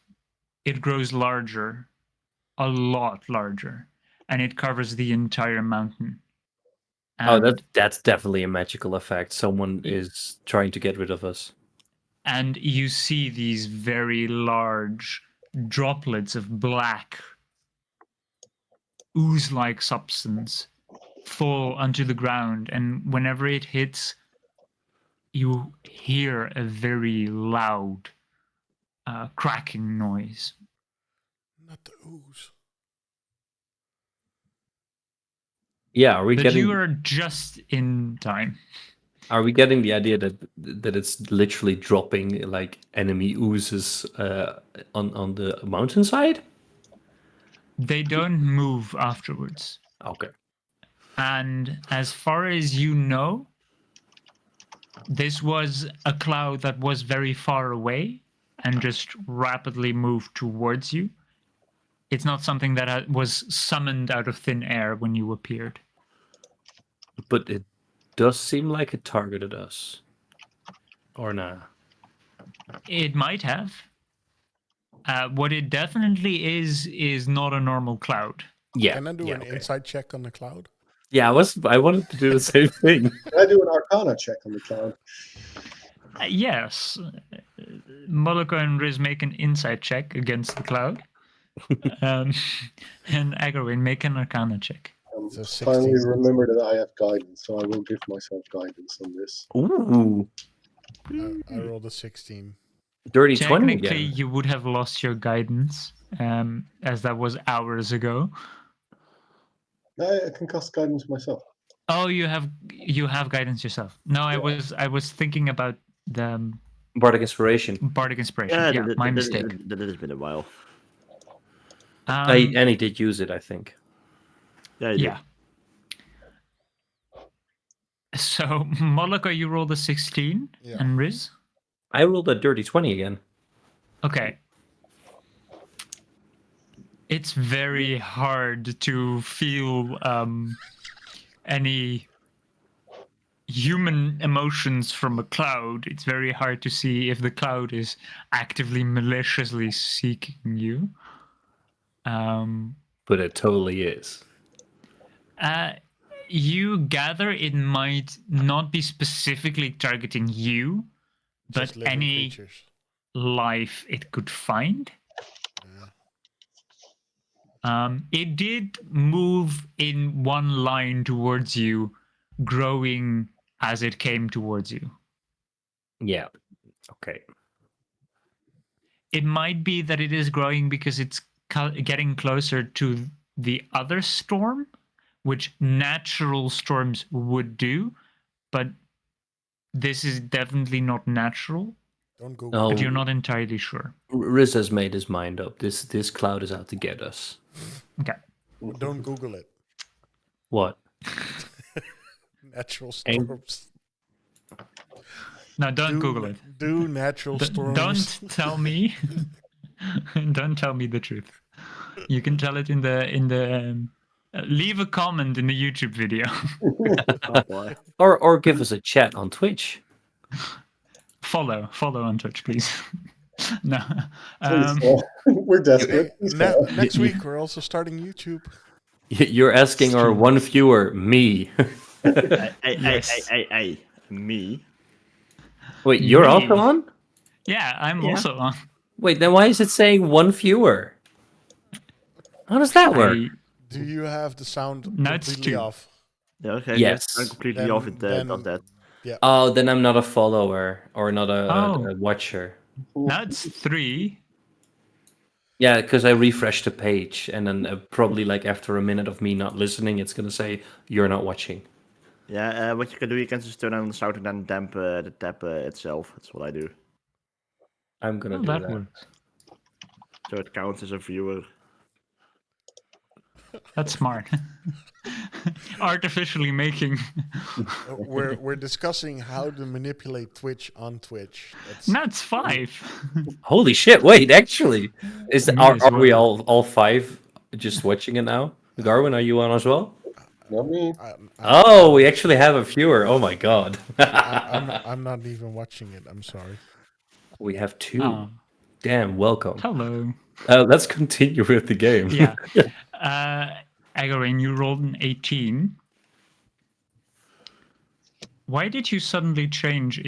It grows larger, a lot larger, and it covers the entire mountain. And, That's definitely a magical effect. Someone is trying to get rid of us. and you see these very large droplets of black ooze-like substance fall onto the ground, and whenever it hits, you hear a very loud cracking noise. Not the ooze. Yeah, are we But getting? you are just in time. Are we getting the idea that it's literally dropping like enemy oozes on the mountainside? They don't move afterwards. Okay. And as far as you know, this was a cloud that was very far away and just rapidly moved towards you. It's not something that was summoned out of thin air when you appeared. But it does seem like it targeted us. Or nah? It might have. What it definitely is not a normal cloud. Yeah. Can I do an okay. inside check on the cloud? Yeah, I wanted to do the same thing. Can I do an Arcana check on the cloud? Yes. Moloko and Riz make an insight check against the cloud. And Agrowin, make an Arcana check. So 16. Finally remember that I have guidance, so I will give myself guidance on this. Ooh. I rolled a 16. Dirty 20 Technically, again. you would have lost your guidance, as that was hours ago. I can cast guidance myself. Oh, you have guidance yourself. No, I was thinking about the Bardic Inspiration. Bardic Inspiration. Yeah, my mistake. That has been a while. And he did use it, I think. Yeah, I did. Yeah. So, Moloko, you rolled a 16, Yeah. and Riz? I rolled a dirty 20 again. Okay. It's very hard to feel any human emotions from a cloud. It's very hard to see if the cloud is actively maliciously seeking you. But it totally is. You gather it might not be specifically targeting you, but Just living any creatures. life it could find. It did move in one line towards you, growing as it came towards you. Yeah. Okay. It might be that it is growing because it's getting closer to the other storm, which natural storms would do, but this is definitely not natural. Don't Google Oh, But you're not entirely sure. Riz has made his mind up. This cloud is out to get us. Okay. it. Don't Google it. What? Natural storms. No, don't Google it. Do natural storms. Don't tell me. Don't tell me the truth. You can tell it in the. Leave a comment in the YouTube video. Oh boy. Or give us a chat on Twitch. follow on Twitch, please. No. Please, we're desperate. Please, Next week, we're also starting YouTube. You're asking our Stream. one viewer, me. Yes. Hey, me. Wait, you're Me. also on? Yeah, I'm Yeah. also on. Wait, then why is it saying one viewer? How does that work? Do you have the sound No, it's completely two. off? Yeah, okay, Yes. I'm completely off. It does that. Yeah. Oh, then I'm not a follower or not Oh. a watcher. Now it's 3. Yeah, because I refreshed the page, and then probably like after a minute of me not listening, it's gonna say you're not watching. Yeah, what you can do, you can just turn on the sound and then damp the tab itself. That's what I do. I'm gonna Oh, do that that. works. So it counts as a viewer. That's smart. Artificially making. We're discussing how to manipulate Twitch on Twitch. No, it's 5. Holy shit! Wait, actually, Me are as we well. all 5 just watching it now? Garwin, are you on as well? Not me. Oh, we actually have a viewer. Oh my god. I'm not even watching it. I'm sorry. We have 2. Oh, Damn, welcome. hello. Let's continue with the game. Yeah. Agarin, you rolled an 18. Why did you suddenly change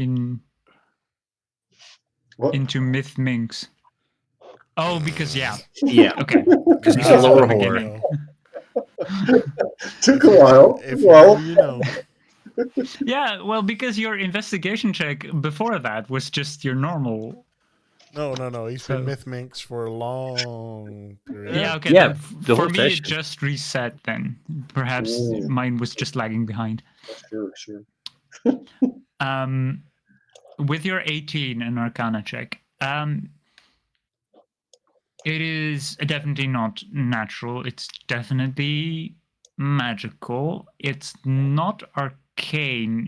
What? into Myth Minx? Oh, because yeah. Yeah, Okay. because he's This a is lower the whore. beginning. Took a while. If Well, you know. Yeah, well, because your investigation check before that was just your normal. No. He's So- been Myth Minx for a long period. Yeah, okay. Yeah, then the for whole me, it session. just reset then. Perhaps Ooh. mine was just lagging behind. sure. With your 18 and Arcana check, it is definitely not natural. It's definitely magical. It's not arcane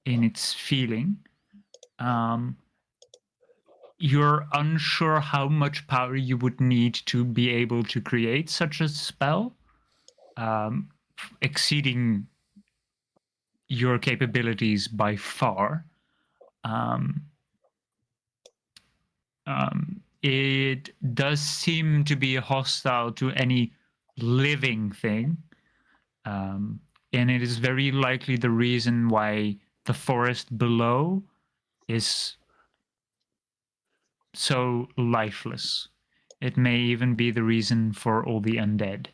in its feeling. You're unsure how much power you would need to be able to create such a spell, exceeding your capabilities by far. It does seem to be hostile to any living thing. And it is very likely the reason why the forest below is so lifeless. It may even be the reason for all the undead.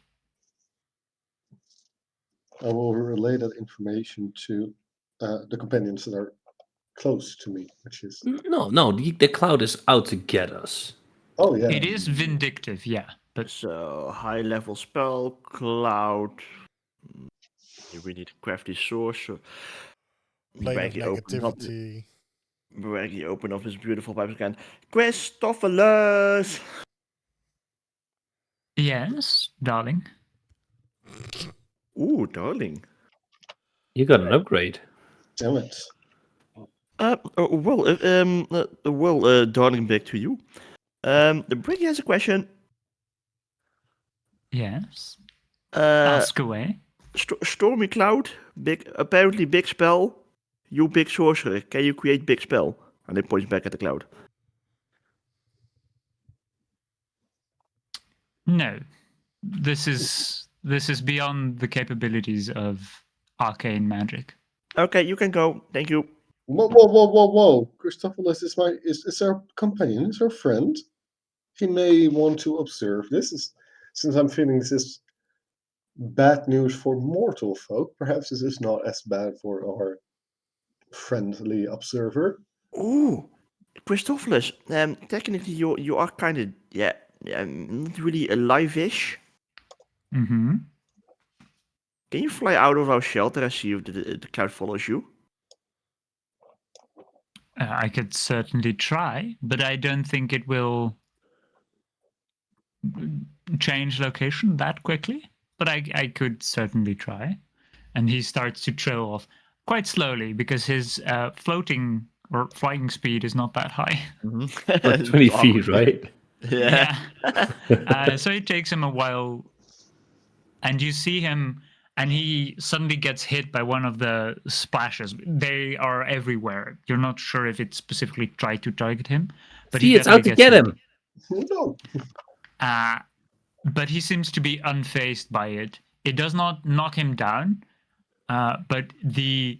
I will relay that information to the companions that are close to me, which is. No, the cloud is out to get us. Oh, yeah. It is vindictive, yeah. But So high level spell, cloud. We need a crafty source. Plane of Braggy negativity. open up his beautiful pipes again. Christophilus! yes, darling. Ooh, darling. You got an upgrade. Damn it. Darling, back to you. Briggy has a question. Yes. Uh, Ask away. Stormy Cloud, apparently big spell. You big sorcerer, can you create big spell? And he points back at the cloud. No. This is beyond the capabilities of arcane magic. Okay, you can go. Thank you. Whoa. Christophilus is our companion, is our friend. He may want to observe. Since I'm feeling this is bad news for mortal folk, perhaps this is not as bad for our friendly observer. Ooh, Christophilus. Technically, you are kind of not really alive-ish. Mm-hmm. Can you fly out of our shelter and see if the cloud follows you? I could certainly try, but I don't think it will change location that quickly. But I could certainly try. And he starts to trail off quite slowly because his floating or flying speed is not that high. Like 20 feet, right? Yeah. So it takes him a while, and you see him, and he suddenly gets hit by one of the splashes. They are everywhere. You're not sure if it specifically tried to target him, but he See, it's definitely out to gets get hit. him. No. But he seems to be unfazed by it. It does not knock him down, but the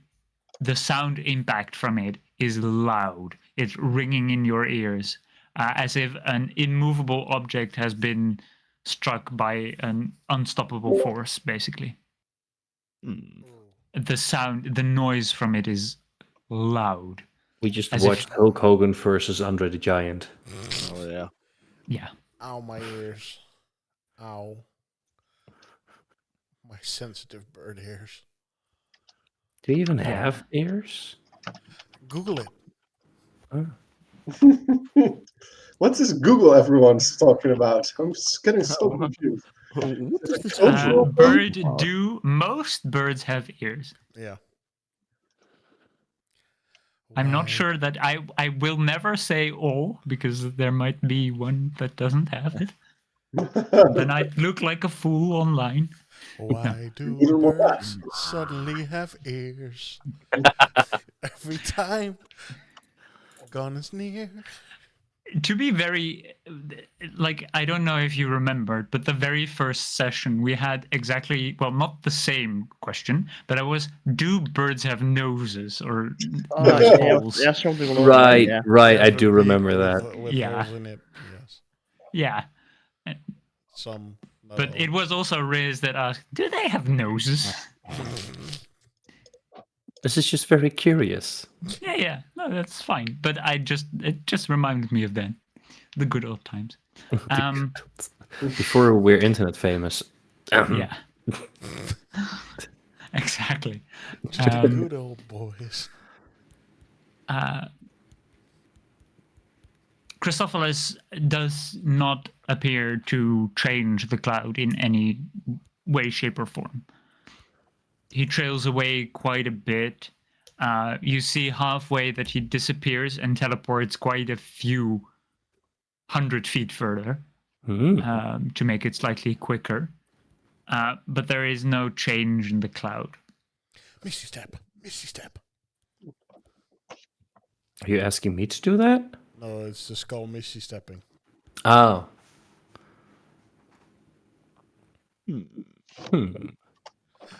sound impact from it is loud. It's ringing in your ears, as if an immovable object has been struck by an unstoppable force, basically. Hmm. The noise from it is loud. We just As watched if, Hulk Hogan versus Andre the Giant. Oh yeah. yeah. Ow, my ears. Ow. My sensitive bird ears. Do you even Yeah. have ears? Google it. What's this Google everyone's talking about? I'm just getting so confused. What Is is it this? cultural? Most birds have ears. Yeah. I'm not Why sure that I will never say all, because there might be one that doesn't have it. Then I'd look like a fool online. Why do Google more birds suddenly have ears? Every time gone is near. To be very, like, I don't know if you remembered, but the very first session we had exactly, well, not the same question, but it was, do birds have noses or Oh nose yeah, holes? yeah, something along those lines. Right, Yeah. right. I Have a do beak remember that. with Yeah. holes in it. Yes. Yeah. Some. Not But all. it was also Riz that asked, do they have noses? This is just very curious. Yeah. No, that's fine. But it just reminded me of then. The good old times. Before we're internet famous. Yeah. Exactly. Good old boys. Chrysophilis does not appear to change the cloud in any way, shape, or form. He trails away quite a bit. You see halfway that he disappears and teleports quite a few 100 feet further to make it slightly quicker. But there is no change in the cloud. Misty step. Misty step. Are you asking me to do that? No, it's the skull misty stepping. Oh.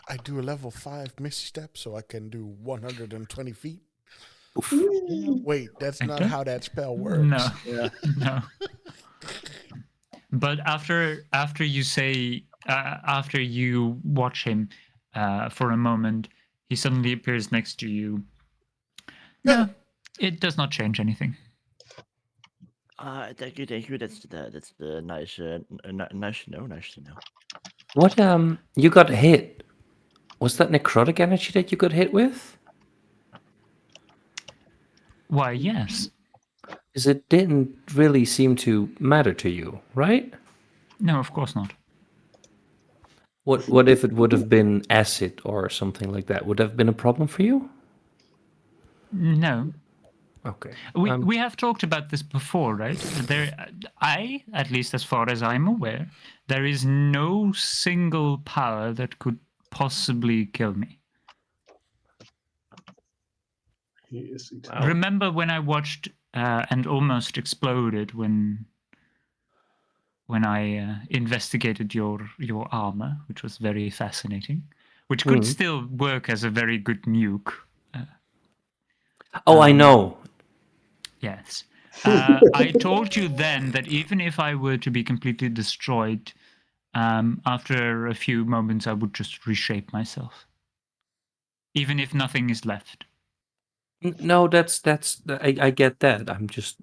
I do a level 5 misty step, so I can do 120 feet. Wait, that's not Okay. how that spell works. No. Yeah. No. But after you watch him for a moment, he suddenly appears next to you. No, it does not change anything. Thank you. That's the nice, nice to know. Nice to know. What, you got hit. Was that necrotic energy that you got hit with? Why, yes. Because it didn't really seem to matter to you, right? No, of course not. What if it would have been acid or something like that? Would that have been a problem for you? No. Okay. We have talked about this before, right? At least as far as I'm aware, there is no single power that could possibly kill me. He is Remember when I watched and almost exploded when I investigated your armor, which was very fascinating, which could still work as a very good nuke. Oh, I know. Yes. I told you then that even if I were to be completely destroyed, after a few moments, I would just reshape myself. Even if nothing is left. No, that's I get that. I'm just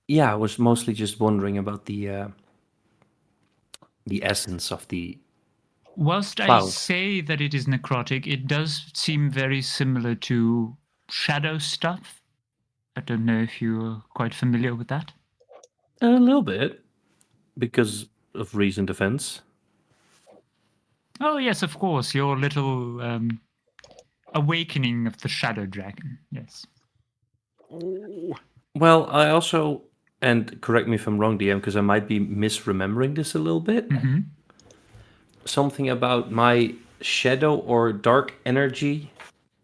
yeah, I was mostly just wondering about the essence of the Whilst I cloud. say that it is necrotic, it does seem very similar to shadow stuff. I don't know if you're quite familiar with that. A little bit, because of recent events. Oh, yes, of course. Your little awakening of the shadow dragon. Yes. Oh. Well, I also, and correct me if I'm wrong, DM, because I might be misremembering this a little bit. Mm-hmm. Something about my shadow or dark energy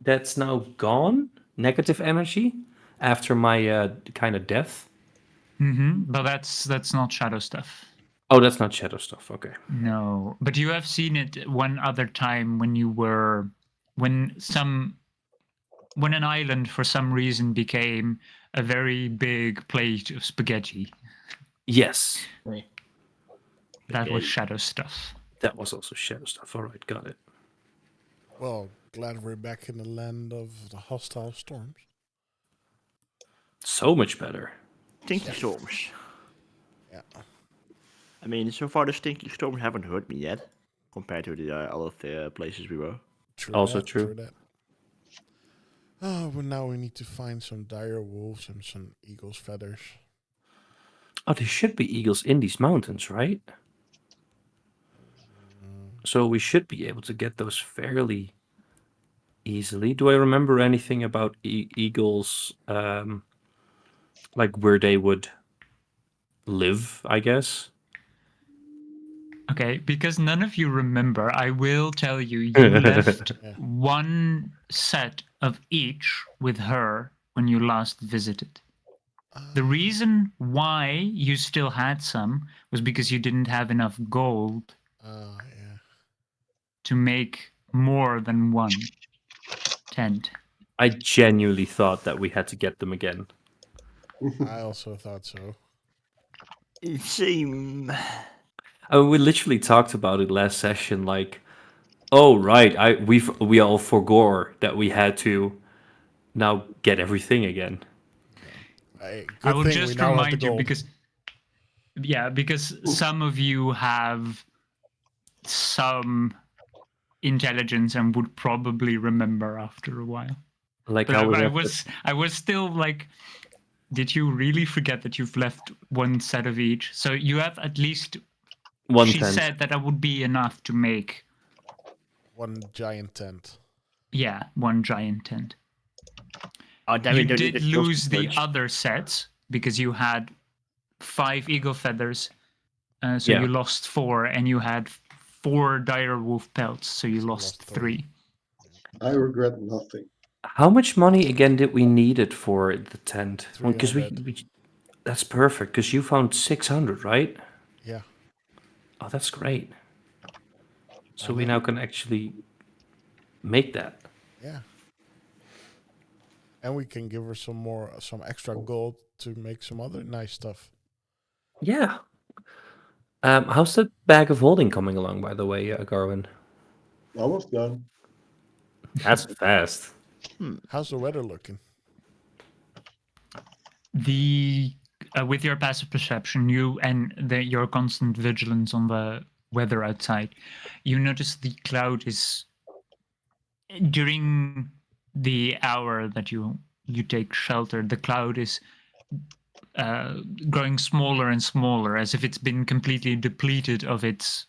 that's now gone, negative energy, after my kind of death. Mm-hmm. But that's not shadow stuff. Oh, that's not shadow stuff. Okay. No. But you have seen it one other time when you were when an island for some reason became a very big plate of spaghetti. Yes, That was Okay. shadow stuff. that was also shadow stuff. All right, got it. Well, glad we're back in the land of the hostile storms. So much better. Stinky storms. Yeah. I mean, so far the stinky storms haven't hurt me yet, compared to the other places we were. True Also that, true. True that. Oh, but now we need to find some dire wolves and some eagle's feathers. Oh, there should be eagles in these mountains, right? So we should be able to get those fairly easily. Do I remember anything about eagles, like where they would live, I guess? Okay, because none of you remember, I will tell you, you left Yeah. one set of each with her when you last visited. The reason why you still had some was because you didn't have enough gold Yeah. to make more than one tent. I genuinely thought that we had to get them again. I also thought so. Same. I mean, we literally talked about it last session. Like, oh right, we all forgot that we had to now get everything again. Hey, I good will thing we just now have the remind you gold. because some of you have some intelligence and would probably remember after a while. Like But how we I have was still like, did you really forget that you've left one set of each? So you have at least. one She tent. said that would be enough to make, One giant tent. one giant tent. Oh, damn You it, don't need did to kill lose some the birds. other sets because you had 5 eagle feathers, so Yeah. you lost 4, and you had 4 dire wolf pelts, so you lost 3. I regret nothing. How much money again did we need it for the tent? Because 300. that's perfect. Because you found 600, right? Yeah. Oh, that's great. So I we know. now can actually make that. Yeah. And we can give her some extra gold to make some other nice stuff. Yeah. How's that bag of holding coming along, by the way, Garwin? Almost done. That's fast. How's the weather looking? The with your passive perception, your constant vigilance on the weather outside, you notice the cloud is during the hour that you take shelter. The cloud is growing smaller and smaller, as if it's been completely depleted of its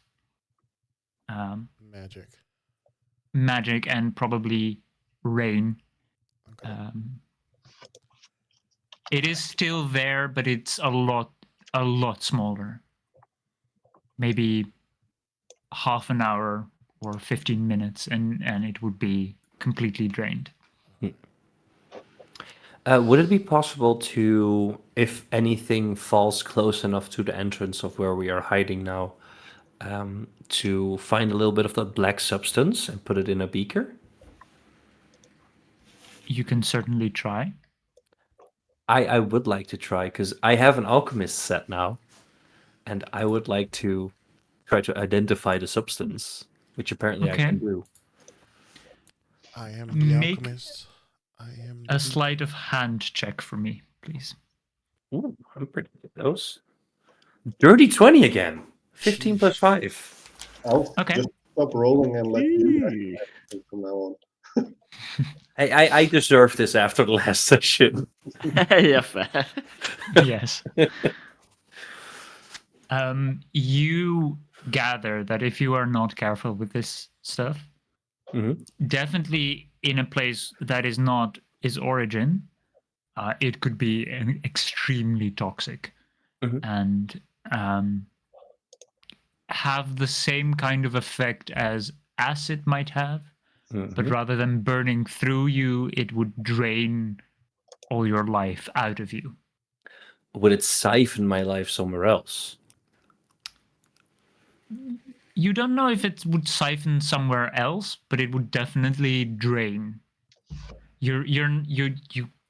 Magic. magic and probably rain. Okay. It is still there, but it's a lot smaller. Maybe half an hour or 15 minutes, and it would be completely drained. Would it be possible to, if anything falls close enough to the entrance of where we are hiding now, to find a little bit of that black substance and put it in a beaker? You can certainly try. I would like to try, because I have an alchemist set now, and I would like to try to identify the substance, which apparently I Okay. can do. I am the Make alchemist. I am a sleight of hand check for me, please. Ooh, I'm pretty good at those. Dirty 20 again. 15 plus 5. I'll Okay. just stop rolling and let you guys Eee. do everything from now on. I deserve this after the last session. Yeah, fair. Yes. You gather that if you are not careful with this stuff, Mhm. definitely in a place that is not his origin, it could be extremely toxic and have the same kind of effect as acid might have, but rather than burning through you, it would drain all your life out of you. Would it siphon my life somewhere else? You don't know if it would siphon somewhere else, but it would definitely drain. You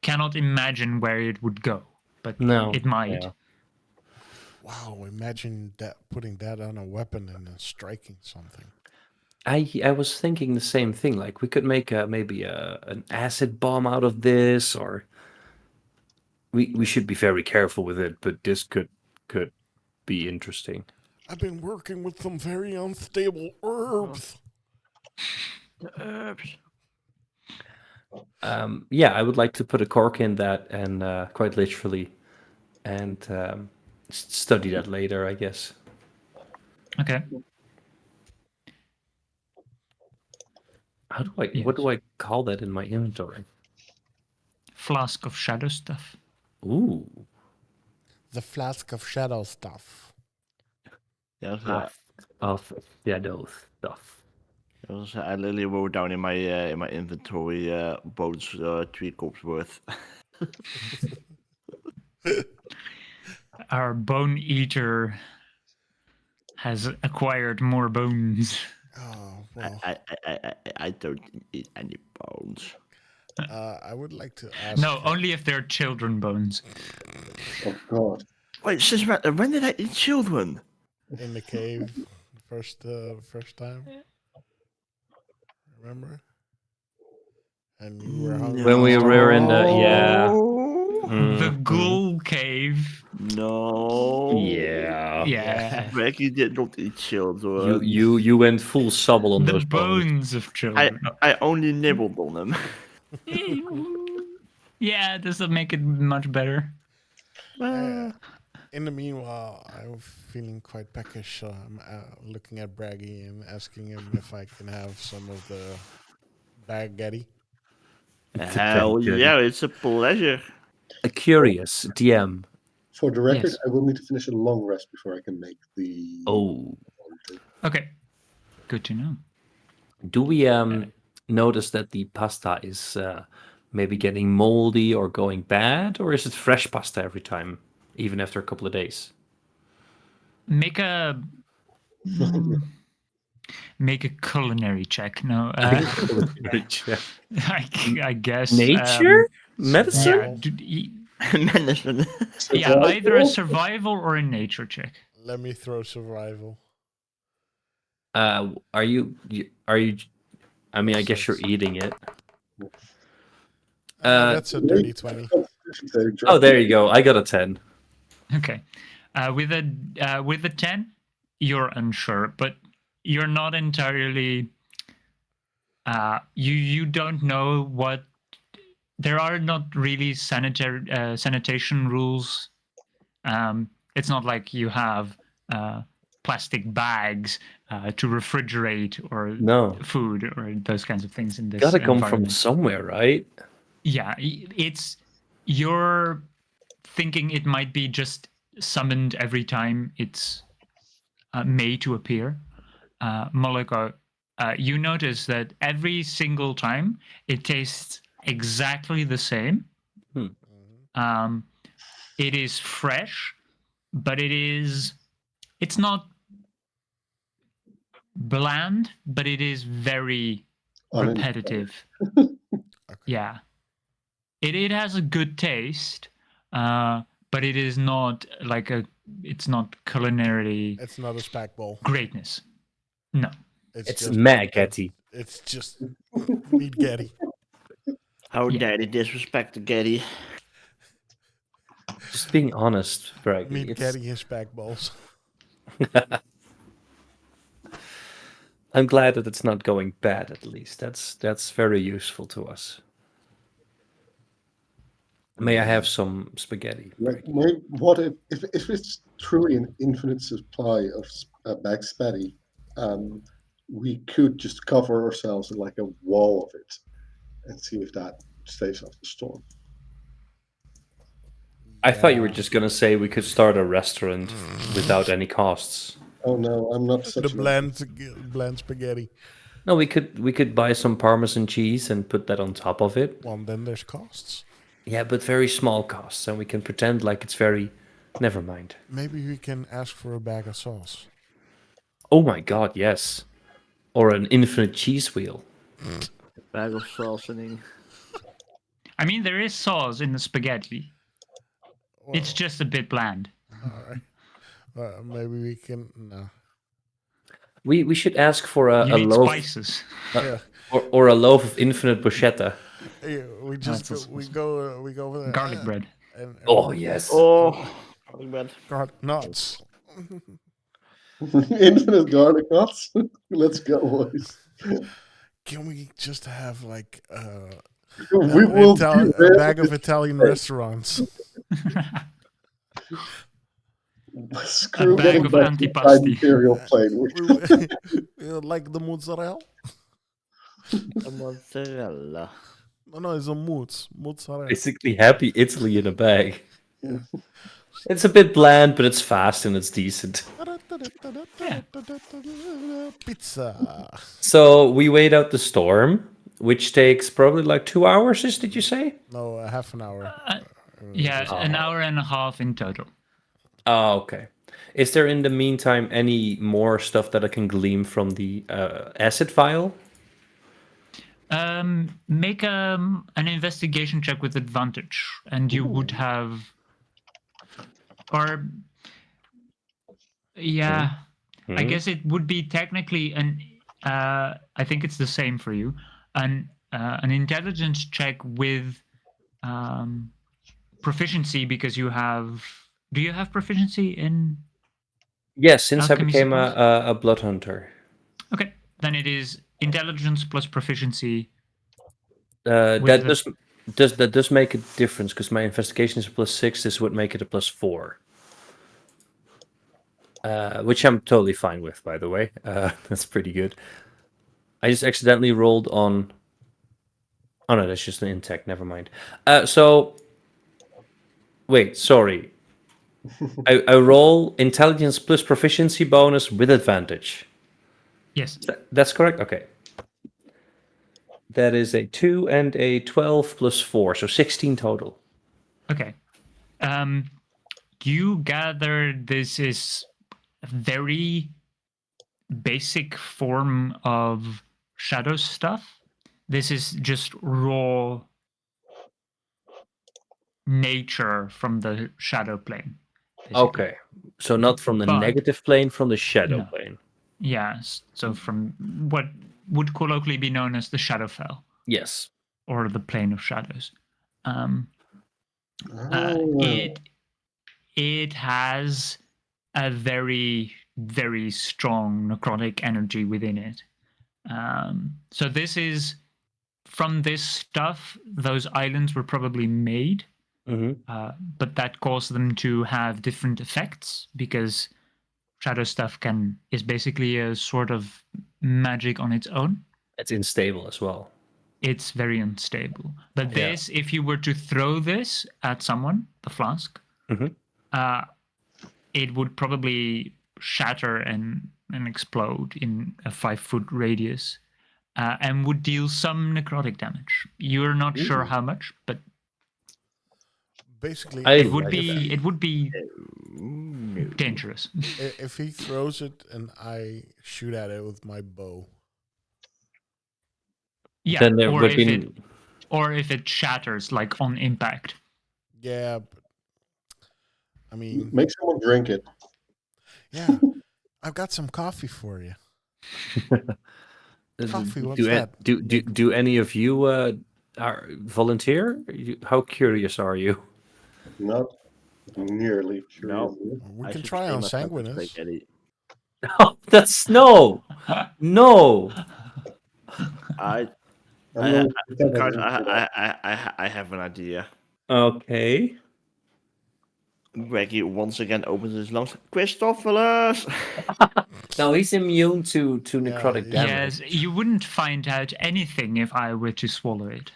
cannot imagine where it would go, but No. it might. Yeah. Wow, imagine that, putting that on a weapon and then striking something. I was thinking the same thing. Like we could make maybe an acid bomb out of this, or we should be very careful with it. But this could be interesting. I've been working with some very unstable herbs. The herbs. Yeah, I would like to put a cork in that and quite literally, and study that later, I guess. Okay. How do I? What do I call that in my inventory? Flask of shadow stuff. Ooh. The flask of shadow stuff. Yes, Of shadow stuff. I literally wrote down in my inventory bones 3 cups worth. Our bone eater has acquired more bones. Oh, well. I don't eat any bones. I would like to ask. No, only if they're children bones. Oh God. Wait, since when did I eat children? In the cave, first time. Remember? And you were hungry. When we were in the The ghoul cave. No. Yeah. Yeah. Becky did not eat children. You went full subble on The those bones. bones of children. I only nibbled on them. Yeah, does that make it much better? In the meanwhile, I'm feeling quite peckish, so I'm looking at Braggy and asking him if I can have some of the baguette. Hell yeah, it's a pleasure. A curious DM. For the record, Yes. I will need to finish a long rest before I can make the. Oh. Okay. Good to know. Do we notice that the pasta is maybe getting moldy or going bad, or is it fresh pasta every time, even after a couple of days? Make a culinary check. No, I guess Nature? Medicine? Yeah, Medicine. yeah, either a survival or a nature check. Let me throw survival. Are you? I mean, I guess you're eating it. That's a dirty 20. Oh, there you go. I got a 10. Okay, with a 10, you're unsure, but you're not entirely. You don't know what. There are not really sanitation rules. It's not like you have plastic bags to refrigerate or food or those kinds of things in this. Gotta come from environment. somewhere, right? Yeah, it's you're thinking it might be just summoned every time it's made to appear. Moloko, you notice that every single time it tastes exactly the same. It is fresh, but it's not bland, but it is very repetitive. Yeah. It has a good taste, but it is not like it's not culinary. It's not a spag bowl. Greatness. No. It's Maggette. It's just meat getty. How dare they disrespect the Getty? Just being honest, Braggy. Meat getty and spag bowls. I'm glad that it's not going bad. At least that's very useful to us. May I have some spaghetti? What if it's truly an infinite supply of bag spaghetti? We could just cover ourselves in like a wall of it and see if that stays off the storm. I thought you were Yeah. just gonna say we could start a restaurant without any costs. Oh no, I'm not The such an bland spaghetti. No, we could buy some Parmesan cheese and put that on top of it. Well, then there's costs. Yeah, but very small costs, and we can pretend like it's very. Never mind. Maybe we can ask for a bag of sauce. Oh my god, yes. Or an infinite cheese wheel. Bag of salsoning. I mean, there is sauce in the spaghetti. It's just a bit bland. All right. Maybe we can. No. We should ask for You a need loaf spices. Yeah. or a loaf of infinite bruschetta. Yeah, we just That's we go over there. Garlic bread. And Oh yes. Oh, garlic bread. garlic nuts. infinite garlic nuts. Let's go, boys. Can we just have like We will be a there. bag of Italian restaurants? Screw A bag getting of back to the antipasti. Imperial plane. Like the mozzarella? A mozzarella. No, it's a mozzarella. Basically, happy Italy in a bag. Yeah. It's a bit bland, but it's fast and it's decent. Pizza. So we wait out the storm, which takes probably like 2 hours. Did you say? No, half an hour. Yeah, an hour and a half in total. Oh, okay. Is there in the meantime any more stuff that I can glean from the acid vial? Make an investigation check with advantage, and you would have, or yeah, I guess it would be technically an. I think it's the same for you, an intelligence check with proficiency, because you have. Do you have proficiency in? Yes, since I Alchemy became supplies? a blood hunter. Okay, then it is intelligence plus proficiency. That With does make a difference because my investigation is a +6. This would make it a +4. Which I'm totally fine with, by the way. That's pretty good. I just accidentally rolled on. Oh no, that's just an intech. Never mind. So wait, sorry. I roll intelligence plus proficiency bonus with advantage. Yes. That's correct. Okay. That is a 2 and a 12 plus 4, so 16 total. Okay. You gather this is a very basic form of shadow stuff. This is just raw nature from the shadow plane. basically. Okay. So not from the But- negative plane, from the shadow No. plane. Yes. So from what would colloquially be known as the Shadowfell, Yes. or the plane of shadows. Oh. It has a very, very strong necrotic energy within it. So this is from this stuff. Those islands were probably made, but that caused them to have different effects, because shadow stuff is basically a sort of magic on its own. It's unstable as well. It's very unstable. But this, if you were to throw this at someone, the flask, it would probably shatter and explode in a 5-foot radius, and would deal some necrotic damage. You're not sure how much, but Basically, it would be dangerous. if he throws it and I shoot at it with my bow. Yeah, Then there or would if be if it shatters like on impact. Yeah, but I mean, Make someone drink it. yeah, I've got some coffee for you. Coffee, what's that? Do any of you volunteer? How curious are you? Not nearly sure. No. We I can should try stay on myself with Sanguinus. spaghetti. Oh, that's no. I I'm going to pretend Guys, I didn't say that. I have an idea. Okay. Greggy once again opens his lungs. Christophilus! No, he's immune to necrotic Yeah. damage. Yes, you wouldn't find out anything if I were to swallow it.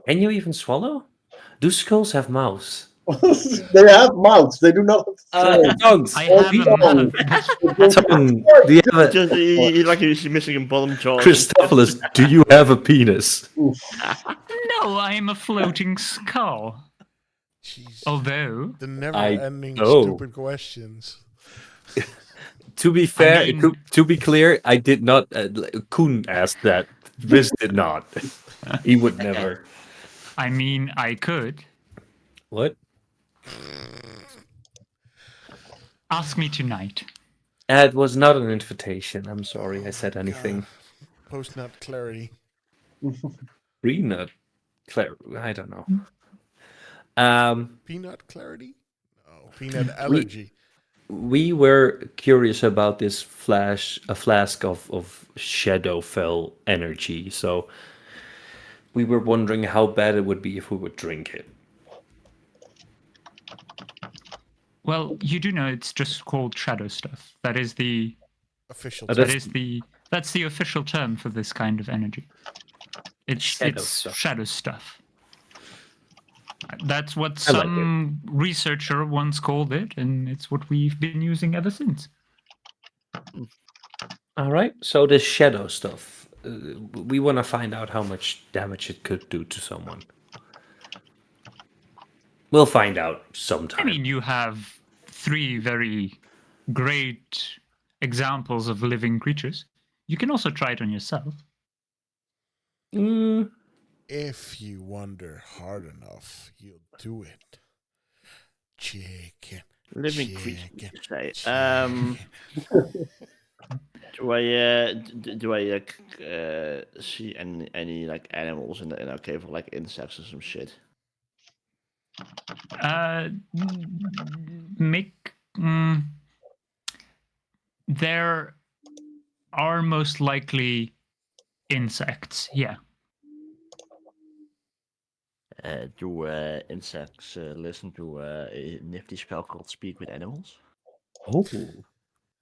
Can you even swallow? Do skulls have mouths? They have mouths. They do not have throats. Tongues. I have a mouth. Tongue. Do you have a Just like he's missing a bottom jaw. Christophilus? Do you have a penis? No, I am a floating skull. Jeez. Although, The never-ending know. stupid questions. To be fair, mean- to be clear, I did not. Koen asked that. Riz did not. He would never. I mean, I could. What? Ask me tonight. It was not an invitation. I'm sorry I said anything. Post-nut clarity. Renut. I don't know. Peanut clarity? No, peanut allergy. We were curious about this flask of Shadowfell energy. So we were wondering how bad it would be if we would drink it. Well, you do know it's just called shadow stuff. That is the Official. That's- that's the official term for this kind of energy. It's Shadow stuff. shadow stuff. That's what I like some researcher once called it, and it's what we've been using ever since. All right. So this shadow stuff, we want to find out how much damage it could do to someone. We'll find out sometime. I mean, you have 3 very great examples of living creatures. You can also try it on yourself. If you wonder hard enough, you'll do it. Chicken. Living chicken, creature, you say. chicken. Do I see any like animals in our cave, or like insects or some shit? There are most likely insects, yeah. Do insects listen to a nifty spell called Speak with Animals? Oh.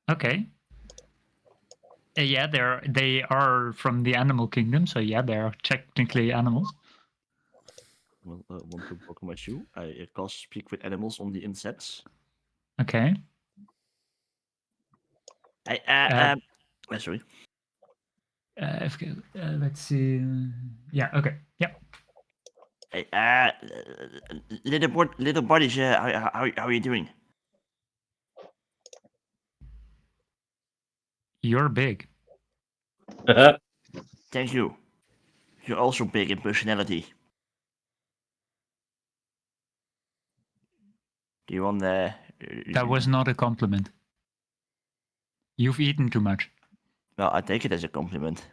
Okay. Yeah, they are from the animal kingdom, so yeah, they are technically animals. Well, want to book my shoe? I cast Speak with Animals on the insects. Okay. Sorry. Let's see. Yeah. Okay. Yeah. Hey, little buddies, how are you doing? You're big. Thank you. You're also big in personality. Do you want the? That was not a compliment. You've eaten too much. Well, I take it as a compliment.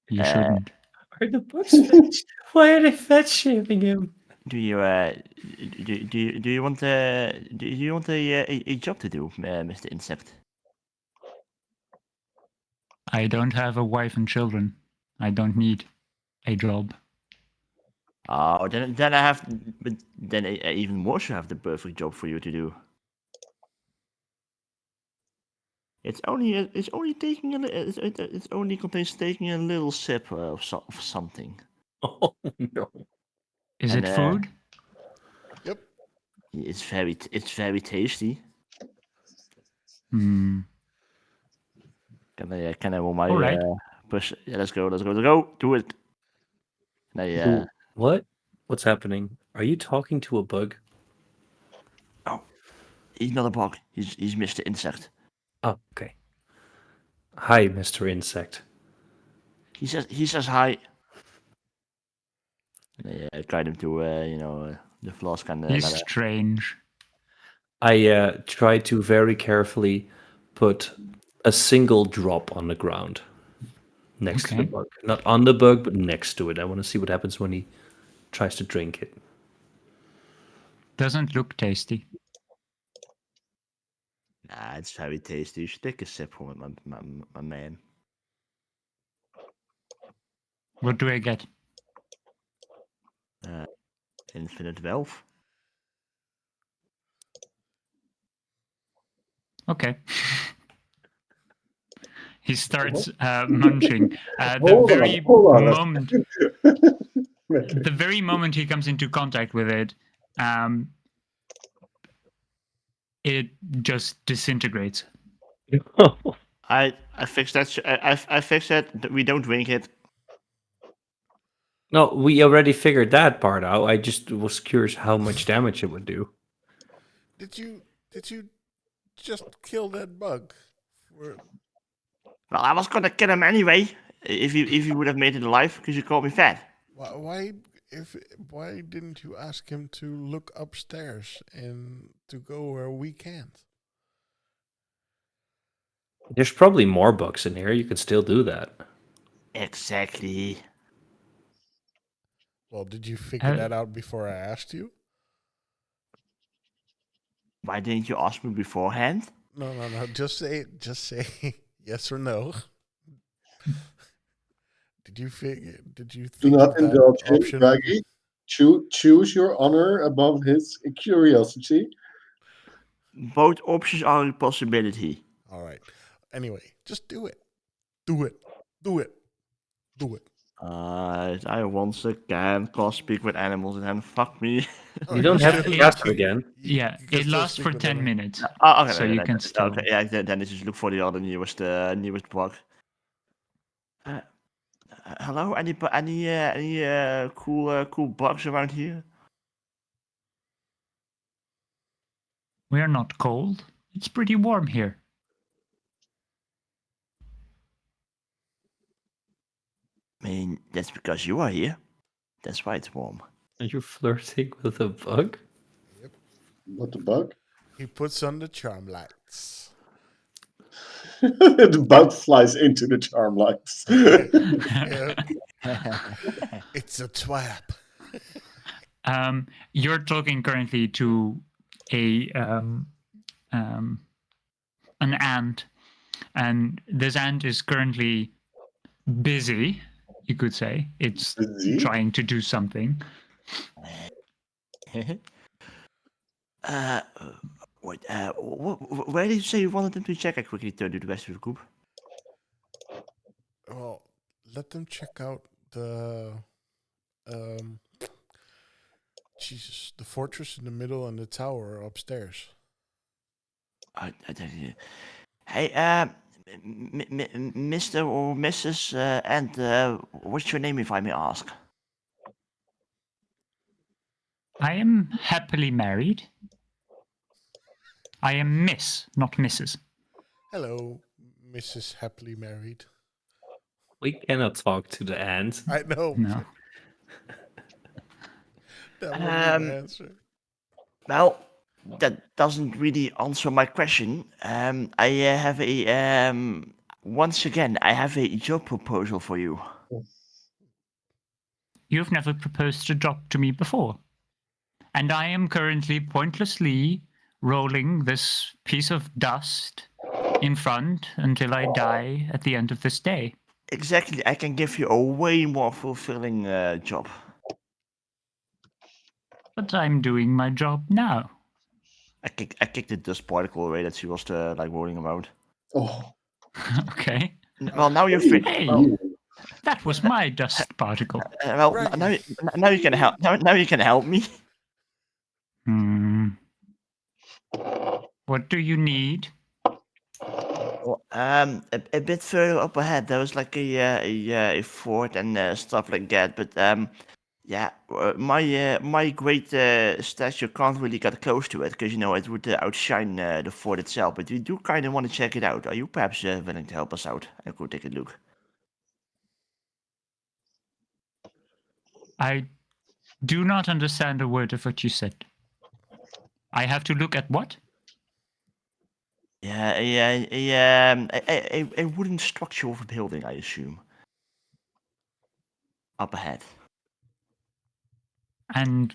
You shouldn't. Are the books fetched? Why are they fat shaming him? Do you do you want a job to do, Mr. Insect? I don't have a wife and children. I don't need a job. Oh, then I have, but then I even more should have the perfect job for you to do. It's only taking it only contains taking a little sip of something. Oh no! Is And, it food? Yep. It's very tasty. Hmm. Can I roll my All right. push? Yeah, let's go, do it. Can I, What? What's happening? Are you talking to a bug? Oh, he's not a bug. He's Mr. Insect. Oh, okay. Hi, Mr. Insect. He says hi. I guide him to the flask and He's strange. I try to very carefully put a single drop on the ground next to the Okay. bug. Not on the bug, but next to it. I want to see what happens when he tries to drink it. Doesn't look tasty. Nah, it's very tasty. You should take a sip from it, my man. What do I get? Infinite wealth. Okay. He starts munching. The Hold on, very hold on. moment. the very moment he comes into contact with it, it just disintegrates. I fixed that. I fixed that. We don't drink it. No, we already figured that part out. I just was curious how much damage it would do. Did you just kill that bug? Well, I was gonna kill him anyway. If you would have made it alive, because you called me fat. Why didn't you ask him to look upstairs and to go where we can't? There's probably more bugs in here. You could still do that. Exactly. Well, did you figure that out before I asked you? Why didn't you ask me beforehand? No. Just say yes or no. Did you Do think not of that indulge him, option? Braggy. Choose your honor above his curiosity. Both options are a possibility. All right. Anyway, just do it. Do it. Do it. Do it. I once again can't speak with animals and then fuck me. You don't have to cast it again. Yeah, it lasts for 10 minutes. Okay, So you can still. Okay, yeah, then just look for the other newest bug. Hello, any cool bugs around here? We're not cold. It's pretty warm here. I mean, that's because you are here. That's why it's warm. Are you flirting with a bug? What the bug? He puts on the charm lights. The bug flies into the charm lights. Yeah. It's a trap. You're talking currently to an ant, and this ant is currently busy. You could say it's Busy? trying to do something. Where did you say you wanted them to check? I quickly turned to the rest of the group. Well, let them check out the the fortress in the middle and the tower upstairs. Hey, Mr. or Mrs. and what's your name, if I may ask? I am happily married. I am Miss, not Mrs. Hello, Mrs. Happily Married. We cannot talk to the ant. I know. No. That wasn't an answer. Well, that doesn't really answer my question. I have a once again, I have a job proposal for you. You've never proposed a job to me before. And I am currently pointlessly rolling this piece of dust in front until I die at the end of this day. Exactly, I can give you a way more fulfilling job. But I'm doing my job now. I kicked the dust particle away that she was like rolling around. Oh. Okay. Well, now you're free. Hey, that was my dust particle. Well, now you can help. Now you can help me. What do you need? Well, a bit further up ahead, there was like a fort and stuff like that. But yeah, my great statue can't really get close to it because it would outshine the fort itself. But we do kind of want to check it out. Are you perhaps willing to help us out? I could take a look. I do not understand a word of what you said. I have to look at what? Yeah, a wooden structure of a building, I assume. Up ahead. And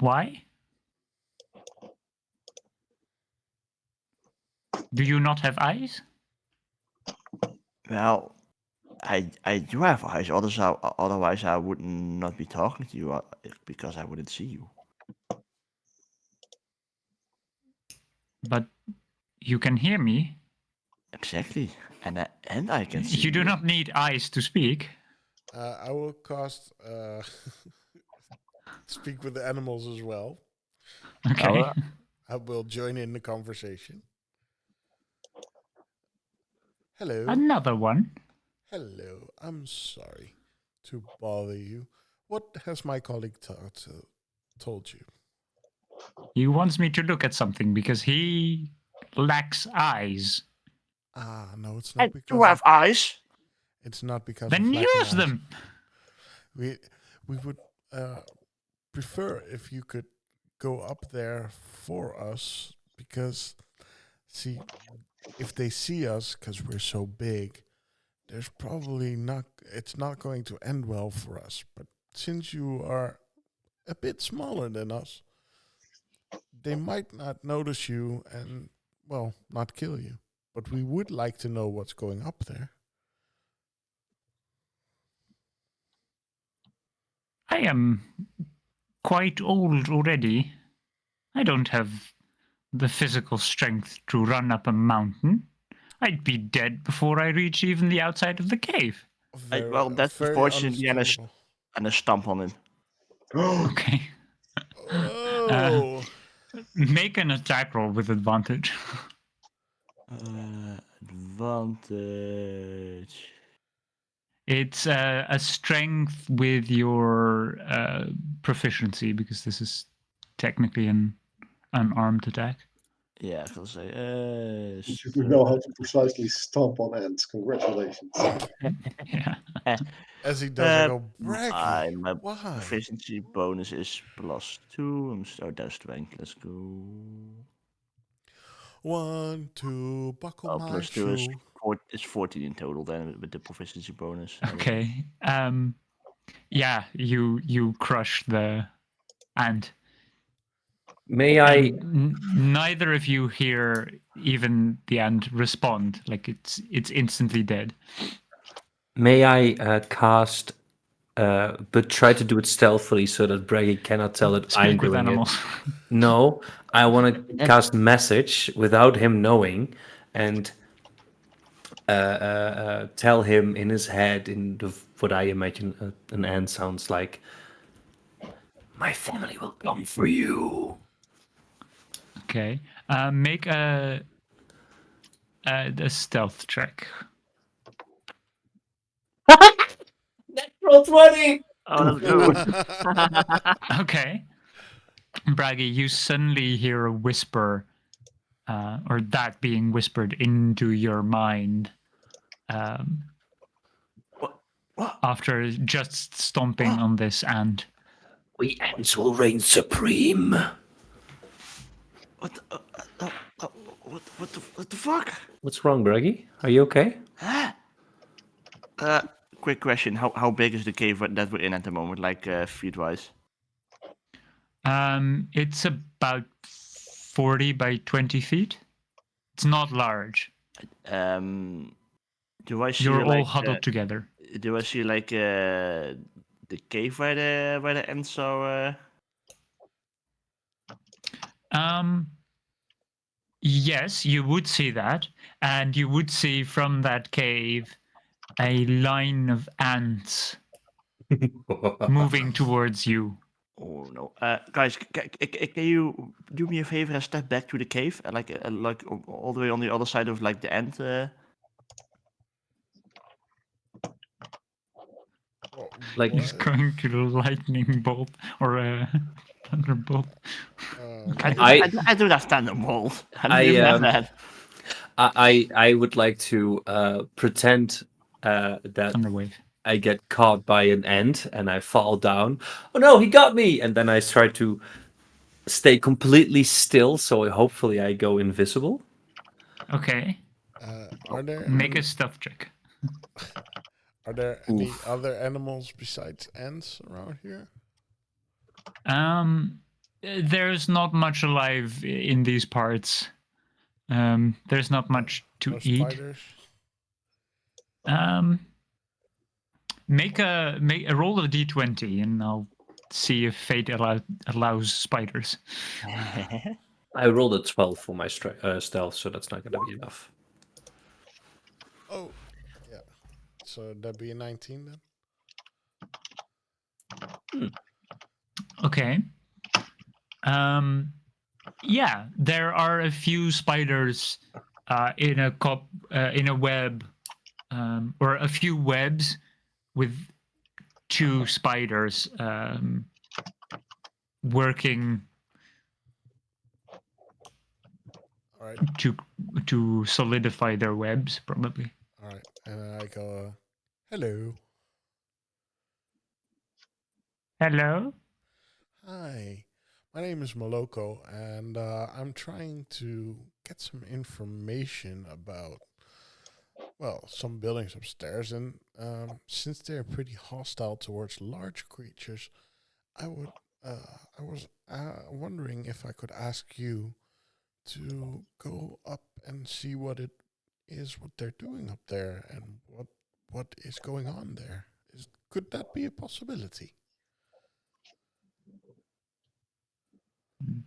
why? Do you not have eyes? Well, I do have eyes. Otherwise, I would not be talking to you because I wouldn't see you. But you can hear me. Exactly, and I can see You do not need eyes to speak. I will cast speak with the animals as well. Okay. I will join in the conversation. Hello. Another one. Hello. I'm sorry to bother you. What has my colleague told you? He wants me to look at something because he lacks eyes. No, it's I not do because have eyes. it's not because Then of lacking use eyes. them. We would prefer if you could go up there for us because, see, if they see us because we're so big, there's probably not. It's not going to end well for us. But since you are a bit smaller than us, they might not notice you and, well, not kill you. But we would like to know what's going up there. I am quite old already. I don't have the physical strength to run up a mountain. I'd be dead before I reach even the outside of the cave. Well, that's Very unfortunately, understandable. and a stamp on him. Okay. Oh, Make an attack roll with advantage. Advantage. It's a strength with your proficiency because this is technically an unarmed attack. Yeah, I can say. You know how to precisely stomp on ants. Congratulations. Yeah. as he does, I Uh, go, Braggy, my why? proficiency bonus is +2. So that's strength. Let's go. 1, 2, buckle my +2 is shoe. 14 in total then with the proficiency bonus. Okay. Yeah, you crush the ant. May I? And neither of you hear even the ant respond. Like it's instantly dead. May I cast? But try to do it stealthily so that Braggy cannot tell that I'm Speak with doing animals. it. No, I want to cast message without him knowing, and tell him in his head in what I imagine an ant sounds like. My family will come for you. Okay. Make a stealth check. Natural 20! Oh, let's go. Okay. Braggy, you suddenly hear a whisper, or that being whispered into your mind What? after just stomping on this ant. We ants will reign supreme. What? What the fuck? What's wrong, Braggy? Are you okay? Quick question: How big is the cave that we're in at the moment, like feet wise? It's about 40 by 20 feet. It's not large. Do I see You're all like huddled together. do I see like the cave where the ants are? Yes, you would see that, and you would see from that cave a line of ants moving towards you. Oh no, guys, can you do me a favor and step back to the cave, like all the way on the other side of like the ant? Like, He's going to the lightning bolt or a thunderbolt. I do that standard mold. I don't even have that. I would like to pretend that Thunderwave. I get caught by an ant and I fall down. Oh no, he got me! And then I try to stay completely still, so hopefully I go invisible. Okay. Are there Make a stealth check. Are there any other animals besides ants around here? There's not much alive in these parts. There's not much to No eat. spiders? Make a roll of d20, and I'll see if fate allows spiders. I rolled a 12 for my stealth, so that's not going to be enough. Oh, yeah. So that'd be a 19 then? Okay. Yeah, there are a few spiders in a web, or a few webs with two spiders working All right, to solidify their webs, probably. all right. And I go, hello. Hello. Hi, my name is Moloko, and I'm trying to get some information about, well, some buildings upstairs. And since they're pretty hostile towards large creatures, I would, I was wondering if I could ask you to go up and see what it is, what they're doing up there, and what is going on there. Could that be a possibility?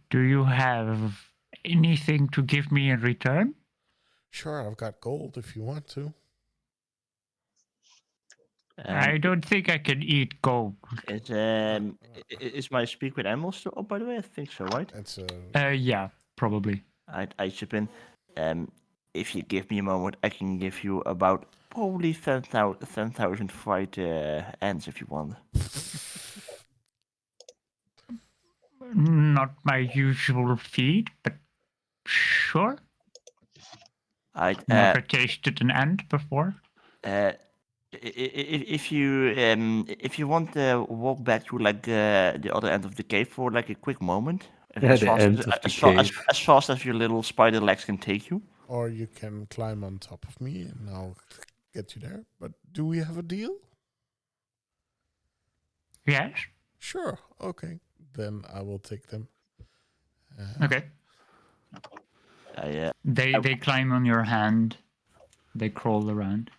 Do you have anything to give me in return? Sure, I've got gold if you want to. I don't think I can eat gold. Is my speak with animals still up? By the way, I think so, right? It's Yeah, probably. I chip in. If you give me a moment, I can give you about probably 10,000 fried ants if you want. Not my usual feed, but sure. I'd, Never tasted an ant before. if you want to walk back to like the other end of the cave for like a quick moment, Yeah, the end of the cave. as fast as your little spider legs can take you. or you can climb on top of me and I'll get you there. But do we have a deal? Yes. Sure. Okay. Then I will take them. Okay. I They climb on your hand. They crawl around.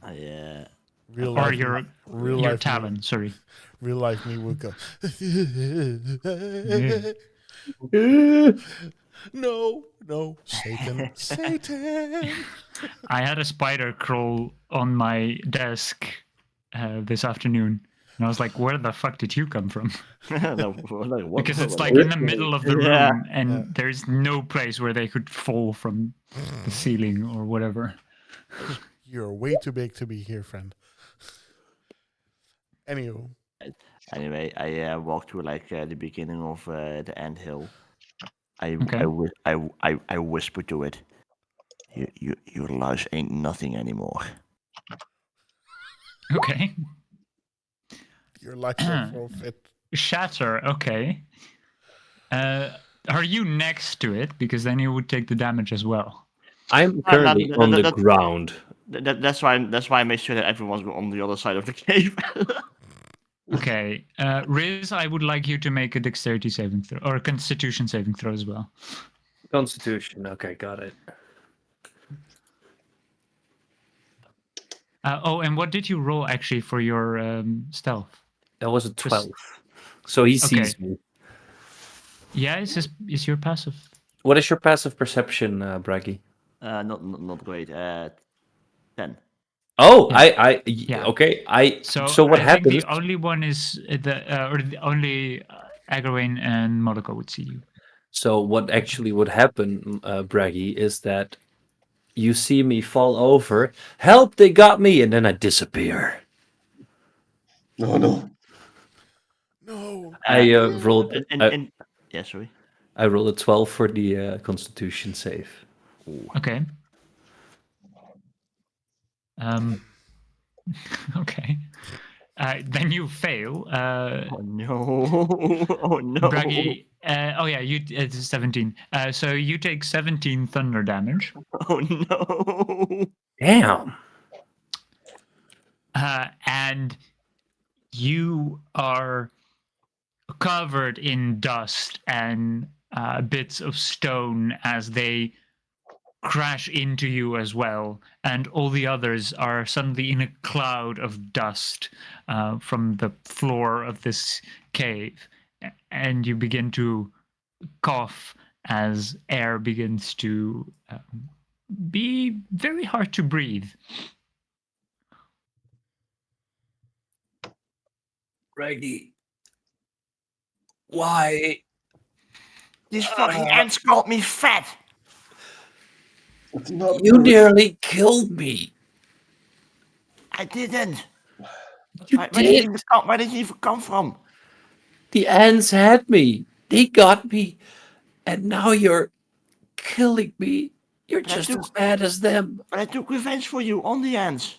Real Or life, real your life, talon. Sorry. real life me would go. No, no, Satan, Satan. I had a spider crawl on my desk this afternoon, and I was like, "Where the fuck did you come from?" Because it's like in the middle of the Yeah. room, and there's no place where they could fall from the ceiling or whatever. You're way too big to be here, friend. Anywho, Anyway, I walked to like the beginning of the ant hill. I, Okay. I whispered to it, your life ain't nothing anymore. Okay. your life's a forfeit. Shatter. Okay. Are you next to it? Because then you would take the damage as well. I'm currently on the ground. That's why I made sure that everyone's on the other side of the cave. Okay. Riz, I would like you to make a dexterity saving throw or a constitution saving throw as well. Constitution. Okay, got it. And what did you roll actually for your stealth? That was a 12. So he sees Okay. me. Yeah, is your passive? What is your passive perception, Braggy? Not great. 10. Oh, Yeah. yeah. Okay. So what I happens? think the only one is the only Agravain and Moloko would see you. So what actually would happen, Braggy, is that you see me fall over. Help! They got me, and then I disappear. No, no. No. I rolled. Yeah, sorry. I rolled a 12 for the Constitution save. Okay. Okay. Then you fail. Oh no! Oh no! Braggy. Oh yeah, it's 17. So you take 17 thunder damage. Oh no! Damn. And you are covered in dust and bits of stone as they crash into you as well, and all the others are suddenly in a cloud of dust from the floor of this cave, and you begin to cough as air begins to be very hard to breathe. Reggie, why? These fucking ants called me fat. It's not You nearly killed me. I didn't. You Where did did. you even come? Where did you even come from? The ants had me. They got me. And now you're killing me. You're But I just took, as bad as them. but I took revenge for you on the ants.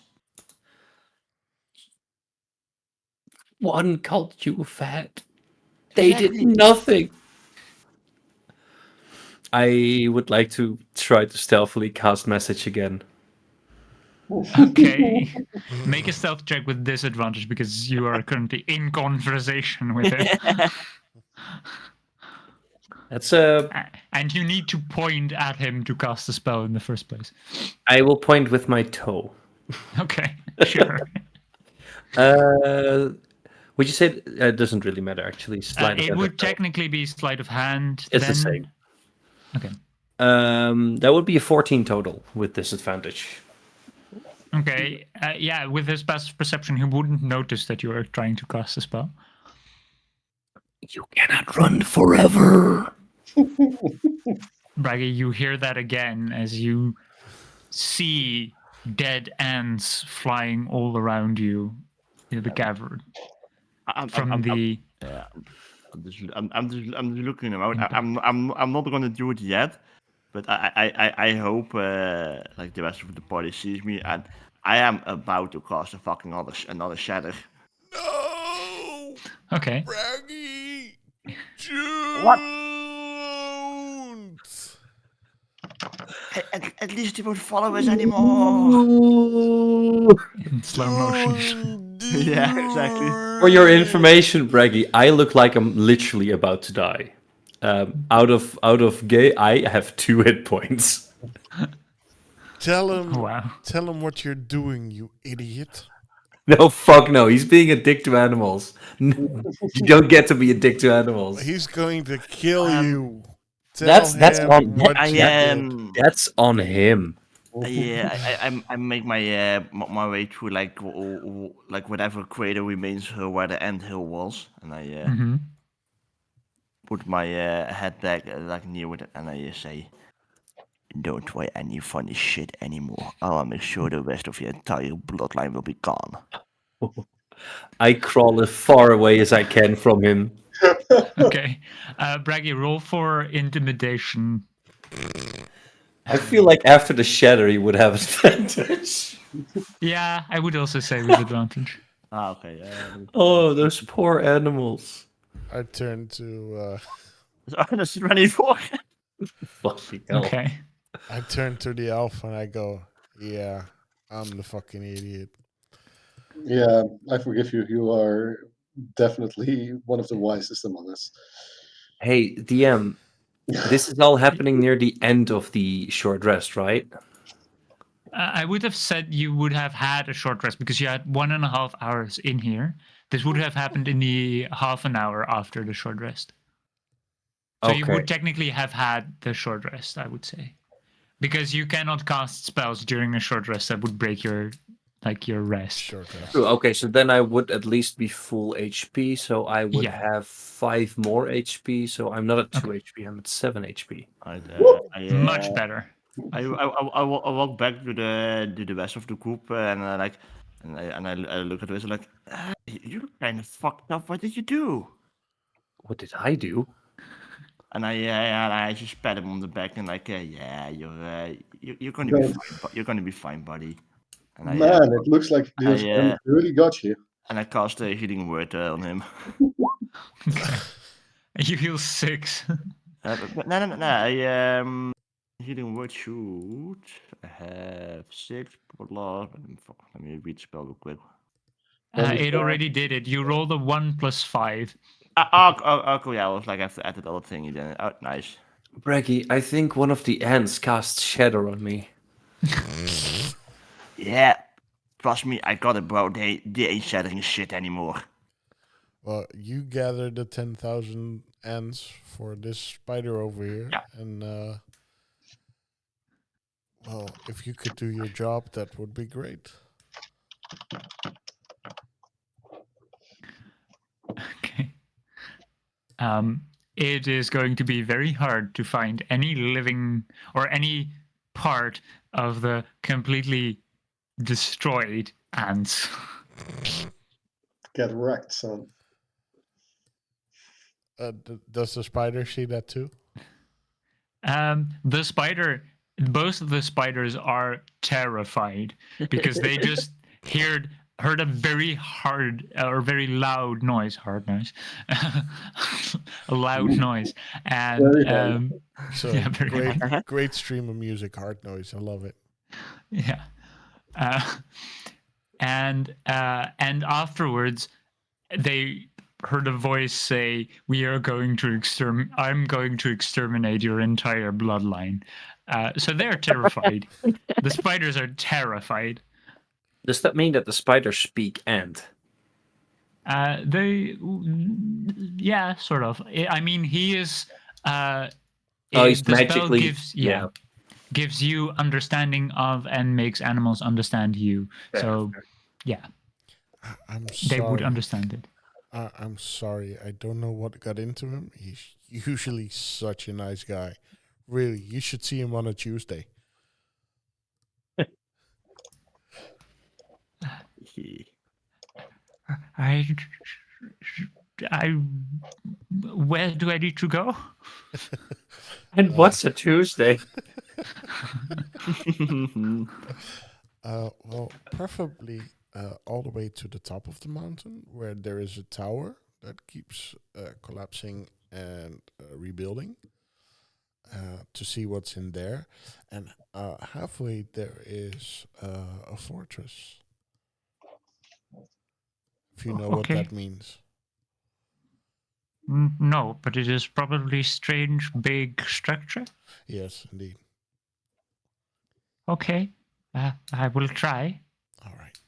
One called you fat. They did Exactly. nothing. I would like to try to stealthily cast message again. Okay. Make a stealth check with disadvantage because you are currently in conversation with him. That's a. And you need to point at him to cast the spell in the first place. I will point with my toe. Okay, sure. Would you say it doesn't really matter actually? Sleight of It hand. would technically be sleight of hand. It's then. the same. Okay. That would be a 14 total with disadvantage. Okay. Yeah, with his passive perception, he wouldn't notice that you are trying to cast a spell. You cannot run forever. Braggy, you hear that again as you see dead ants flying all around you in the cavern. I'm just looking around. I'm not gonna do it yet, but I hope like the rest of the party sees me, and I am about to cast a fucking another shatter. No! Okay. Braggy! What? Don't! At least you won't follow us anymore. In slow motion. Don't do Yeah, exactly. For your it. information, Braggy, I look like I'm literally about to die. Out of gay, I have 2 hit points. Tell him, Wow. tell him what you're doing, you idiot. No, fuck no. He's being a dick to animals. You don't get to be a dick to animals. He's going to kill you. Tell That's him on what I you did. That's on him. I make my way through like like whatever crater remains where the ant hill was, and I Mm-hmm. put my head back like near it, and I say, "Don't try any funny shit anymore. I'll make sure the rest of your entire bloodline will be gone." I crawl as far away as I can from him. Okay. Braggy, roll for intimidation. I feel like after the shatter, he would have advantage. Yeah, I would also say with advantage. Ah, okay. Oh, those poor animals. I turn to That's 24. Fucking hell. Okay. I turn to the elf and I go, yeah, I'm the fucking idiot. Yeah, I forgive you. You are definitely one of the wisest among us. Hey, DM, this is all happening near the end of the short rest, right? I would have said you would have had a short rest because you had 1.5 hours in here. This would have happened in the half an hour after the short rest. So you would technically have had the short rest, I would say. Because you cannot cast spells during a short rest that would break your rest. Short rest. True. Okay, so then I would at least be full HP, so I would Yeah. have 5 more HP, so I'm not at 2 HP, I'm at 7 HP. Much better. I walk back to the rest of the group and I look at this like, you look kind of fucked up. What did you do? What did I do? And I just pat him on the back and like, yeah, you're gonna be fine. You're gonna be fine, buddy. And Man, it looks like those ants really got you. and I cast a healing word on him. Okay. You heal 6. But no. Healing word shoot. I have 6. Let me read the spell real quick. It already did it. You rolled a 1 plus 5. Cool. Yeah, I was like, I have to add that other thingy then. Oh, nice. Braggy, I think one of the ants cast Shadow on me. Yeah, trust me, I got it, bro. They ain't shattering shit anymore. Well, you gather the 10,000 ants for this spider over here. Yeah. And, well, if you could do your job, that would be great. it is going to be very hard to find any living or any part of the completely destroyed ants. Get wrecked, son. Does the spider see that too? The spider, both of the spiders are terrified because they just heard a very hard or very loud noise, a loud noise, and Very hard. It's a yeah, very great, hard. great stream of music, hard noise. I love it. Yeah, uh, and afterwards they heard a voice say, "We are going to I'm going to exterminate your entire bloodline." So they're terrified. The spiders are terrified. Does that mean that the spiders speak ant? Yeah, sort of. I mean, he is. He's The spell magically gives you understanding of and makes animals understand you. Fair, So, fair. yeah, I'm they would sorry. understand it. I'm sorry. I don't know what got into him. He's usually such a nice guy. Really, you should see him on a Tuesday. I where do I need to go? And what's a Tuesday? Well, preferably all the way to the top of the mountain where there is a tower that keeps collapsing and rebuilding to see what's in there. And halfway there is a fortress. If you know what Okay. that means. No, but it is probably strange, big structure. Yes, indeed. Okay, I will try. All right.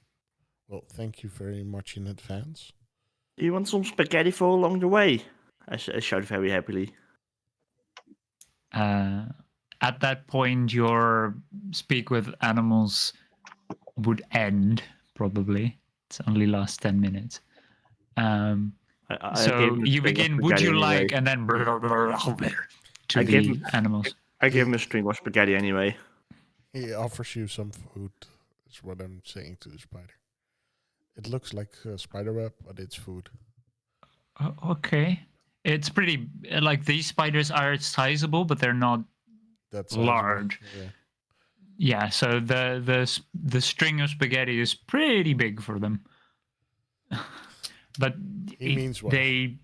Well, thank you very much in advance. You want some spaghetti for along the way? I shout very happily. At that point, your speak with animals would end, probably. It's only last 10 minutes. I So gave him a you string of begin, would spaghetti you anyway. like, and then to I gave the him- animals. I gave him a string of spaghetti anyway. He offers you some food, is what I'm saying to the spider. It looks like spider web, but it's food. Okay. It's pretty, like, these spiders are sizable, but they're not That's large. Yeah. Yeah, so the string of spaghetti is pretty big for them. But He means well. they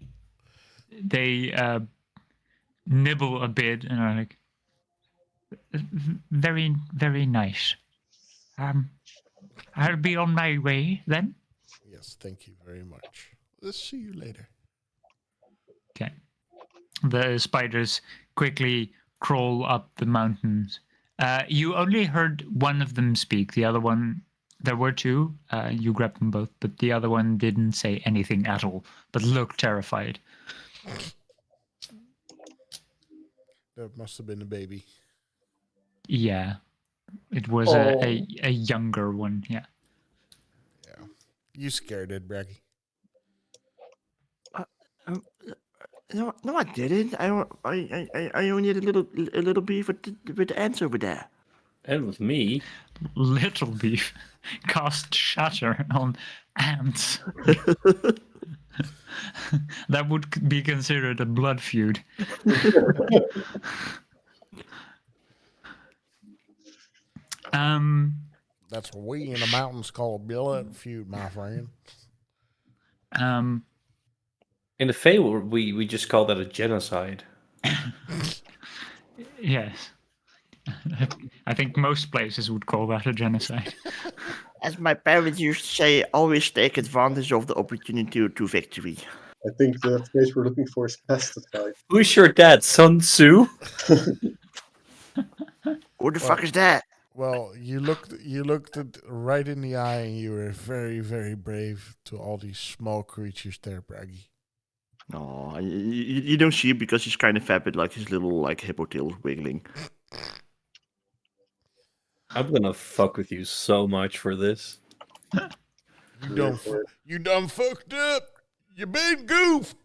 nibble a bit and are like, very, very nice. I'll be on my way then. Yes, thank you very much. Let's see you later. Okay. The spiders quickly crawl up the mountains. You only heard one of them speak. The other one, there were two. You grabbed them both, but the other one didn't say anything at all, but looked terrified. That must have been a baby. Yeah. It was a younger one, yeah. Yeah. You scared it, Braggy. No, I didn't. I only had a little beef with the ants over there. And with me. Little beef cast shatter on ants. That would be considered a blood feud. That's what we in the mountains call a blood feud, my friend. In the Fae, we just call that a genocide. Yes. I think most places would call that a genocide. As my parents used to say, always take advantage of the opportunity to victory. I think the phrase we're looking for is pesticide. Who's your dad, Sun Tzu? Who the fuck is that? Well, you looked it right in the eye, and you were very, very brave to all these small creatures there, Braggy. No, you don't see it because he's kind of fat, but like his little like hippo tail wiggling. I'm gonna fuck with you so much for this. You done fucked up. You been goofed.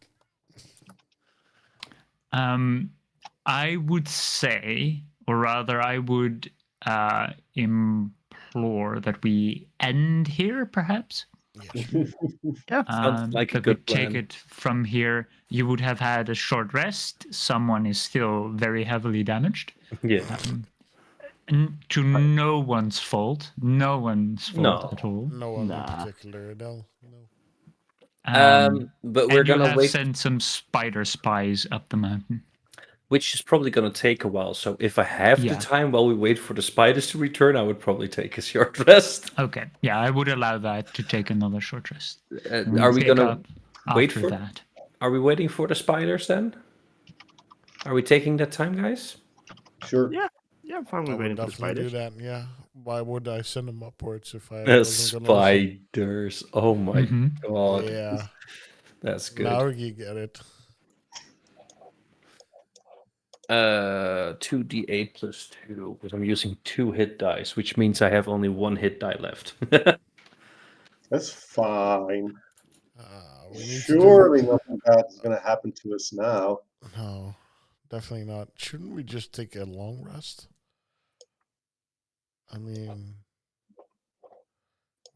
I would say, or rather, I would implore that we end here, perhaps. Yes. Yeah. Sounds like a That we good take plan. it from here. You would have had a short rest. Someone is still very heavily damaged. Yeah. To no one's fault. No one's fault No. at all. No one in Nah. particular, no. But we're And you gonna have wait, sent some spider spies up the mountain. which is probably gonna take a while. So if I have the Yeah. time while we wait for the spiders to return, I would probably take a short rest. Okay. Yeah, I would allow that to take another short rest. Are we pick gonna up wait after for? that? Are we waiting for the spiders then? Are we taking that time, guys? Sure. Yeah. Yeah, I'm fine I with would waiting for the definitely do spiders. that, yeah. Why would I send them upwards if I wasn't gonna listen? Spiders. Oh my Mhm. god. Yeah. That's good. Now you get it. 2d8 plus 2, because I'm using 2 hit dice, which means I have only 1 hit die left. That's fine. We need Surely to do... nothing bad is going to happen to us now. No, definitely not. Shouldn't we just take a long rest? I mean...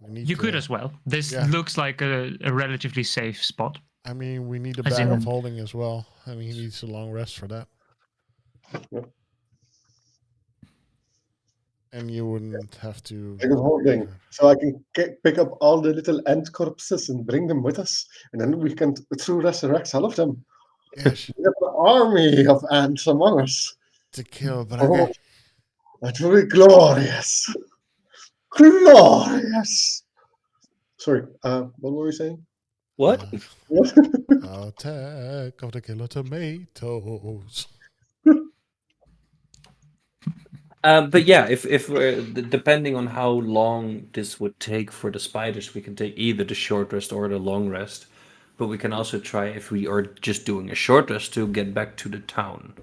We need You to... could as well. This Yeah. looks like a relatively safe spot. I mean, we need a As bag of in- holding as well, and he needs a long rest for that. Yep. And you wouldn't have to... Bag of holding, so I can pick up all the little ant corpses and bring them with us, and then we can resurrect all of them. Yes, We have an army of ants among us. to kill Oh, Brage. that will be glorious. Glorious. Sorry, what were we saying? What? What? Attack of the killer tomatoes. But yeah, if we're depending on how long this would take for the spiders, we can take either the short rest or the long rest. But we can also try, if we are just doing a short rest, to get back to the town.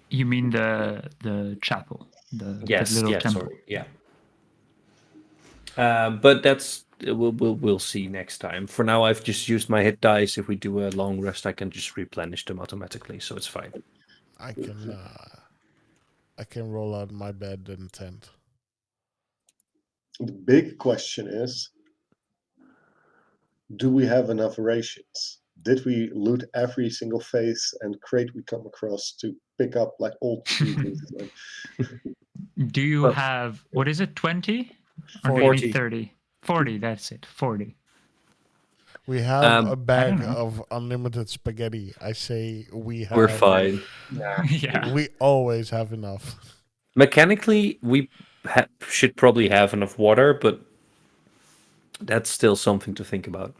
You mean the chapel, the little temple. Sorry, yeah. But that's we'll see next time. For now, I've just used my hit dice. If we do a long rest, I can just replenish them automatically, so it's fine. I can roll out my bed and tent. The big question is, do we have enough rations? Did we loot every single face and crate we come across to pick up like old cheeses? Do you Well- have, what is it, 20? Or 40. maybe 30? 40, that's it, 40. We have a I bag don't know. of unlimited spaghetti. I say we have. We're fine. Yeah. We always have enough. Mechanically, we should probably have enough water, but that's still something to think about.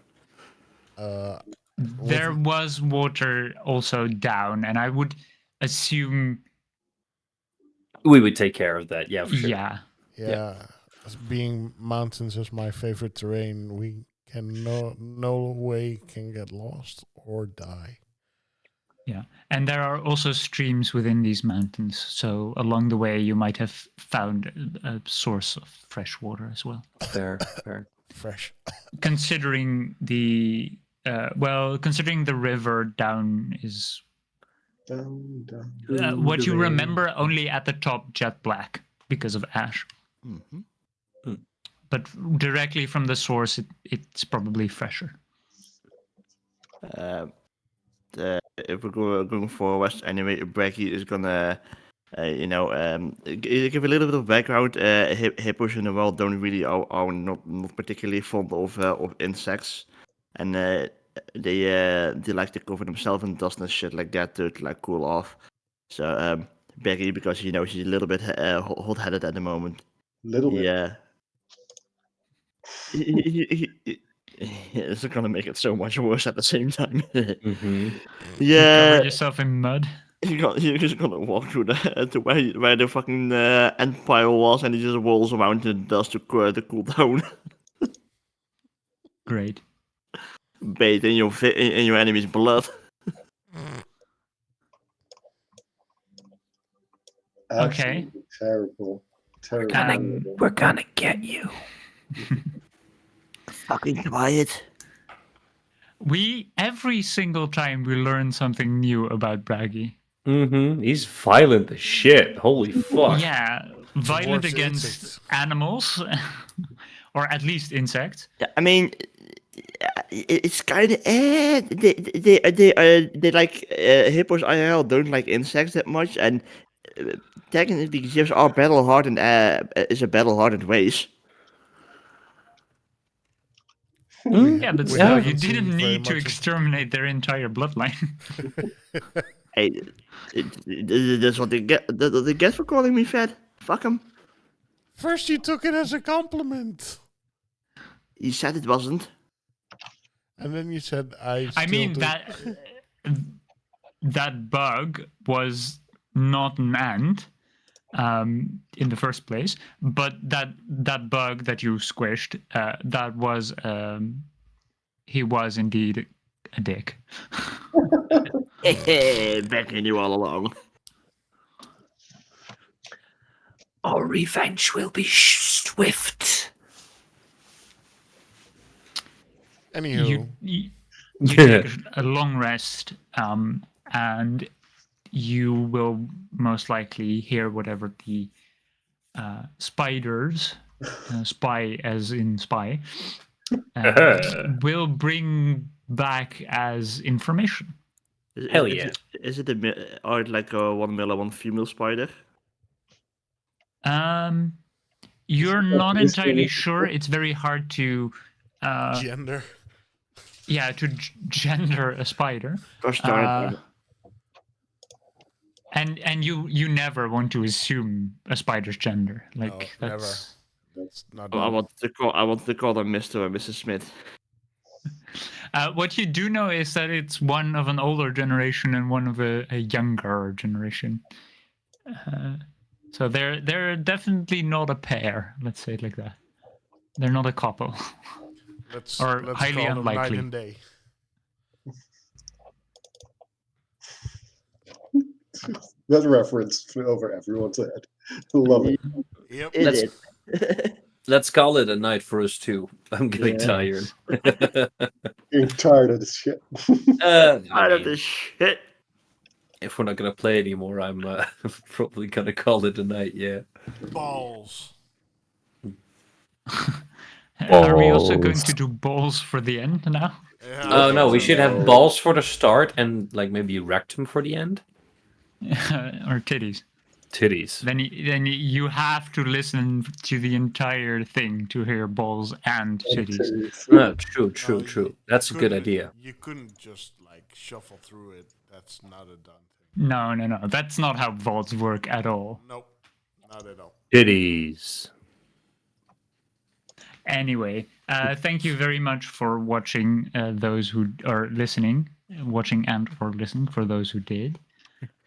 There was water also down, and I would assume, We would take care of that, yeah, for sure. yeah. Yeah, as being mountains is my favorite terrain. We can no way can get lost or die. Yeah, and there are also streams within these mountains, so along the way you might have found a source of fresh water as well. Fair. Fresh. Considering the considering the river down is Down. what you remember only at the top jet black because of ash, but directly from the source it's probably fresher. If we're going forward, anyway, Braggy is gonna, give a little bit of background. Hippos in the world don't really are not particularly fond of insects, and they like to cover themselves in dust and shit like that to like cool off. So Braggy, because she's a little bit hot-headed at the moment. Little bit. Yeah. It's gonna make it so much worse at the same time. Mm-hmm. You Yeah, cover yourself in mud. you're just gonna walk through to where the fucking empire was, and he just rolls around in the dust to cool down. Great. Bathe in your enemy's blood. Absolutely terrible. Terrible. We're gonna get you. Fucking quiet. Every single time we learn something new about Braggy. He's violent as shit. Holy fuck. Yeah, violent Towards against insects. animals, or at least insects. Yeah, I mean, it's kind of they like hippos IRL don't like insects that much, and technically giraffes are battle hardened. Is a battle hardened race. Yeah, but We still, you haven't seen didn't very need to much of- exterminate their entire bloodline. Hey, that's what they get. That's what they get for calling me fat. Fuck them. First, you took it as a compliment, You said it wasn't. and then you said, "I." I mean do. that bug was not an ant in the first place, but that bug that you squished, that was he was indeed a dick. Backing you all along. Our revenge will be swift. Anywho, You take a long rest, and you will most likely hear whatever the spiders, spy as in spy, will bring back as information. Hell yeah. Is it or like a one male and one female spider? You're not entirely sure. It's very hard to gender. gender a spider. Gosh darn it. And you never want to assume a spider's gender. Like No, never. that's That's not. I wanted to call them Mr. or Mrs. Smith. what you do know is that it's one of an older generation and one of a younger generation. So they're definitely not a pair. Let's say it like that. They're not a couple. Let's highly call them unlikely. night and day. That reference over everyone's head. Love it. Yep. Let's call it a night for us too. I'm getting tired. Getting tired of this shit. Tired of this shit. If we're not gonna play anymore, I'm probably gonna call it a night. Yeah. Balls. Are we also going to do balls for the end now? Yeah, Oh no, we should have balls for the start and like maybe rectum for the end. Or titties? Titties. Then you have to listen to the entire thing to hear balls and titties. No, true. you That's a good couldn't- idea. You couldn't just like shuffle through it. That's not a done thing. No. That's not how vaults work at all. Nope, not at all. Titties. Anyway, thank you very much for watching. Those who are listening, watching and or listening, for those who did.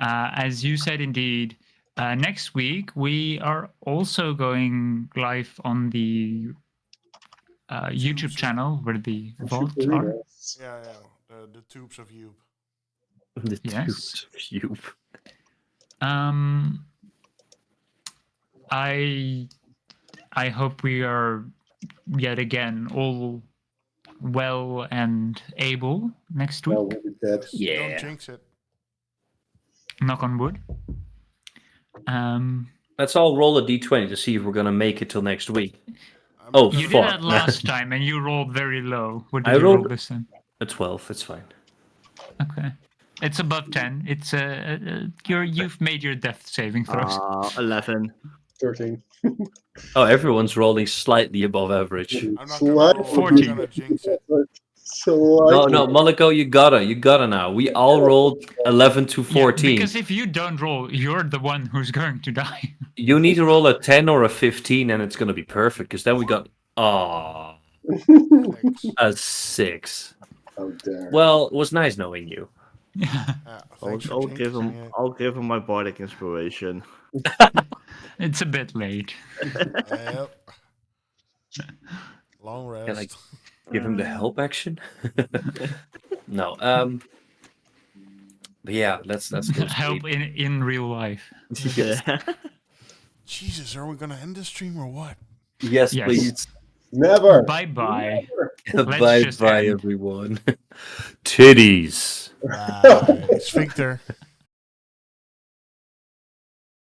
As you said, indeed, next week we are also going live on the YouTube channel where the vaults are. Yeah. The tubes of you. The Yes. tubes of you. I hope we are yet again all well and able next week. Well, we'll be dead. Yeah. Don't jinx it. Knock on wood. Let's all roll a d20 to see if we're gonna make it till next week. I'm Oh, You fuck. did that last time, and you rolled very low. What I did you roll rolled- this time? A 12. It's fine. Okay, it's above 10. It's you've made your death saving throws. 11. 13. Oh, everyone's rolling slightly above average. I'm not Slight- gonna roll. 14. I'm gonna jinx it. No, Monaco, you gotta now. We all rolled 11 to 14. Yeah, because if you don't roll, you're the one who's going to die. You need to roll a 10 or a 15 and it's gonna be perfect, because then we got Thanks. a 6. How dare. Well, it was nice knowing you. Thanks for I'll give jinxing him. it. I'll give him my bardic inspiration. It's a bit late. Yep. Long rest. Can I give him the help action? No. But yeah, let's go. Help in real life. Yes. Jesus, are we gonna end the stream or what? Yes, Yes. please. Never. Bye-bye. Never. Let's just Bye, end. everyone. Titties. Sphincter.